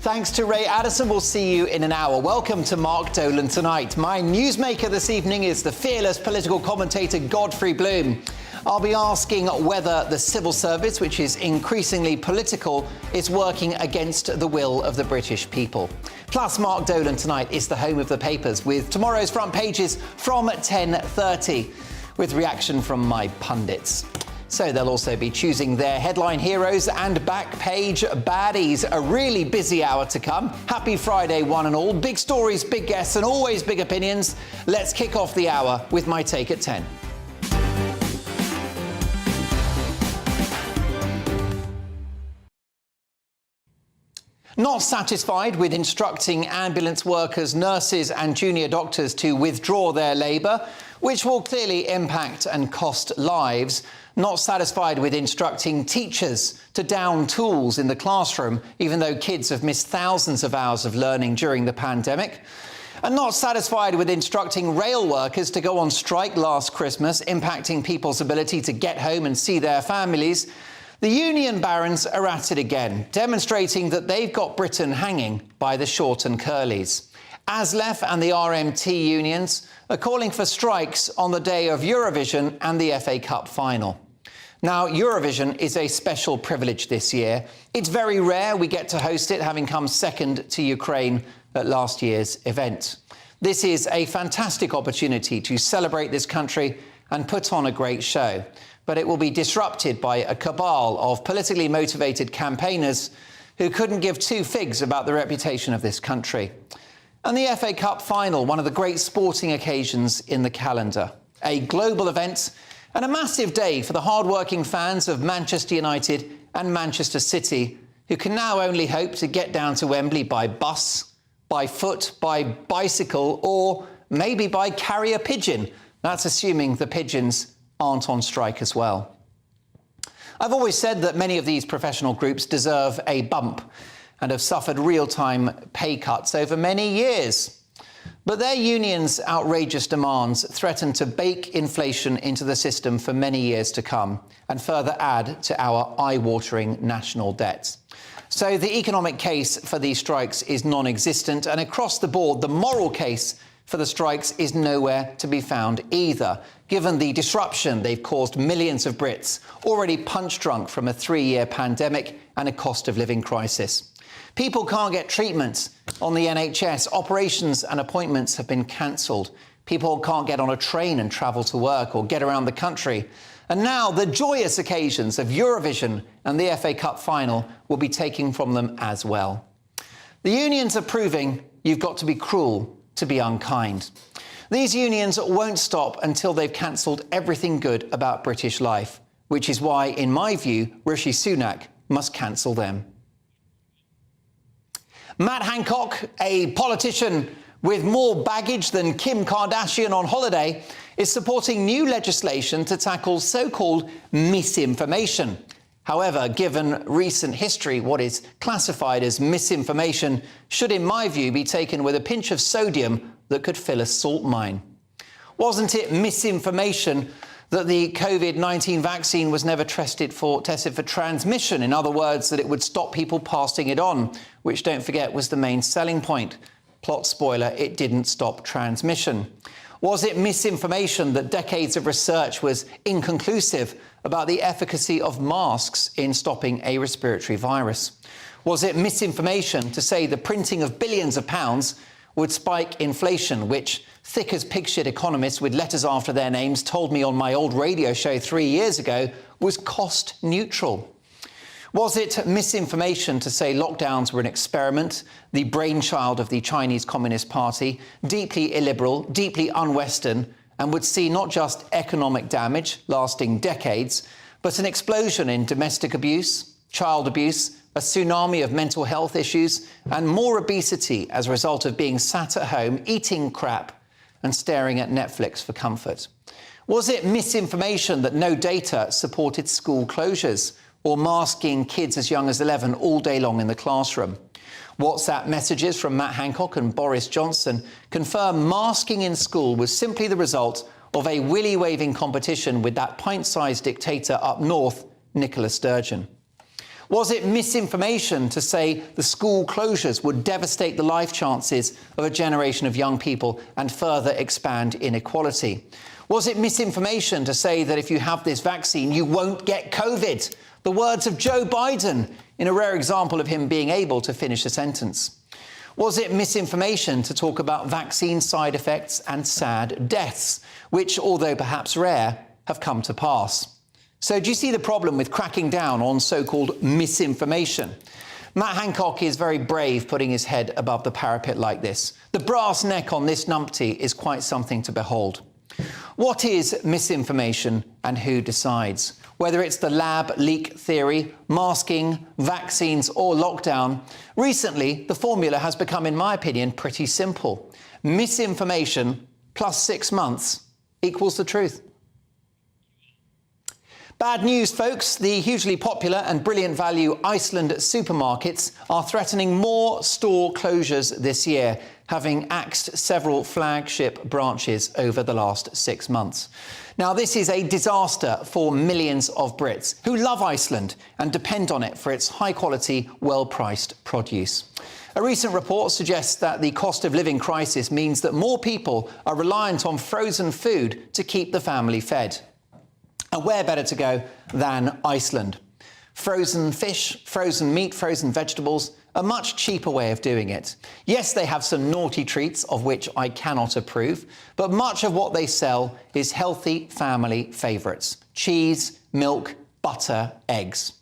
Thanks to Ray Addison. We'll see you in an hour. Welcome to Mark Dolan Tonight. My newsmaker this evening is the fearless political commentator Godfrey Bloom. I'll be asking whether the civil service, which is increasingly political, is working against the will of the British people. Plus, Mark Dolan Tonight is the home of the papers, with tomorrow's front pages from 10:30, with reaction from my pundits. So they'll also be choosing their headline heroes and back page baddies. A really busy hour to come. Happy Friday, one and all. Big stories, big guests, and always big opinions. Let's kick off the hour with my take at 10. Not satisfied with instructing ambulance workers, nurses and junior doctors to withdraw their labour, which will clearly impact and cost lives. Not satisfied with instructing teachers to down tools in the classroom, even though kids have missed thousands of hours of learning during the pandemic. And not satisfied with instructing rail workers to go on strike last Christmas, impacting people's ability to get home and see their families. The union barons are at it again, demonstrating that they've got Britain hanging by the short and curlies. ASLEF and the RMT unions are calling for strikes on the day of Eurovision and the FA Cup final. Now, Eurovision is a special privilege this year. It's very rare we get to host it, having come second to Ukraine at last year's event. This is a fantastic opportunity to celebrate this country and put on a great show. But it will be disrupted by a cabal of politically motivated campaigners who couldn't give two figs about the reputation of this country. And the FA Cup final, one of the great sporting occasions in the calendar. A global event and a massive day for the hard-working fans of Manchester United and Manchester City, who can now only hope to get down to Wembley by bus, by foot, by bicycle, or maybe by carrier pigeon. That's assuming the pigeons aren't on strike as well. I've always said that many of these professional groups deserve a bump and have suffered real-time pay cuts over many years. But their unions' outrageous demands threaten to bake inflation into the system for many years to come and further add to our eye-watering national debt. So the economic case for these strikes is non-existent, and across the board, the moral case for the strikes is nowhere to be found either, given the disruption they've caused millions of Brits, already punch-drunk from a 3-year pandemic and a cost of living crisis. People can't get treatment on the NHS. Operations and appointments have been cancelled. People can't get on a train and travel to work or get around the country. And now the joyous occasions of Eurovision and the FA Cup final will be taken from them as well. The unions are proving you've got to be cruel to be unkind. These unions won't stop until they've cancelled everything good about British life, which is why, in my view, Rishi Sunak must cancel them. Matt Hancock, a politician with more baggage than Kim Kardashian on holiday, is supporting new legislation to tackle so-called misinformation. However, given recent history, what is classified as misinformation should, in my view, be taken with a pinch of sodium that could fill a salt mine. Wasn't it misinformation that the COVID-19 vaccine was never tested for transmission? In other words, that it would stop people passing it on, which, don't forget, was the main selling point. Plot spoiler, it didn't stop transmission. Was it misinformation that decades of research was inconclusive about the efficacy of masks in stopping a respiratory virus? Was it misinformation to say the printing of billions of pounds would spike inflation, which thick-as-pig-shit economists with letters after their names told me on my old radio show 3 years ago was cost-neutral? Was it misinformation to say lockdowns were an experiment, the brainchild of the Chinese Communist Party, deeply illiberal, deeply un-Western, and would see not just economic damage lasting decades, but an explosion in domestic abuse, child abuse, a tsunami of mental health issues, and more obesity as a result of being sat at home, eating crap, and staring at Netflix for comfort? Was it misinformation that no data supported school closures or masking kids as young as 11 all day long in the classroom? WhatsApp messages from Matt Hancock and Boris Johnson confirm masking in school was simply the result of a willy-waving competition with that pint-sized dictator up north, Nicola Sturgeon. Was it misinformation to say the school closures would devastate the life chances of a generation of young people and further expand inequality? Was it misinformation to say that if you have this vaccine, you won't get COVID? The words of Joe Biden, in a rare example of him being able to finish a sentence. Was it misinformation to talk about vaccine side effects and sad deaths, which, although perhaps rare, have come to pass? So do you see the problem with cracking down on so-called misinformation? Matt Hancock is very brave putting his head above the parapet like this. The brass neck on this numpty is quite something to behold. What is misinformation and who decides? Whether it's the lab leak theory, masking, vaccines or lockdown, recently the formula has become, in my opinion, pretty simple. Misinformation plus 6 months equals the truth. Bad news, folks. The hugely popular and brilliant value Iceland supermarkets are threatening more store closures this year, having axed several flagship branches over the last 6 months. Now, this is a disaster for millions of Brits who love Iceland and depend on it for its high-quality, well-priced produce. A recent report suggests that the cost of living crisis means that more people are reliant on frozen food to keep the family fed. And where better to go than Iceland? Frozen fish, frozen meat, frozen vegetables, a much cheaper way of doing it. Yes, they have some naughty treats of which I cannot approve, but much of what they sell is healthy family favourites: cheese, milk, butter, eggs.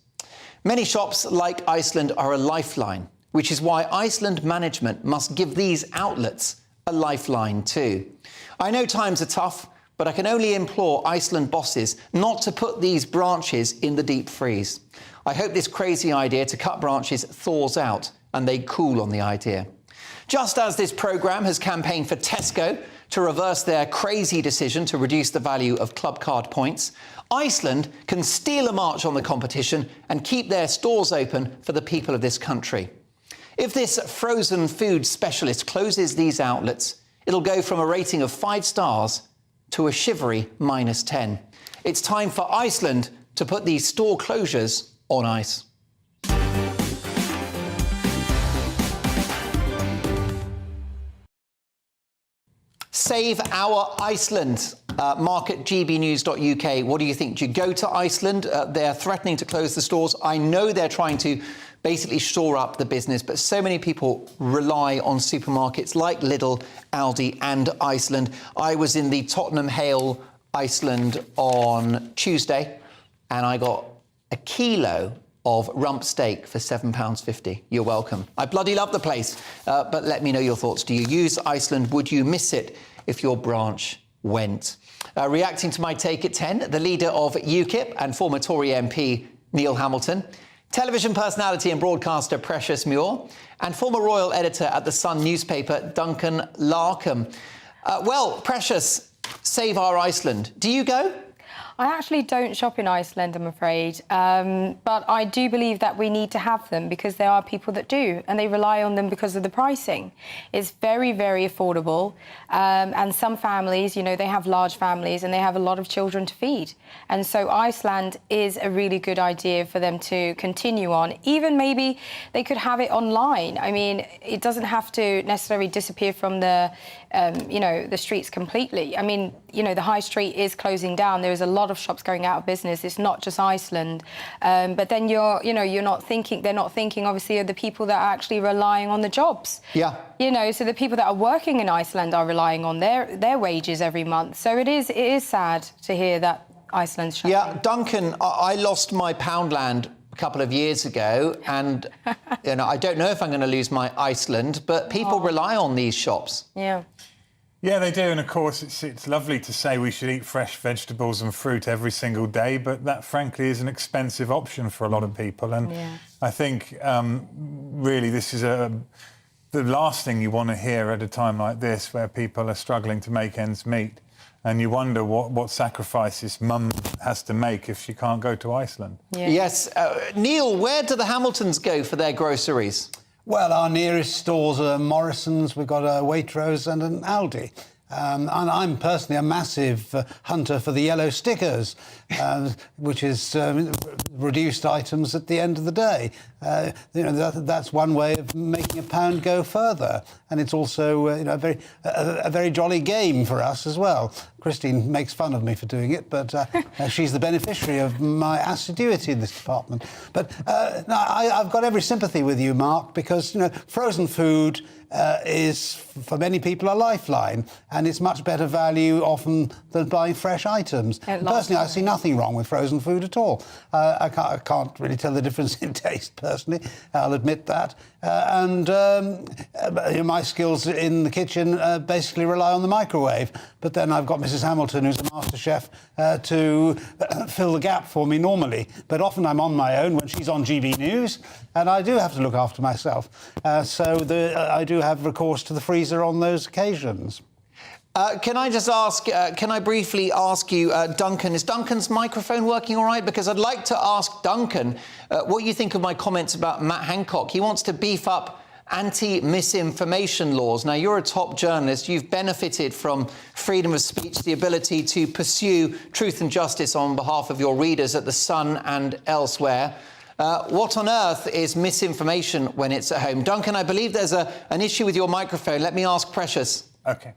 Many shops like Iceland are a lifeline, which is why Iceland management must give these outlets a lifeline too. I know times are tough, but I can only implore Iceland bosses not to put these branches in the deep freeze. I hope this crazy idea to cut branches thaws out and they cool on the idea. Just as this programme has campaigned for Tesco to reverse their crazy decision to reduce the value of club card points, Iceland can steal a march on the competition and keep their stores open for the people of this country. If this frozen food specialist closes these outlets, it'll go from a rating of 5 stars to a shivery -10. It's time for Iceland to put these store closures on ice. Save our Iceland. Mark at gbnews.uk. What do you think? Do you go to Iceland? They're threatening to close the stores. I know they're trying to basically shore up the business, but so many people rely on supermarkets like Lidl, Aldi and Iceland. I was in the Tottenham Hale, Iceland on Tuesday, and I got a kilo of rump steak for £7.50. You're welcome. I bloody love the place, but let me know your thoughts. Do you use Iceland? Would you miss it if your branch went? Reacting to my take at 10, the leader of UKIP and former Tory MP Neil Hamilton, television personality and broadcaster Precious Muir, and former royal editor at the Sun newspaper Duncan Larkham. Well, Precious, save our Iceland. Do you go? I actually don't shop in Iceland, I'm afraid, but I do believe that we need to have them because there are people that do, and they rely on them because of the pricing. It's very, very affordable, and some families, you know, they have large families and they have a lot of children to feed. And so Iceland is a really good idea for them to continue on. Even maybe they could have it online. I mean, it doesn't have to necessarily disappear from the, you know, the streets completely. I mean, you know, the high street is closing down. There is a lot of shops going out of business. It's not just Iceland. But then they're not thinking obviously of the people that are actually relying on the jobs. Yeah. You know, so the people that are working in Iceland are relying on their wages every month. So it is sad to hear that Iceland's shutting. Yeah, Duncan, I lost my Poundland a couple of years ago, and I don't know if I'm going to lose my Iceland, but people rely on these shops. Yeah. Yeah, they do, and of course it's lovely to say we should eat fresh vegetables and fruit every single day, but that frankly is an expensive option for a lot of people, and I think really this is the last thing you want to hear at a time like this, where people are struggling to make ends meet, and you wonder what sacrifices mum has to make if she can't go to Iceland. Yes, Neil, where do the Hamiltons go for their groceries? Well, our nearest stores are Morrison's, we've got a Waitrose and an Aldi. And I'm personally a massive hunter for the yellow stickers, which is reduced items at the end of the day. That's one way of making a pound go further, and it's also a very jolly game for us as well. Christine makes fun of me for doing it, but she's the beneficiary of my assiduity in this department. But no, I've got every sympathy with you, Mark, because frozen food is for many people a lifeline, and it's much better value often than buying fresh items. Personally, I see nothing wrong with frozen food at all. I can't really tell the difference in taste, personally, I'll admit that. And my skills in the kitchen basically rely on the microwave. But then I've got Mrs. Hamilton, who's a master chef, to fill the gap for me normally. But often I'm on my own when she's on GB News, and I do have to look after myself. So I do have recourse to the freezer on those occasions. Can I just ask, can I briefly ask you, Duncan, is Duncan's microphone working all right? Because I'd like to ask Duncan what you think of my comments about Matt Hancock. He wants to beef up anti-misinformation laws. Now, you're a top journalist. You've benefited from freedom of speech, the ability to pursue truth and justice on behalf of your readers at The Sun and elsewhere. What on earth is misinformation when it's at home? Duncan, I believe there's an issue with your microphone. Let me ask Precious. OK.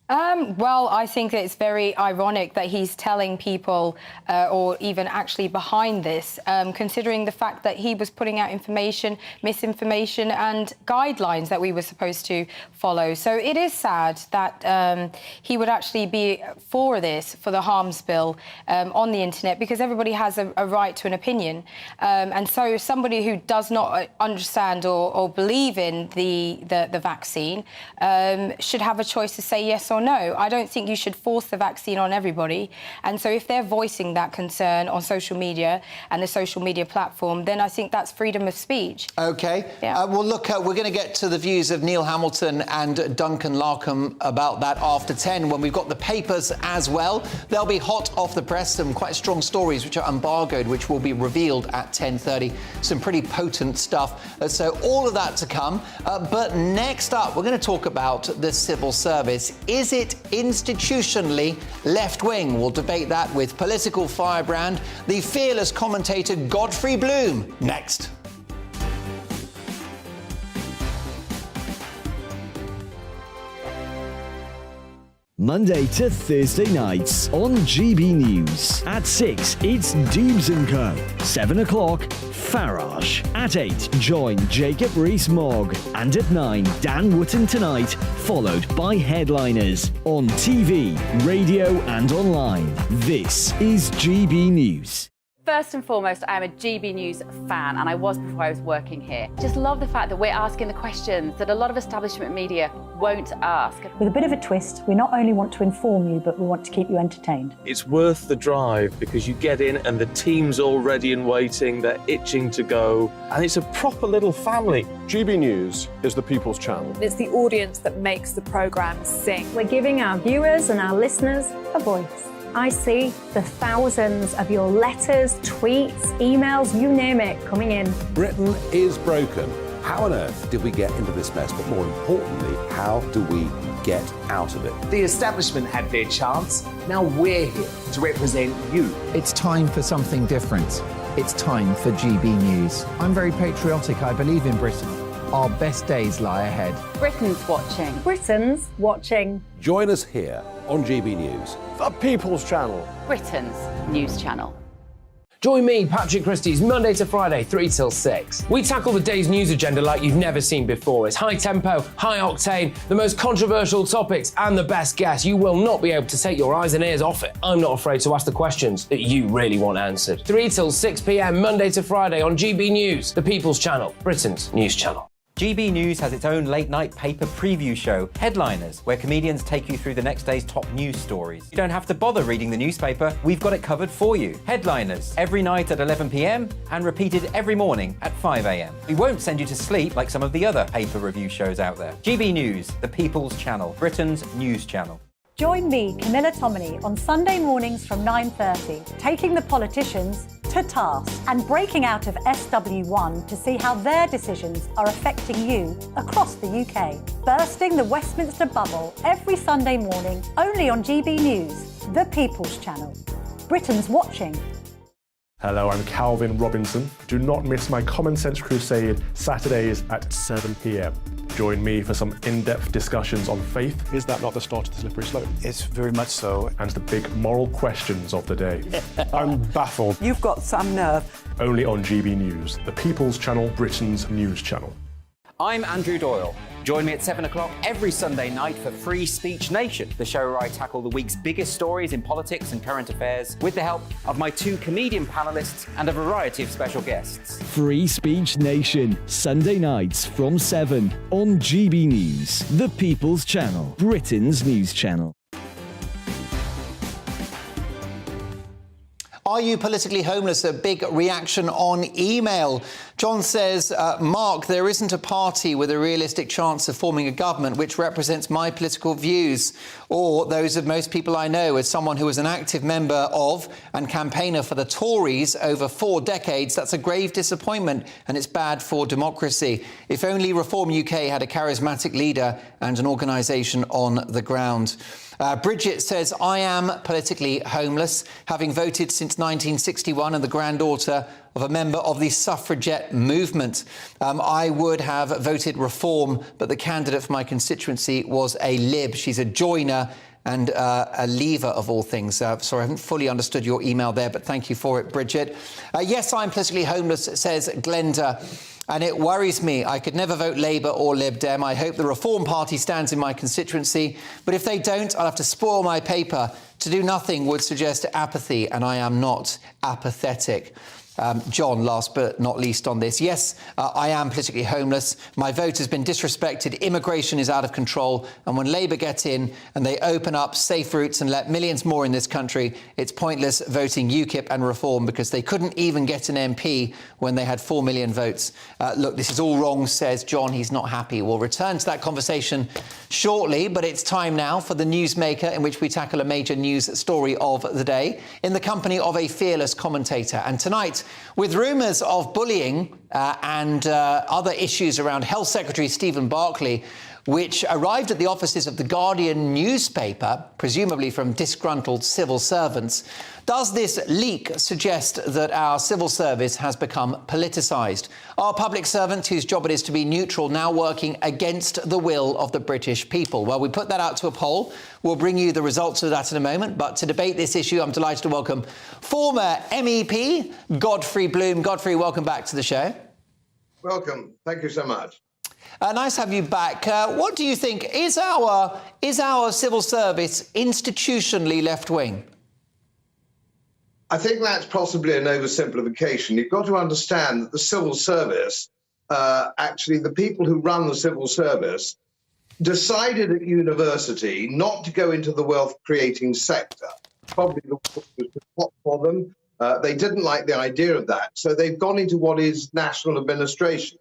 Well, I think that it's very ironic that he's telling people, or even actually behind this, considering the fact that he was putting out information, misinformation and guidelines that we were supposed to follow. So it is sad that he would actually be for this, for the harms bill on the internet, because everybody has a right to an opinion. And so somebody who does not understand or believe in the vaccine should have a choice to say yes or no. I don't think you should force the vaccine on everybody. And so if they're voicing that concern on social media and the social media platform, then I think that's freedom of speech. OK. Yeah. Well, look, we're going to get to the views of Neil Hamilton and Duncan Larkham about that after 10, when we've got the papers as well. They'll be hot off the press, some quite strong stories which are embargoed, which will be revealed at 10:30. Some pretty potent stuff. So all of that to come. But next up, we're going to talk about the civil service. Is it institutionally left-wing? We'll debate that with political firebrand, the fearless commentator Godfrey Bloom, next. Monday to Thursday nights on GB News. At 6, it's Dubes & Co. 7 o'clock, Farage. At 8, join Jacob Rees-Mogg. And at 9, Dan Wootton Tonight, followed by Headliners. On TV, radio and online. This is GB News. First and foremost, I am a GB News fan, and I was before I was working here. Just love the fact that we're asking the questions that a lot of establishment media won't ask. With a bit of a twist, we not only want to inform you, but we want to keep you entertained. It's worth the drive because you get in and the team's all ready and waiting, they're itching to go, and it's a proper little family. GB News is the people's channel. It's the audience that makes the programme sing. We're giving our viewers and our listeners a voice. I see the thousands of your letters, tweets, emails, you name it, coming in. Britain is broken. How on earth did we get into this mess? But more importantly, how do we get out of it? The establishment had their chance. Now we're here to represent you. It's time for something different. It's time for GB News. I'm very patriotic. I believe in Britain. Our best days lie ahead. Britain's watching. Britain's watching. Join us here on GB News. The people's channel. Britain's news channel. Join me, Patrick Christie's, Monday to Friday, 3 till 6. We tackle the day's news agenda like you've never seen before. It's high tempo, high octane, the most controversial topics, and the best guests. You will not be able to take your eyes and ears off it. I'm not afraid to ask the questions that you really want answered. 3 till 6 p.m, Monday to Friday on GB News, the People's Channel, Britain's news channel. GB News has its own late-night paper preview show, Headliners, where comedians take you through the next day's top news stories. You don't have to bother reading the newspaper, we've got it covered for you. Headliners, every night at 11 p.m, and repeated every morning at 5 a.m. We won't send you to sleep like some of the other paper review shows out there. GB News, the People's Channel, Britain's news channel. Join me, Camilla Tominey, on Sunday mornings from 9:30, taking the politicians to task and breaking out of SW1 to see how their decisions are affecting you across the UK. Bursting the Westminster bubble every Sunday morning, only on GB News, the People's Channel. Britain's watching. Hello, I'm Calvin Robinson. Do not miss my Common Sense Crusade Saturdays at 7 p.m. Join me for some in-depth discussions on faith. Is that not the start of the slippery slope? It's very much so. And the big moral questions of the day. I'm baffled. You've got some nerve. Only on GB News, the People's Channel, Britain's news channel. I'm Andrew Doyle. Join me at 7 o'clock every Sunday night for Free Speech Nation, the show where I tackle the week's biggest stories in politics and current affairs with the help of my 2 comedian panellists and a variety of special guests. Free Speech Nation, Sunday nights from 7 on GB News, the People's Channel, Britain's news channel. Are you politically homeless? A big reaction on email. John says, Mark, there isn't a party with a realistic chance of forming a government which represents my political views or those of most people I know. As someone who was an active member of and campaigner for the Tories over 4 decades, that's a grave disappointment and it's bad for democracy. If only Reform UK had a charismatic leader and an organisation on the ground. Bridget says, I am politically homeless, having voted since 1961 and the granddaughter of a member of the suffragette movement. I would have voted Reform, but the candidate for my constituency was a Lib. She's a joiner and a leaver of all things. Sorry, I haven't fully understood your email there, but thank you for it, Bridget. Yes, I'm politically homeless, says Glenda. And it worries me. I could never vote Labour or Lib Dem. I hope the Reform Party stands in my constituency. But if they don't, I'll have to spoil my paper. To do nothing would suggest apathy, and I am not apathetic. John, last but not least on this. Yes, I am politically homeless. My vote has been disrespected. Immigration is out of control. And when Labour get in and they open up safe routes and let millions more in this country, it's pointless voting UKIP and Reform because they couldn't even get an MP when they had 4 million votes. Look, this is all wrong, says John. He's not happy. We'll return to that conversation shortly, but it's time now for the Newsmaker, in which we tackle a major news story of the day in the company of a fearless commentator. And tonight, with rumours of bullying and other issues around Health Secretary Stephen Barclay, which arrived at the offices of the Guardian newspaper, presumably from disgruntled civil servants, does this leak suggest that our civil service has become politicised? Are public servants whose job it is to be neutral now working against the will of the British people? Well, we put that out to a poll. We'll bring you the results of that in a moment. But to debate this issue, I'm delighted to welcome former MEP Godfrey Bloom. Godfrey, welcome back to the show. Welcome. Thank you so much. Nice to have you back. What do you think? Is our civil service institutionally left-wing? I think that's possibly an oversimplification. You've got to understand that the civil service, actually the people who run the civil service, decided at university not to go into the wealth-creating sector. Probably the was too hot for them. They didn't like the idea of that. So they've gone into what is national administration.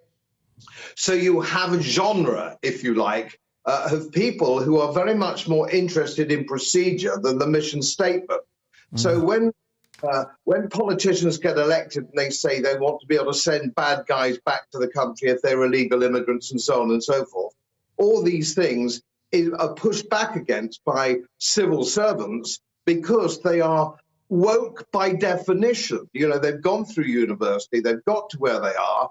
So you have a genre, if you like, of people who are very much more interested in procedure than the mission statement. So when politicians get elected and they say they want to be able to send bad guys back to the country if they're illegal immigrants and so on and so forth, all these things are pushed back against by civil servants because they are woke by definition. You know, they've gone through university, they've got to where they are,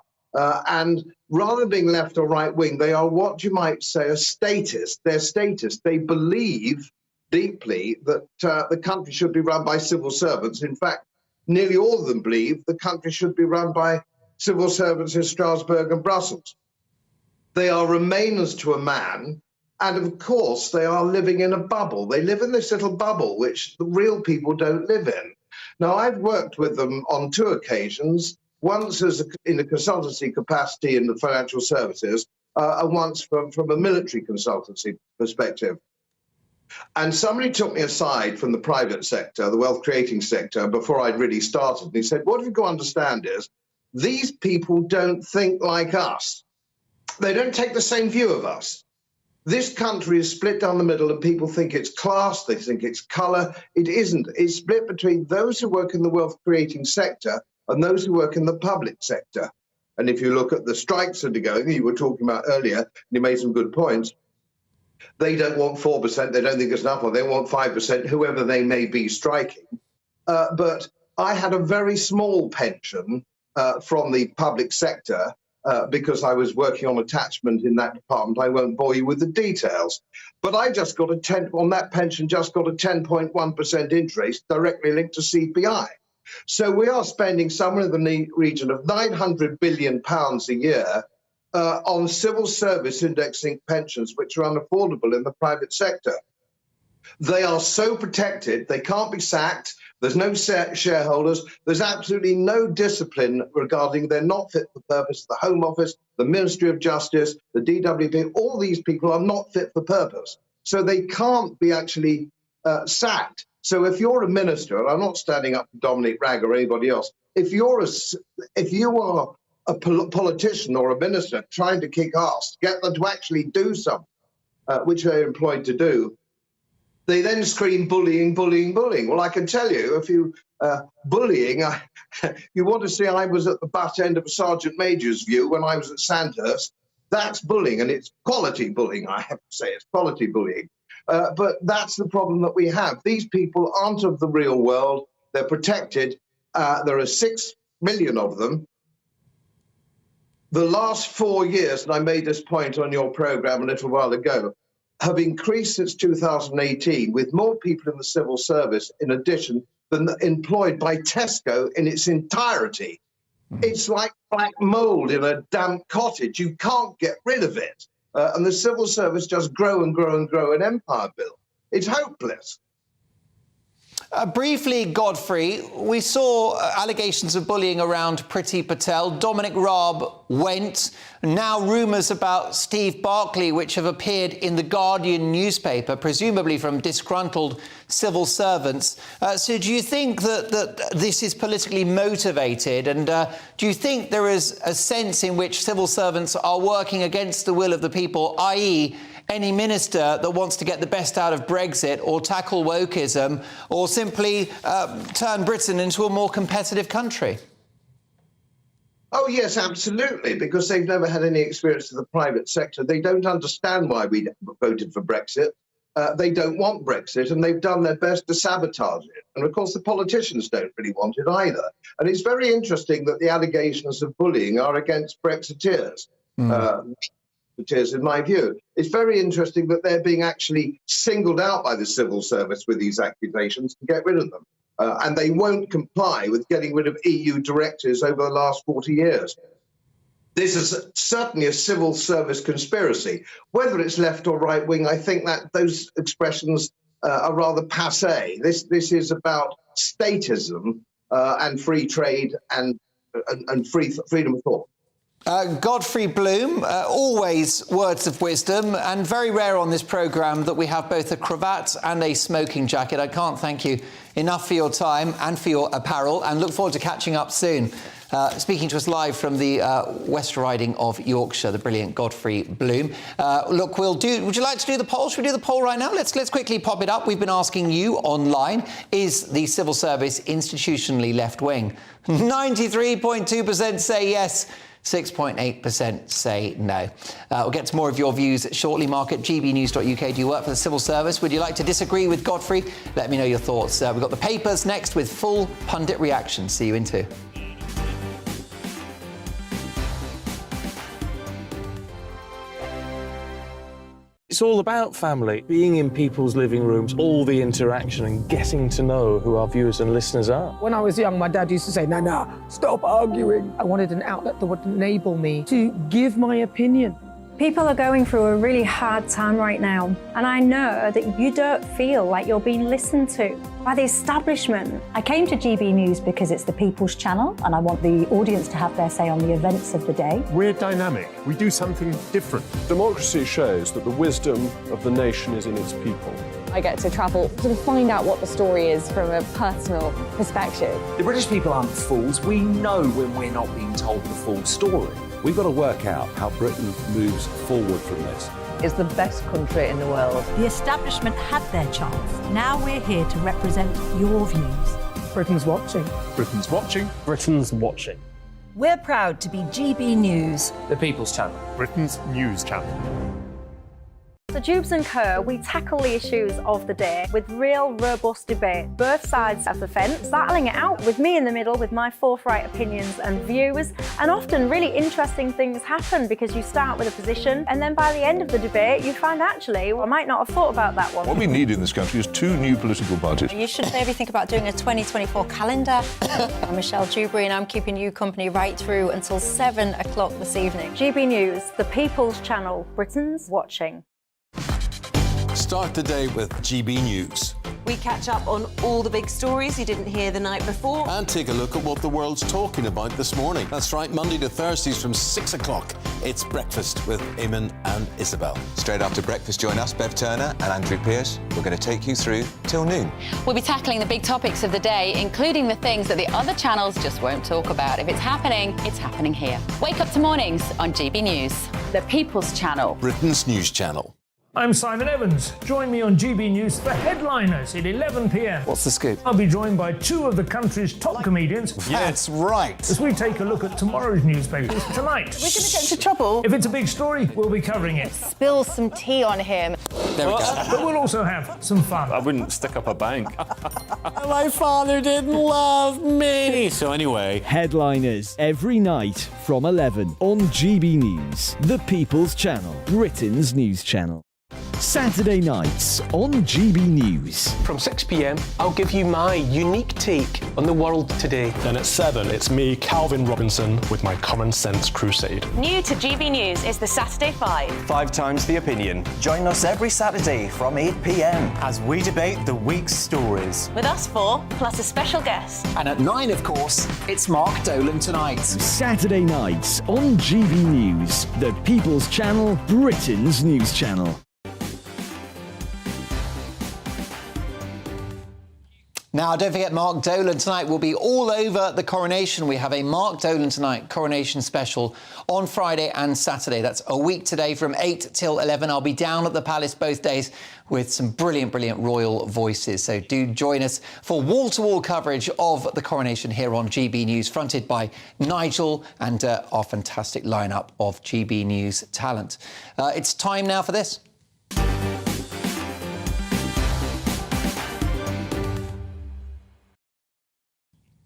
and rather than being left or right wing, they are what you might say a statist. They're statist. They believe deeply that the country should be run by civil servants. In fact, nearly all of them believe the country should be run by civil servants in Strasbourg and Brussels. They are Remainers to a man, and of course they are living in a bubble. They live in this little bubble which the real people don't live in. Now, I've worked with them on 2 occasions, once in a consultancy capacity in the financial services, and once from a military consultancy perspective. And somebody took me aside from the private sector, the wealth creating sector, before I'd really started. And he said, what you've got to understand is these people don't think like us. They don't take the same view of us. This country is split down the middle and people think it's class, they think it's colour. It isn't. It's split between those who work in the wealth creating sector and those who work in the public sector. And if you look at the strikes that are going, you were talking about earlier, and you made some good points, they don't want 4%, they don't think it's enough, or they want 5%, whoever they may be striking. But I had a very small pension from the public sector because I was working on attachment in that department. I won't bore you with the details. But I just got on that pension, just got a 10.1% interest directly linked to CPI. So we are spending somewhere in the region of £900 billion a year on civil service indexing pensions, which are unaffordable in the private sector. They are so protected, they can't be sacked, there's no shareholders, there's absolutely no discipline regarding they're not fit for purpose. The Home Office, the Ministry of Justice, the DWP, all these people are not fit for purpose. So they can't be actually sacked. So if you're a minister, and I'm not standing up for Dominic Raab or anybody else, if you are a politician or a minister trying to kick ass, get them to actually do something, which they're employed to do, they then scream bullying, bullying, bullying. Well, I can tell you, if you bullying, you want to see I was at the butt end of a sergeant major's view when I was at Sandhurst. That's bullying, and it's quality bullying, I have to say. It's quality bullying. But that's the problem that we have. These people aren't of the real world. They're protected. There are 6 million of them. The last 4 years, and I made this point on your programme a little while ago, have increased since 2018 with more people in the civil service in addition than employed by Tesco in its entirety. It's like black mould in a damp cottage. You can't get rid of it. And the civil service just grow and grow and grow an empire build. It's hopeless. Briefly, Godfrey, we saw allegations of bullying around Priti Patel. Dominic Raab went. Now rumours about Steve Barclay, which have appeared in the Guardian newspaper, presumably from disgruntled civil servants. So do you think that this is politically motivated? And do you think there is a sense in which civil servants are working against the will of the people, i.e., any minister that wants to get the best out of Brexit or tackle wokeism or simply turn Britain into a more competitive country? Oh, yes, absolutely, because they've never had any experience of the private sector. They don't understand why we voted for Brexit. They don't want Brexit, and they've done their best to sabotage it. And, of course, the politicians don't really want it either. And it's very interesting that the allegations of bullying are against Brexiteers. In my view, it's very interesting that they're being actually singled out by the civil service with these accusations to get rid of them. And they won't comply with getting rid of EU directives over the last 40 years. This is certainly a civil service conspiracy. Whether it's left or right wing, I think that those expressions are rather passé. This is about statism and free trade and freedom of thought. Godfrey Bloom, always words of wisdom, and very rare on this programme that we have both a cravat and a smoking jacket. I can't thank you enough for your time and for your apparel, and look forward to catching up soon. Speaking to us live from the West Riding of Yorkshire, the brilliant Godfrey Bloom. Look, would you like to do the poll? Should we do the poll right now? Let's quickly pop it up. We've been asking you online, is the civil service institutionally left-wing? 93.2% say yes. 6.8% say no. We'll get to more of your views shortly. Mark at gbnews.uk. Do you work for the civil service? Would you like to disagree with Godfrey? Let me know your thoughts. We've got the papers next with full pundit reaction. See you in 2. It's all about family, being in people's living rooms, all the interaction and getting to know who our viewers and listeners are. When I was young, my dad used to say, no, stop arguing. I wanted an outlet that would enable me to give my opinion. People are going through a really hard time right now, and I know that you don't feel like you're being listened to by the establishment. I came to GB News because it's the People's Channel, and I want the audience to have their say on the events of the day. We're dynamic. We do something different. Democracy shows that the wisdom of the nation is in its people. I get to travel to find out what the story is from a personal perspective. The British people aren't fools. We know when we're not being told the full story. We've got to work out how Britain moves forward from this. It's the best country in the world. The establishment had their chance. Now we're here to represent your views. Britain's watching. Britain's watching. Britain's watching. We're proud to be GB News. The People's Channel. Britain's news channel. So Dubes & Co, we tackle the issues of the day with real, robust debate, both sides of the fence, battling it out with me in the middle with my forthright opinions and views. And often really interesting things happen because you start with a position and then by the end of the debate you find actually, well, I might not have thought about that one. What we need in this country is 2 new political parties. You should maybe think about doing a 2024 calendar. I'm Michelle Dewberry and I'm keeping you company right through until 7 o'clock this evening. GB News, the People's Channel, Britain's watching. Start the day with GB News. We catch up on all the big stories you didn't hear the night before. And take a look at what the world's talking about this morning. That's right, Monday to Thursdays from 6 o'clock. It's Breakfast with Eamon and Isabel. Straight after breakfast, join us, Bev Turner and Andrew Pearce. We're going to take you through till noon. We'll be tackling the big topics of the day, including the things that the other channels just won't talk about. If it's happening here. Wake up to mornings on GB News. The People's Channel. Britain's news channel. I'm Simon Evans. Join me on GB News for Headliners at 11 p.m. What's the scoop? I'll be joined by 2 of the country's top comedians. That's right. As we take a look at tomorrow's newspapers tonight. We're going to get into trouble. If it's a big story, we'll be covering it. Spill some tea on him. There we go. But we'll also have some fun. I wouldn't stick up a bank. My father didn't love me. So anyway, Headliners every night from 11 on GB News, the People's Channel, Britain's news channel. Saturday nights on GB News. From 6 p.m, I'll give you my unique take on the world today. Then at 7, it's me, Calvin Robinson, with my Common Sense Crusade. New to GB News is the Saturday 5. 5 times the opinion. Join us every Saturday from 8 p.m. as we debate the week's stories. With us 4, plus a special guest. And at 9, of course, it's Mark Dolan tonight. Saturday nights on GB News, the People's Channel, Britain's news channel. Now, don't forget, Mark Dolan tonight will be all over the coronation. We have a Mark Dolan Tonight coronation special on Friday and Saturday. That's a week today from 8 till 11. I'll be down at the Palace both days with some brilliant royal voices. So do join us for wall-to-wall coverage of the coronation here on GB News, fronted by Nigel and our fantastic lineup of GB News talent. It's time now for this.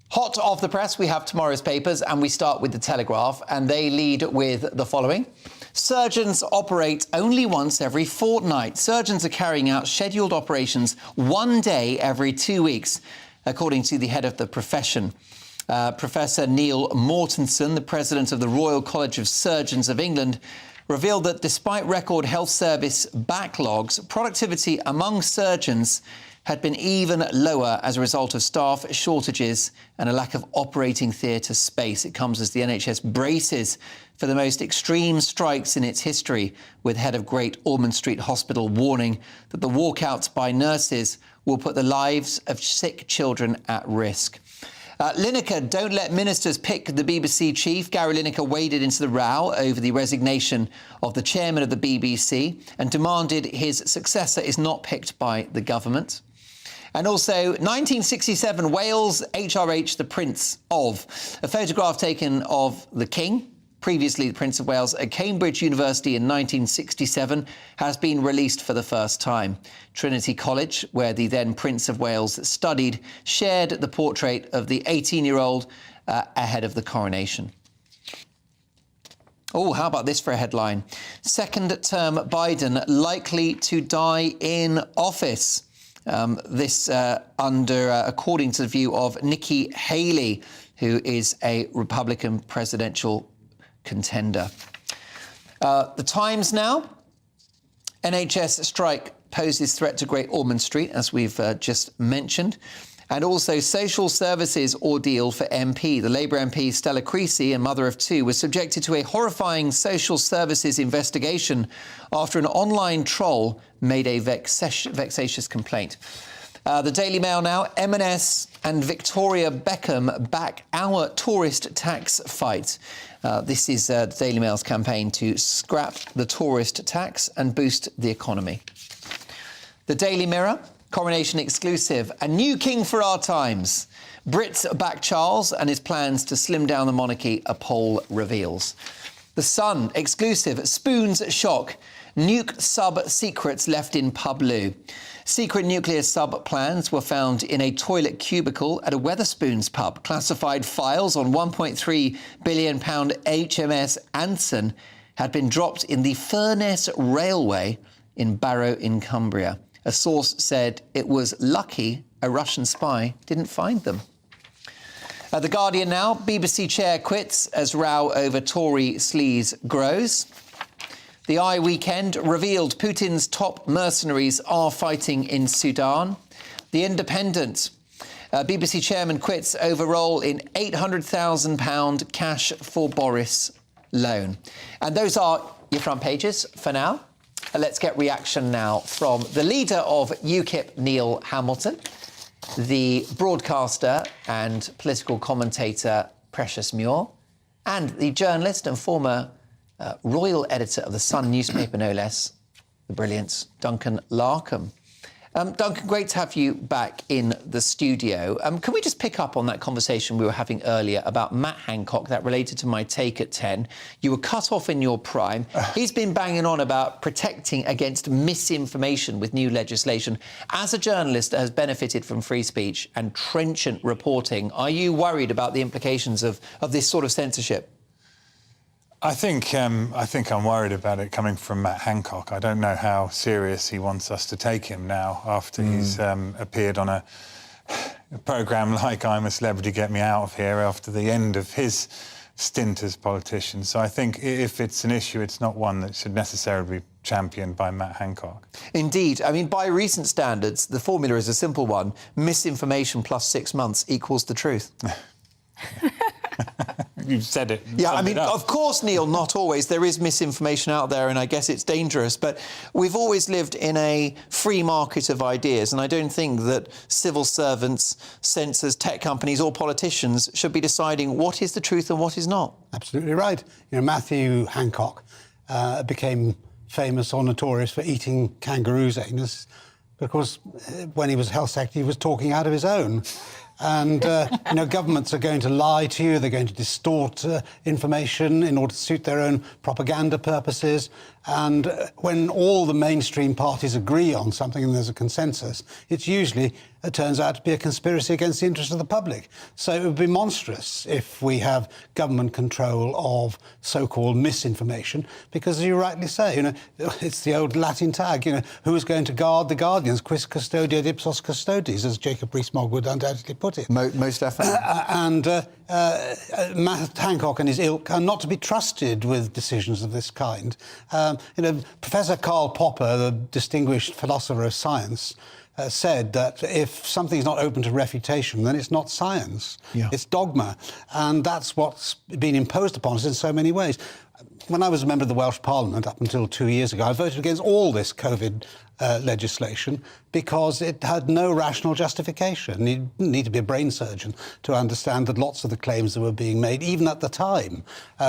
Hot off the press, we have tomorrow's papers, and we start with The Telegraph, and they lead with the following. Surgeons operate only once every fortnight. Surgeons are carrying out scheduled operations 1 day every 2 weeks, according to the head of the profession. Professor Neil Mortensen, the president of the Royal College of Surgeons of England, revealed that despite record health service backlogs, productivity among surgeons had been even lower as a result of staff shortages and a lack of operating theatre space. It comes as the NHS braces for the most extreme strikes in its history, with head of Great Ormond Street Hospital warning that the walkouts by nurses will put the lives of sick children at risk. Lineker don't let ministers pick the BBC chief. Gary Lineker waded into the row over the resignation of the chairman of the BBC and demanded his successor is not picked by the government. And also, 1967, Wales, HRH, the Prince of. A photograph taken of the King, previously the Prince of Wales, at Cambridge University in 1967, has been released for the first time. Trinity College, where the then Prince of Wales studied, shared the portrait of the 18-year-old ahead of the coronation. Oh, how about this for a headline? Second-term Biden likely to die in office. This according to the view of Nikki Haley, who is a Republican presidential contender. The Times now. NHS strike poses threat to Great Ormond Street, as we've just mentioned. And also social services ordeal for MP. The Labour MP Stella Creasy, a mother of two, was subjected to a horrifying social services investigation after an online troll made a vexatious complaint. The Daily Mail now. M&S and Victoria Beckham back our tourist tax fight. This is the Daily Mail's campaign to scrap the tourist tax and boost the economy. The Daily Mirror. Coronation exclusive. A new king for our times. Brits back Charles and his plans to slim down the monarchy, a poll reveals. The Sun exclusive. Spoon's shock. Nuke sub secrets left in pub loo. Secret nuclear sub plans were found in a toilet cubicle at a Wetherspoons pub. Classified files on £1.3 billion HMS Anson had been dropped in the Furness Railway in Barrow in Cumbria. A source said it was lucky a Russian spy didn't find them. The Guardian now. BBC chair quits as row over Tory sleaze grows. The Eye Weekend revealed Putin's top mercenaries are fighting in Sudan. The Independent. BBC chairman quits over role in £800,000 cash for Boris loan. And those are your front pages for now. Let's get reaction now from the leader of UKIP, Neil Hamilton, the broadcaster and political commentator, Precious Muir, and the journalist and former royal editor of the Sun newspaper, no less, the brilliant Duncan Larkham. Duncan, great to have you back in the studio. Can we just pick up on that conversation we were having earlier about Matt Hancock, that related to my take at 10? You were cut off in your prime. He's been banging on about protecting against misinformation with new legislation. As a journalist that has benefited from free speech and trenchant reporting, are you worried about the implications of this sort of censorship? I think I'm worried about it coming from Matt Hancock. I don't know how serious he wants us to take him now after he's appeared on a programme like I'm a Celebrity, Get Me Out of Here after the end of his stint as politician. So I think if it's an issue, it's not one that should necessarily be championed by Matt Hancock. Indeed. I mean, by recent standards, the formula is a simple one. Misinformation plus 6 months equals the truth. You've said it. Yeah, I mean, of course, Neil, not always. There is misinformation out there, and I guess it's dangerous. But we've always lived in a free market of ideas, and I don't think that civil servants, censors, tech companies or politicians should be deciding what is the truth and what is not. Absolutely right. You know, Matthew Hancock became famous or notorious for eating kangaroo's anus because when he was health secretary, he was talking out of his own. And, you know, governments are going to lie to you, they're going to distort information in order to suit their own propaganda purposes. And when all the mainstream parties agree on something and there's a consensus, it turns out to be a conspiracy against the interest of the public. So it would be monstrous if we have government control of so-called misinformation, because as you rightly say, you know, it's the old Latin tag, you know, who is going to guard the guardians, quis custodiet ipsos custodes, as Jacob Rees-Mogg would undoubtedly put it. Most definitely. Matt Hancock and his ilk are not to be trusted with decisions of this kind. You know, Professor Karl Popper, the distinguished philosopher of science, said that if something's not open to refutation, then it's not science. Yeah. It's dogma. And that's what's been imposed upon us in so many ways. When I was a member of the Welsh Parliament up until 2 years ago, I voted against all this COVID legislation because it had no rational justification. You didn't need to be a brain surgeon to understand that lots of the claims that were being made, even at the time,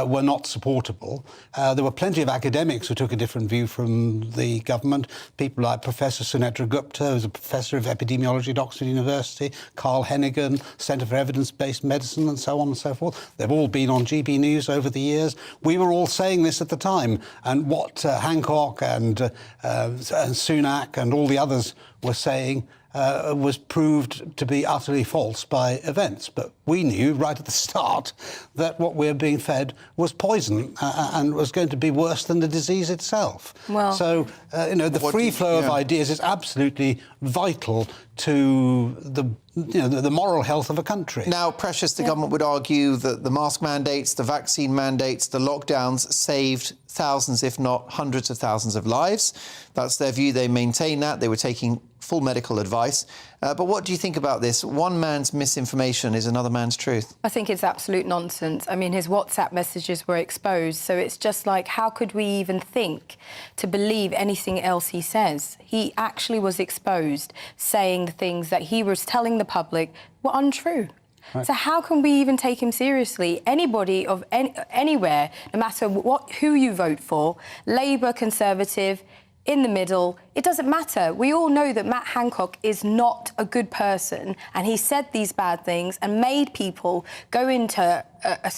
were not supportable. There were plenty of academics who took a different view from the government. People like Professor Sunetra Gupta, who's a professor of epidemiology at Oxford University, Carl Hennigan, Centre for Evidence-Based Medicine, and so on and so forth. They've all been on GB News over the years. We were all saying this at the time. And what Hancock and Sunak and all the others were saying was proved to be utterly false by events. But we knew right at the start that what we were being fed was poison and was going to be worse than the disease itself. Well, so, the free flow of ideas is absolutely vital to the moral health of a country. Now, Precious, the government would argue that the mask mandates, the vaccine mandates, the lockdowns saved thousands, if not hundreds of thousands of lives. That's their view. They maintain that. They were taking full medical advice. But what do you think about this? One man's misinformation is another man's truth. I think it's absolute nonsense. I mean, his WhatsApp messages were exposed, so it's just like, how could we even think to believe anything else he says? He actually was exposed, saying the things that he was telling the public were untrue. Right. So how can we even take him seriously? Anybody of anywhere, no matter who you vote for, Labour, Conservative, in the middle, it doesn't matter. We all know that Matt Hancock is not a good person, and he said these bad things and made people go into a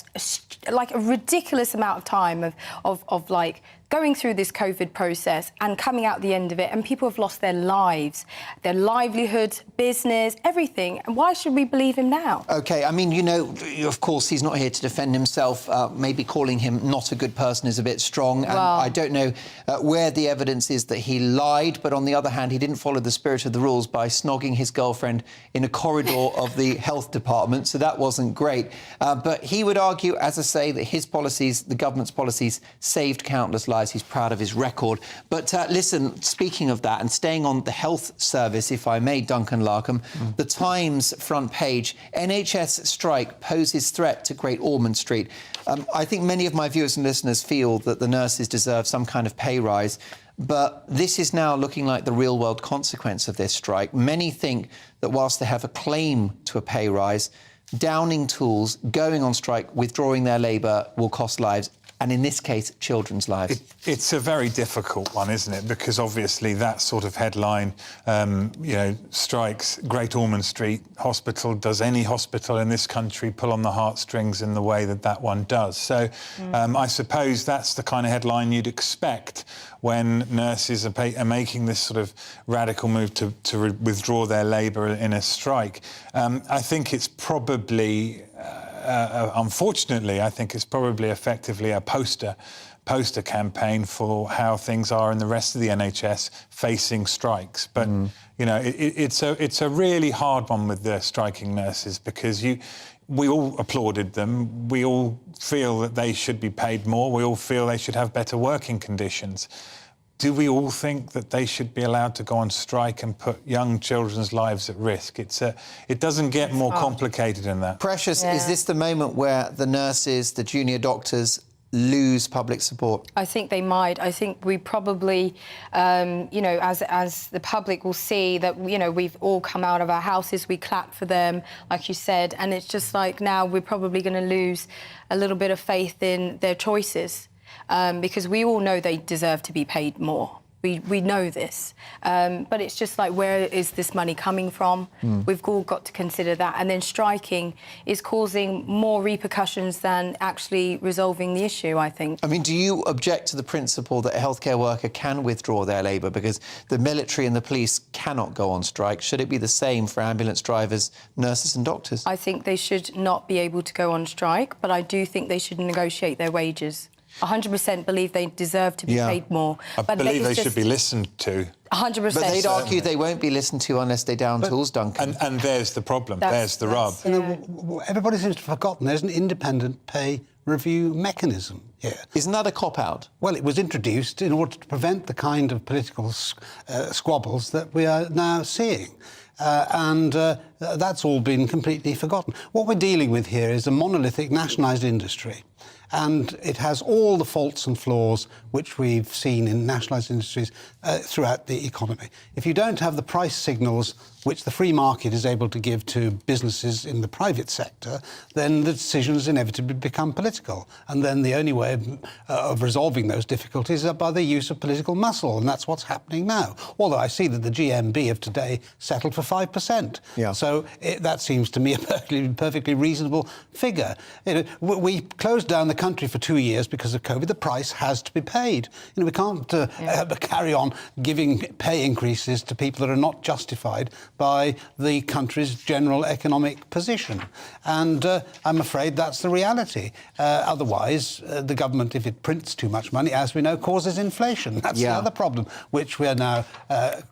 ridiculous amount of time of going through this COVID process and coming out the end of it, and people have lost their lives, their livelihoods, business, everything. And why should we believe him now? OK, I mean, of course, he's not here to defend himself. Maybe calling him not a good person is a bit strong. And I don't know where the evidence is that he lied, but on the other hand, he didn't follow the spirit of the rules by snogging his girlfriend in a corridor of the health department, so that wasn't great. But he would argue, as I say, that his policies, the government's policies, saved countless lives. He's proud of his record. But listen, speaking of that, and staying on the health service, if I may, Duncan Larkham, the Times front page, NHS strike poses threat to Great Ormond Street. I think many of my viewers and listeners feel that the nurses deserve some kind of pay rise. But this is now looking like the real-world consequence of this strike. Many think that whilst they have a claim to a pay rise, downing tools, going on strike, withdrawing their labour will cost lives. And in this case, children's lives. It's a very difficult one, isn't it? Because obviously that sort of headline, strikes Great Ormond Street Hospital. Does any hospital in this country pull on the heartstrings in the way that one does? So I suppose that's the kind of headline you'd expect when nurses are making this sort of radical move to withdraw their labour in a strike. I think it's probably... unfortunately, I think it's probably effectively a poster campaign for how things are in the rest of the NHS facing strikes. But it's a really hard one with the striking nurses, because we all applauded them. We all feel that they should be paid more. We all feel they should have better working conditions. Do we all think that they should be allowed to go on strike and put young children's lives at risk? It doesn't get more complicated than that. Precious, is this the moment where the nurses, the junior doctors, lose public support? I think they might. I think we probably, as the public will see that, we've all come out of our houses, we clap for them, like you said, and it's just like now we're probably going to lose a little bit of faith in their choices. Because we all know they deserve to be paid more. We know this. But it's just like, where is this money coming from? We've all got to consider that. And then striking is causing more repercussions than actually resolving the issue, I think. I mean, do you object to the principle that a healthcare worker can withdraw their labour because the military and the police cannot go on strike? Should it be the same for ambulance drivers, nurses and doctors? I think they should not be able to go on strike, but I do think they should negotiate their wages. 100% believe they deserve to be paid more. I believe they should be listened to. 100%. But they'd argue they won't be listened to unless they down tools, Duncan. And there's the problem. There's the rub. Everybody seems to have forgotten there's an independent pay review mechanism here. Isn't that a cop-out? Well, it was introduced in order to prevent the kind of political squabbles that we are now seeing. That's all been completely forgotten. What we're dealing with here is a monolithic nationalised industry, and it has all the faults and flaws which we've seen in nationalised industries throughout the economy. If you don't have the price signals which the free market is able to give to businesses in the private sector, then the decisions inevitably become political. And then the only way of resolving those difficulties is by the use of political muscle, and that's what's happening now. Although I see that the GMB of today settled for 5%. Yeah. So that seems to me a perfectly reasonable figure. We closed down the country for 2 years because of COVID. The price has to be paid. We can't carry on giving pay increases to people that are not justified by the country's general economic position. And I'm afraid that's the reality. Otherwise, the government, if it prints too much money, as we know, causes inflation. That's the other problem which we are now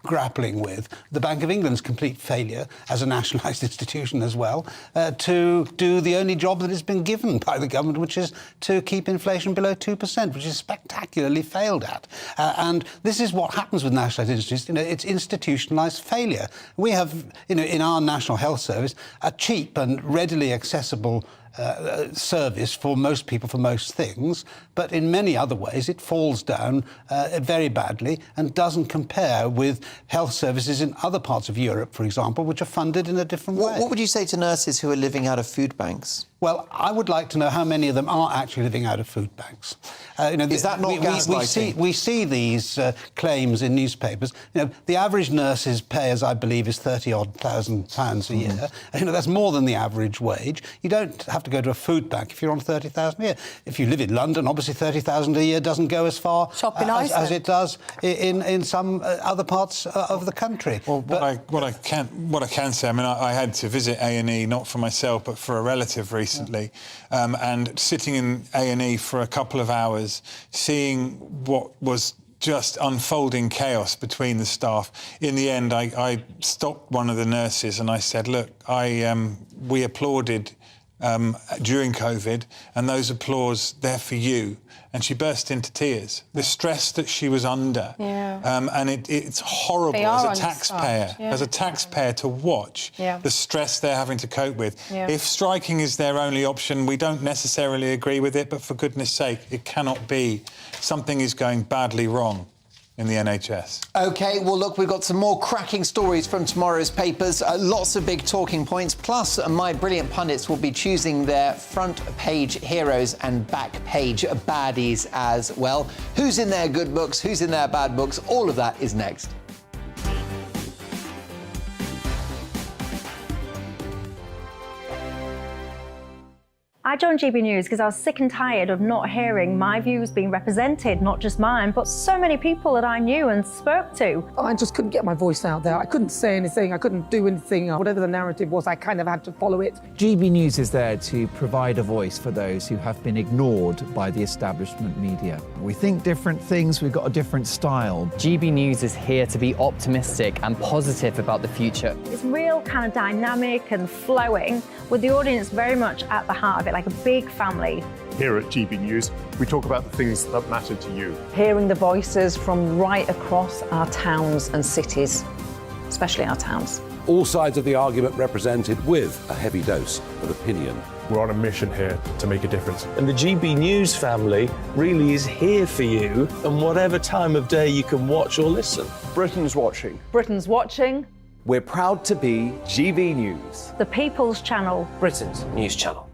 grappling with. The Bank of England's complete failure as a nationalised institution as well to do the only job that has been given by the government, which is to keep inflation below 2%, which is spectacularly failed at. And this is what happens with nationalised institutions. It's institutionalised failure. We have, in our National Health Service, a cheap and readily accessible service for most people for most things, but in many other ways it falls down very badly and doesn't compare with health services in other parts of Europe, for example, which are funded in a different way. What would you say to nurses who are living out of food banks? Well, I would like to know how many of them are actually living out of food banks. Is that not gaslighting? We see these claims in newspapers. The average nurse's pay, as I believe, is £30,000 a year. That's more than the average wage. You don't have to go to a food bank if you're on £30,000 a year. If you live in London, obviously £30,000 a year doesn't go as far as it does in some other parts of the country. Well, what I can say, I had to visit A&E, not for myself, but for a relative recently, and sitting in A&E for a couple of hours, seeing what was just unfolding chaos between the staff. In the end, I stopped one of the nurses and I said, look, we applauded during COVID, and those applause, they're for you. And she burst into tears. The stress that she was under, and it's horrible as a taxpayer to watch the stress they're having to cope with. If striking is their only option, we don't necessarily agree with it, but for goodness sake, it cannot be. Something is going badly wrong in the NHS. OK, well, look, we've got some more cracking stories from tomorrow's papers, lots of big talking points, plus my brilliant pundits will be choosing their front-page heroes and back-page baddies as well. Who's in their good books, who's in their bad books, all of that is next. I joined GB News because I was sick and tired of not hearing my views being represented, not just mine, but so many people that I knew and spoke to. I just couldn't get my voice out there. I couldn't say anything. I couldn't do anything. Whatever the narrative was, I kind of had to follow it. GB News is there to provide a voice for those who have been ignored by the establishment media. We think different things, we've got a different style. GB News is here to be optimistic and positive about the future. It's real kind of dynamic and flowing, with the audience very much at the heart of it, like a big family. Here at GB News, we talk about the things that matter to you. Hearing the voices from right across our towns and cities, especially our towns. All sides of the argument represented with a heavy dose of opinion. We're on a mission here to make a difference. And the GB News family really is here for you, and whatever time of day you can watch or listen. Britain's watching. Britain's watching. We're proud to be GB News. The People's Channel. Britain's news channel.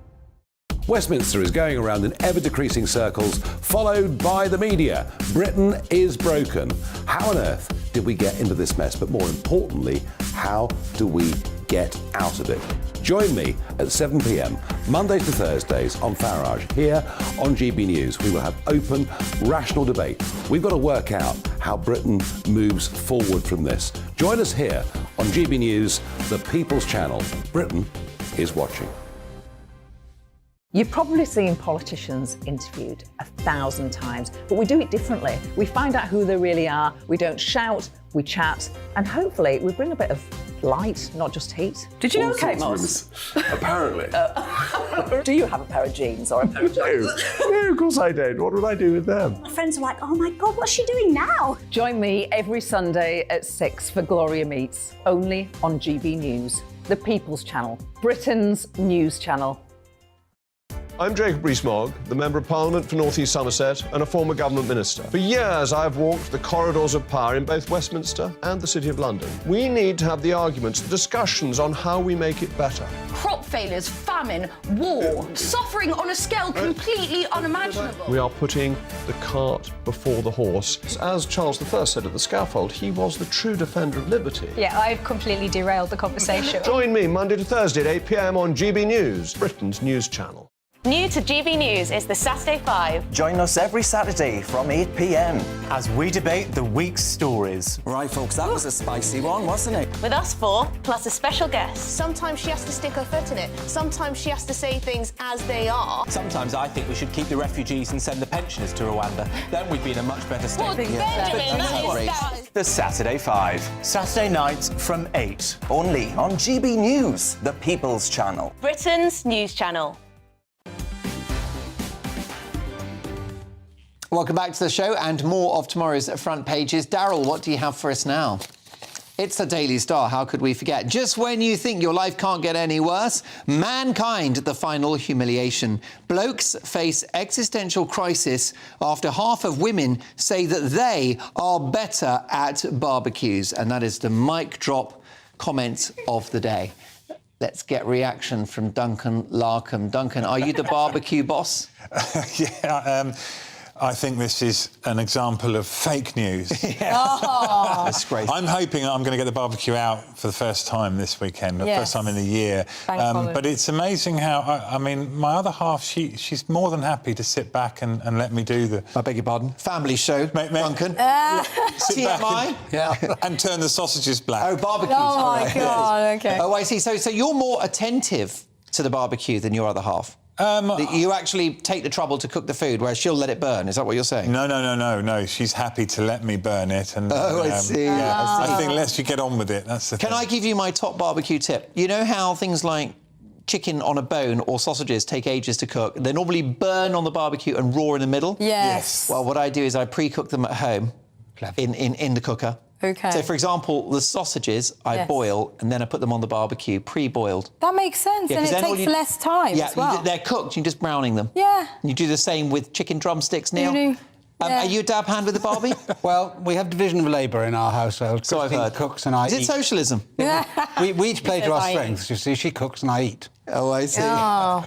Westminster is going around in ever-decreasing circles, followed by the media. Britain is broken. How on earth did we get into this mess? But more importantly, how do we get out of it? Join me at 7 p.m, Mondays to Thursdays on Farage. Here on GB News, we will have open, rational debate. We've got to work out how Britain moves forward from this. Join us here on GB News, the People's Channel. Britain is watching. You've probably seen politicians interviewed 1,000 times, but we do it differently. We find out who they really are, we don't shout, we chat, and hopefully we bring a bit of light, not just heat. Did you know Kate Moss? Apparently. Do you have a pair of jeans or a pair of jeans? No, of course I don't. What would I do with them? My friends are like, oh my God, what's she doing now? Join me every Sunday at 6 for Gloria Meets, only on GB News, the People's Channel, Britain's news channel. I'm Jacob Rees-Mogg, the Member of Parliament for North East Somerset and a former government minister. For years, I've walked the corridors of power in both Westminster and the City of London. We need to have the arguments, the discussions on how we make it better. Crop failures, famine, war, suffering on a scale completely unimaginable. We are putting the cart before the horse. As Charles I said at the scaffold, he was the true defender of liberty. Yeah, I've completely derailed the conversation. Join me Monday to Thursday at 8 p.m. on GB News, Britain's news channel. New to GB News is the Saturday 5. Join us every Saturday from 8 p.m. as we debate the week's stories. Right, folks, that was a spicy one, wasn't it? With us four, plus a special guest. Sometimes she has to stick her foot in it. Sometimes she has to say things as they are. Sometimes I think we should keep the refugees and send the pensioners to Rwanda. Then we'd be in a much better state. Well, Benjamin, that is... The Saturday 5. Saturday nights from 8. Only on GB News, the People's Channel. Britain's news channel. Welcome back to the show and more of tomorrow's front pages. Daryl, what do you have for us now? It's the Daily Star. How could we forget? Just when you think your life can't get any worse, mankind at the final humiliation. Blokes face existential crisis after half of women say that they are better at barbecues. And that is the mic drop comment of the day. Let's get reaction from Duncan Larkham. Duncan, are you the barbecue boss? Yeah, I think this is an example of fake news. Disgrace. I'm hoping I'm going to get the barbecue out for the first time this weekend, the first time in the year. But it's amazing how, I mean, my other half, she's more than happy to sit back and let me do the... I beg your pardon? Family show, Duncan. Sit back and turn the sausages black. Oh, barbecues. Oh, my God, OK. Oh, I see. So you're more attentive to the barbecue than your other half? You actually take the trouble to cook the food, whereas she'll let it burn. Is that what you're saying? No. She's happy to let me burn it. And, I see. I think let's you get on with it. That's the thing. Can I give you my top barbecue tip? You know how things like chicken on a bone or sausages take ages to cook? They normally burn on the barbecue and raw in the middle? Yes. Well, what I do is I pre-cook them at home in the cooker. OK. So, for example, the sausages I boil and then I put them on the barbecue, pre-boiled. That makes sense, and it takes less time as well. They're cooked, you're just browning them. Yeah. And you do the same with chicken drumsticks, Neil? Are you a dab hand with the barbie? Well, we have division of labour in our household. So I've heard. Cooks and I eat. Is it socialism? We each play to our strengths, you see. She cooks and I eat. Oh, I see. Oh. How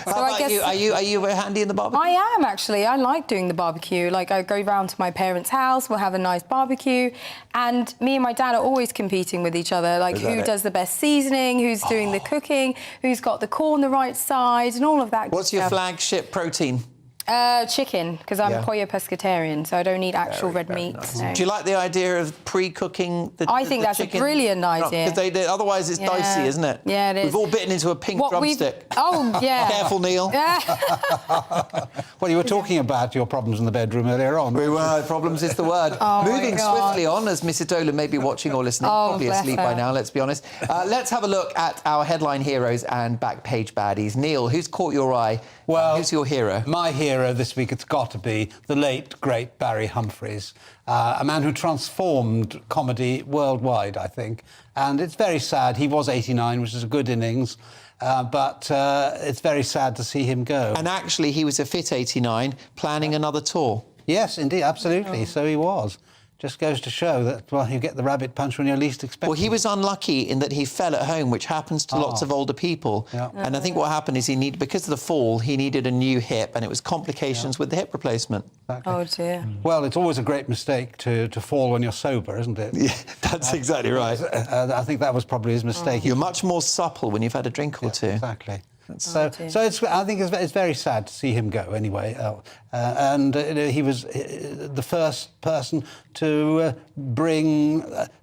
about you? Are you handy in the barbecue? I am, actually. I like doing the barbecue. Like, I go round to my parents' house, we'll have a nice barbecue, and me and my dad are always competing with each other, like who does the best seasoning, who's doing the cooking, who's got the corn the right size, and all of that. What's your flagship protein? Chicken, because I'm pollo pescatarian, so I don't eat actual red meat. Nice. No. Do you like the idea of pre-cooking the I think that's chicken? a brilliant idea. Because otherwise it's dicey, isn't it? Yeah, it is. We've all bitten into a pink drumstick. Oh, yeah. Careful, Neil. Well, you were talking about your problems in the bedroom earlier on. We were. Problems is the word. Moving swiftly on, as Mrs. Dolan may be watching or listening, probably asleep by now, let's be honest. Let's have a look at our headline heroes and back page baddies. Neil, who's caught your eye? Well, who's your hero? My hero this week, it's got to be the late, great Barry Humphries, a man who transformed comedy worldwide, I think. And it's very sad. He was 89, which is a good innings. But it's very sad to see him go. And actually, he was a fit 89, planning another tour. Yes, indeed, absolutely. So he was. Just goes to show that, well, you get the rabbit punch when you're least expecting. Well, he was unlucky in that he fell at home, which happens to lots of older people. Yeah. And I think what happened is because of the fall, he needed a new hip, and it was complications with the hip replacement. Exactly. Oh, dear. Well, it's always a great mistake to fall when you're sober, isn't it? Yeah, that's exactly right. I think that was probably his mistake. You're much more supple when you've had a drink or two. Exactly. So I think it's very sad to see him go anyway. He was the first person to bring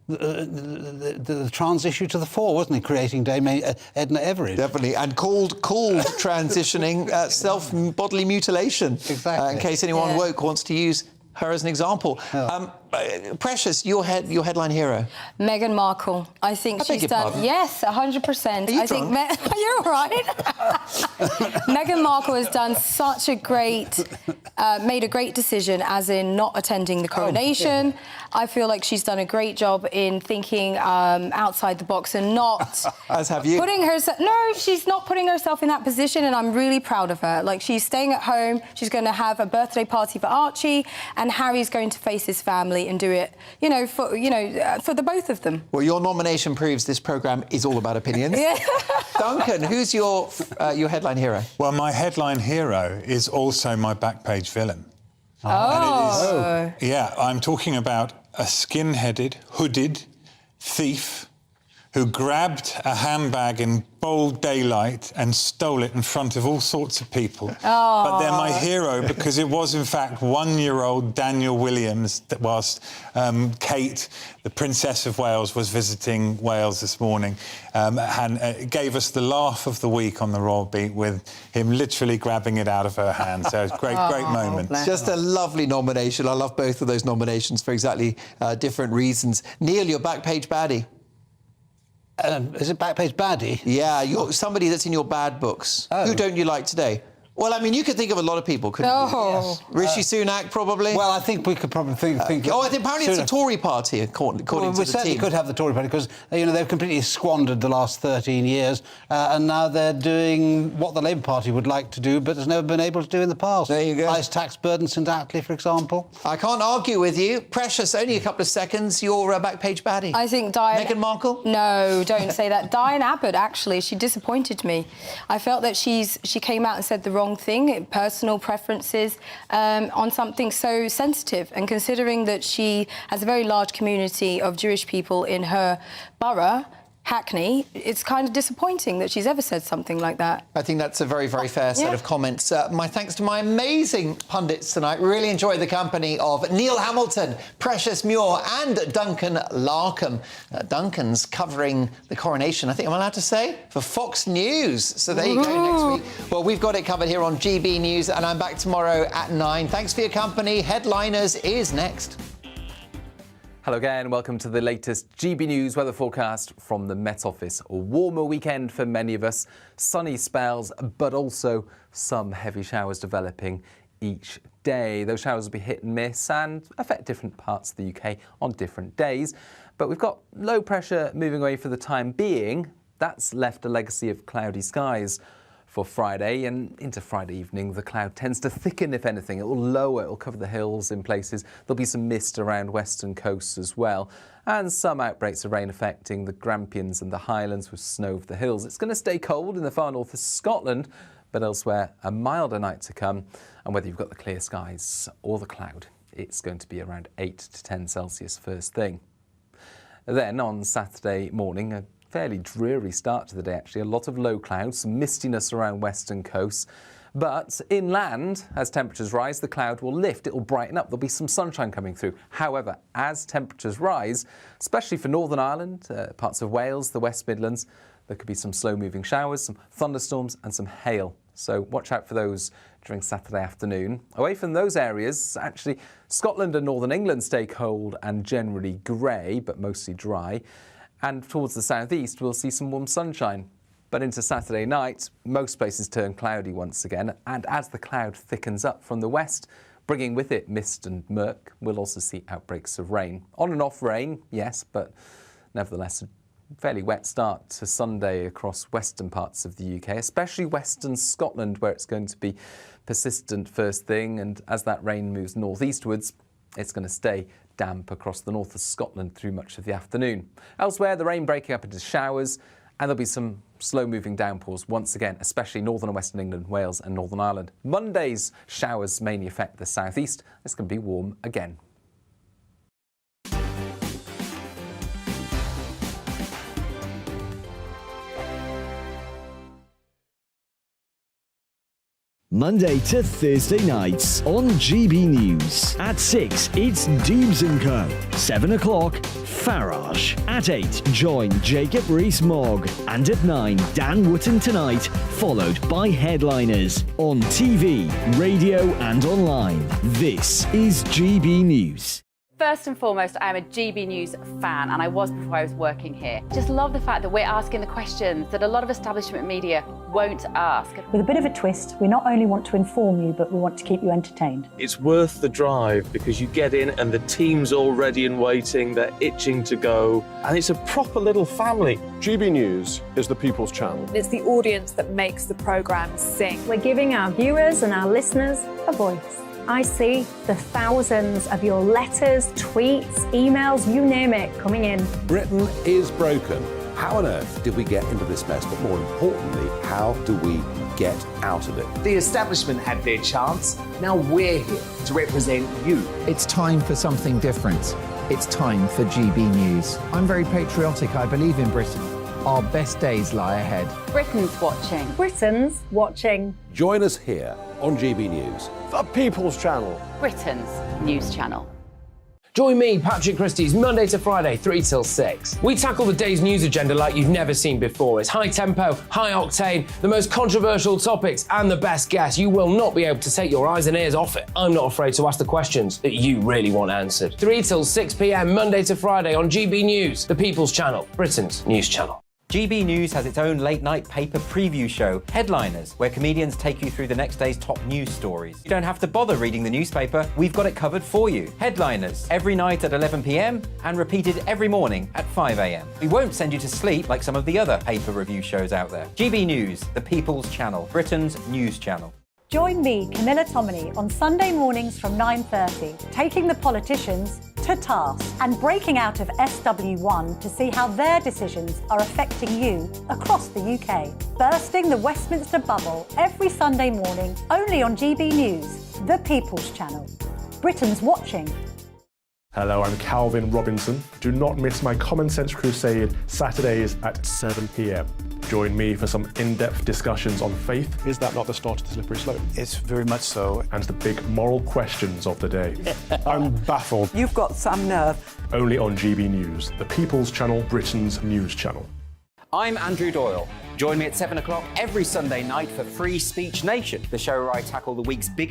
the trans issue to the fore, wasn't he? Creating Dame Edna Everage. Definitely, and called transitioning self-bodily mutilation. Exactly. In case anyone woke wants to use her as an example. Precious, your headline hero. Meghan Markle. I think she's done... Pardon? Yes, 100%. Are you I think drunk? You're all right. Meghan Markle has done such a great... made a great decision, as in not attending the coronation. Oh, yeah. I feel like she's done a great job in thinking outside the box and not... As have you. Putting herself... No, she's not putting herself in that position, and I'm really proud of her. Like, she's staying at home, she's going to have a birthday party for Archie, and Harry's going to face his family and do it, for the both of them. Well, your nomination proves this programme is all about opinions. Yeah. Duncan, who's your headline hero? Well, my headline hero is also my back page villain. Oh. And yeah, I'm talking about a skin-headed, hooded thief who grabbed a handbag in bold daylight and stole it in front of all sorts of people. Oh. But they're my hero because it was, in fact, 1-year-old Daniel Williams that whilst Kate, the Princess of Wales, was visiting Wales this morning, and gave us the laugh of the week on the Royal Beat with him literally grabbing it out of her hand. So it's a great moment. Just a lovely nomination. I love both of those nominations for exactly different reasons. Neil, your back page baddie. Is it Backpage Baddie? Yeah, you're somebody that's in your bad books. Oh. Who don't you like today? Well, I mean, you could think of a lot of people, couldn't you? Yes. Rishi Sunak, probably? Well, I think we could probably think... I think apparently it's a Tory party, according to the team. We certainly could have the Tory party, because, you know, they've completely squandered the last 13 years, and now they're doing what the Labour Party would like to do, but has never been able to do in the past. There you go. Highest tax burden St Attlee, for example. I can't argue with you. Precious, only a couple of seconds, your back page baddie. I think Diane... Meghan Markle? No, don't say that. Diane Abbott, actually, she disappointed me. I felt that she came out and said the wrong thing, personal preferences on something so sensitive, and considering that she has a very large community of Jewish people in her borough, Hackney, it's kind of disappointing that she's ever said something like that. I think that's a very, very fair set of comments. My thanks to my amazing pundits tonight. Really enjoyed the company of Neil Hamilton, Precious Muir and Duncan Larkham. Duncan's covering the coronation, I think I'm allowed to say, for Fox News. So there you go next week. Well, we've got it covered here on GB News, and I'm back tomorrow at 9. Thanks for your company. Headliners is next. Hello again, welcome to the latest GB News weather forecast from the Met Office. A warmer weekend for many of us, sunny spells, but also some heavy showers developing each day. Those showers will be hit and miss and affect different parts of the UK on different days. But we've got low pressure moving away for the time being. That's left a legacy of cloudy skies for Friday, and into Friday evening the cloud tends to thicken. If anything, it will lower, it will cover the hills in places. There'll be some mist around western coasts as well, and some outbreaks of rain affecting the Grampians and the Highlands with snow over the hills. It's going to stay cold in the far north of Scotland, but elsewhere a milder night to come, and whether you've got the clear skies or the cloud, it's going to be around 8 to 10 Celsius first thing. Then on Saturday morning, a fairly dreary start to the day, actually. A lot of low clouds, some mistiness around western coasts. But inland, as temperatures rise, the cloud will lift. It will brighten up. There'll be some sunshine coming through. However, as temperatures rise, especially for Northern Ireland, parts of Wales, the West Midlands, there could be some slow-moving showers, some thunderstorms and some hail. So watch out for those during Saturday afternoon. Away from those areas, actually, Scotland and Northern England stay cold and generally grey, but mostly dry. And towards the southeast, we'll see some warm sunshine. But into Saturday night, most places turn cloudy once again. And as the cloud thickens up from the west, bringing with it mist and murk, we'll also see outbreaks of rain. On and off rain, yes, but nevertheless, a fairly wet start to Sunday across western parts of the UK, especially western Scotland, where it's going to be persistent first thing. And as that rain moves northeastwards, it's going to stay damp across the north of Scotland through much of the afternoon. Elsewhere, the rain breaking up into showers, and there'll be some slow-moving downpours once again, especially northern and western England, Wales and Northern Ireland. Monday's showers mainly affect the southeast. It's going to be warm again. Monday to Thursday nights on GB News. At 6, it's Dubes & Co. 7 o'clock, Farage. At 8, join Jacob Rees-Mogg. And at 9, Dan Wootton Tonight, followed by Headliners. On TV, radio and online. This is GB News. First and foremost, I'm a GB News fan, and I was before I was working here. Just love the fact that we're asking the questions that a lot of establishment media won't ask. With a bit of a twist, we not only want to inform you, but we want to keep you entertained. It's worth the drive because you get in and the team's all ready and waiting, they're itching to go, and it's a proper little family. GB News is the people's channel. It's the audience that makes the programme sing. We're giving our viewers and our listeners a voice. I see the thousands of your letters, tweets, emails, you name it, coming in. Britain is broken. How on earth did we get into this mess? But more importantly, how do we get out of it? The establishment had their chance. Now we're here to represent you. It's time for something different. It's time for GB News. I'm very patriotic. I believe in Britain. Our best days lie ahead. Britain's watching. Britain's watching. Join us here on GB News. The People's Channel. Britain's news channel. Join me, Patrick Christie's Monday to Friday, 3 till 6. We tackle the day's news agenda like you've never seen before. It's high tempo, high octane, the most controversial topics, and the best guests. You will not be able to take your eyes and ears off it. I'm not afraid to ask the questions that you really want answered. 3 till 6 p.m, Monday to Friday on GB News, the People's Channel, Britain's news channel. GB News has its own late-night paper preview show, Headliners, where comedians take you through the next day's top news stories. You don't have to bother reading the newspaper, we've got it covered for you. Headliners, every night at 11 p.m, and repeated every morning at 5 a.m. We won't send you to sleep like some of the other paper review shows out there. GB News, the People's Channel, Britain's news channel. Join me, Camilla Tominey, on Sunday mornings from 9:30, taking the politicians to task and breaking out of SW1 to see how their decisions are affecting you across the UK. Bursting the Westminster bubble every Sunday morning, only on GB News, the People's Channel. Britain's watching. Hello, I'm Calvin Robinson. Do not miss my Common Sense Crusade Saturdays at 7 p.m. Join me for some in-depth discussions on faith. Is that not the start of the slippery slope? It's very much so. And the big moral questions of the day. I'm baffled. You've got some nerve. Only on GB News, the People's Channel, Britain's news channel. I'm Andrew Doyle. Join me at 7 o'clock every Sunday night for Free Speech Nation, the show where I tackle the week's biggest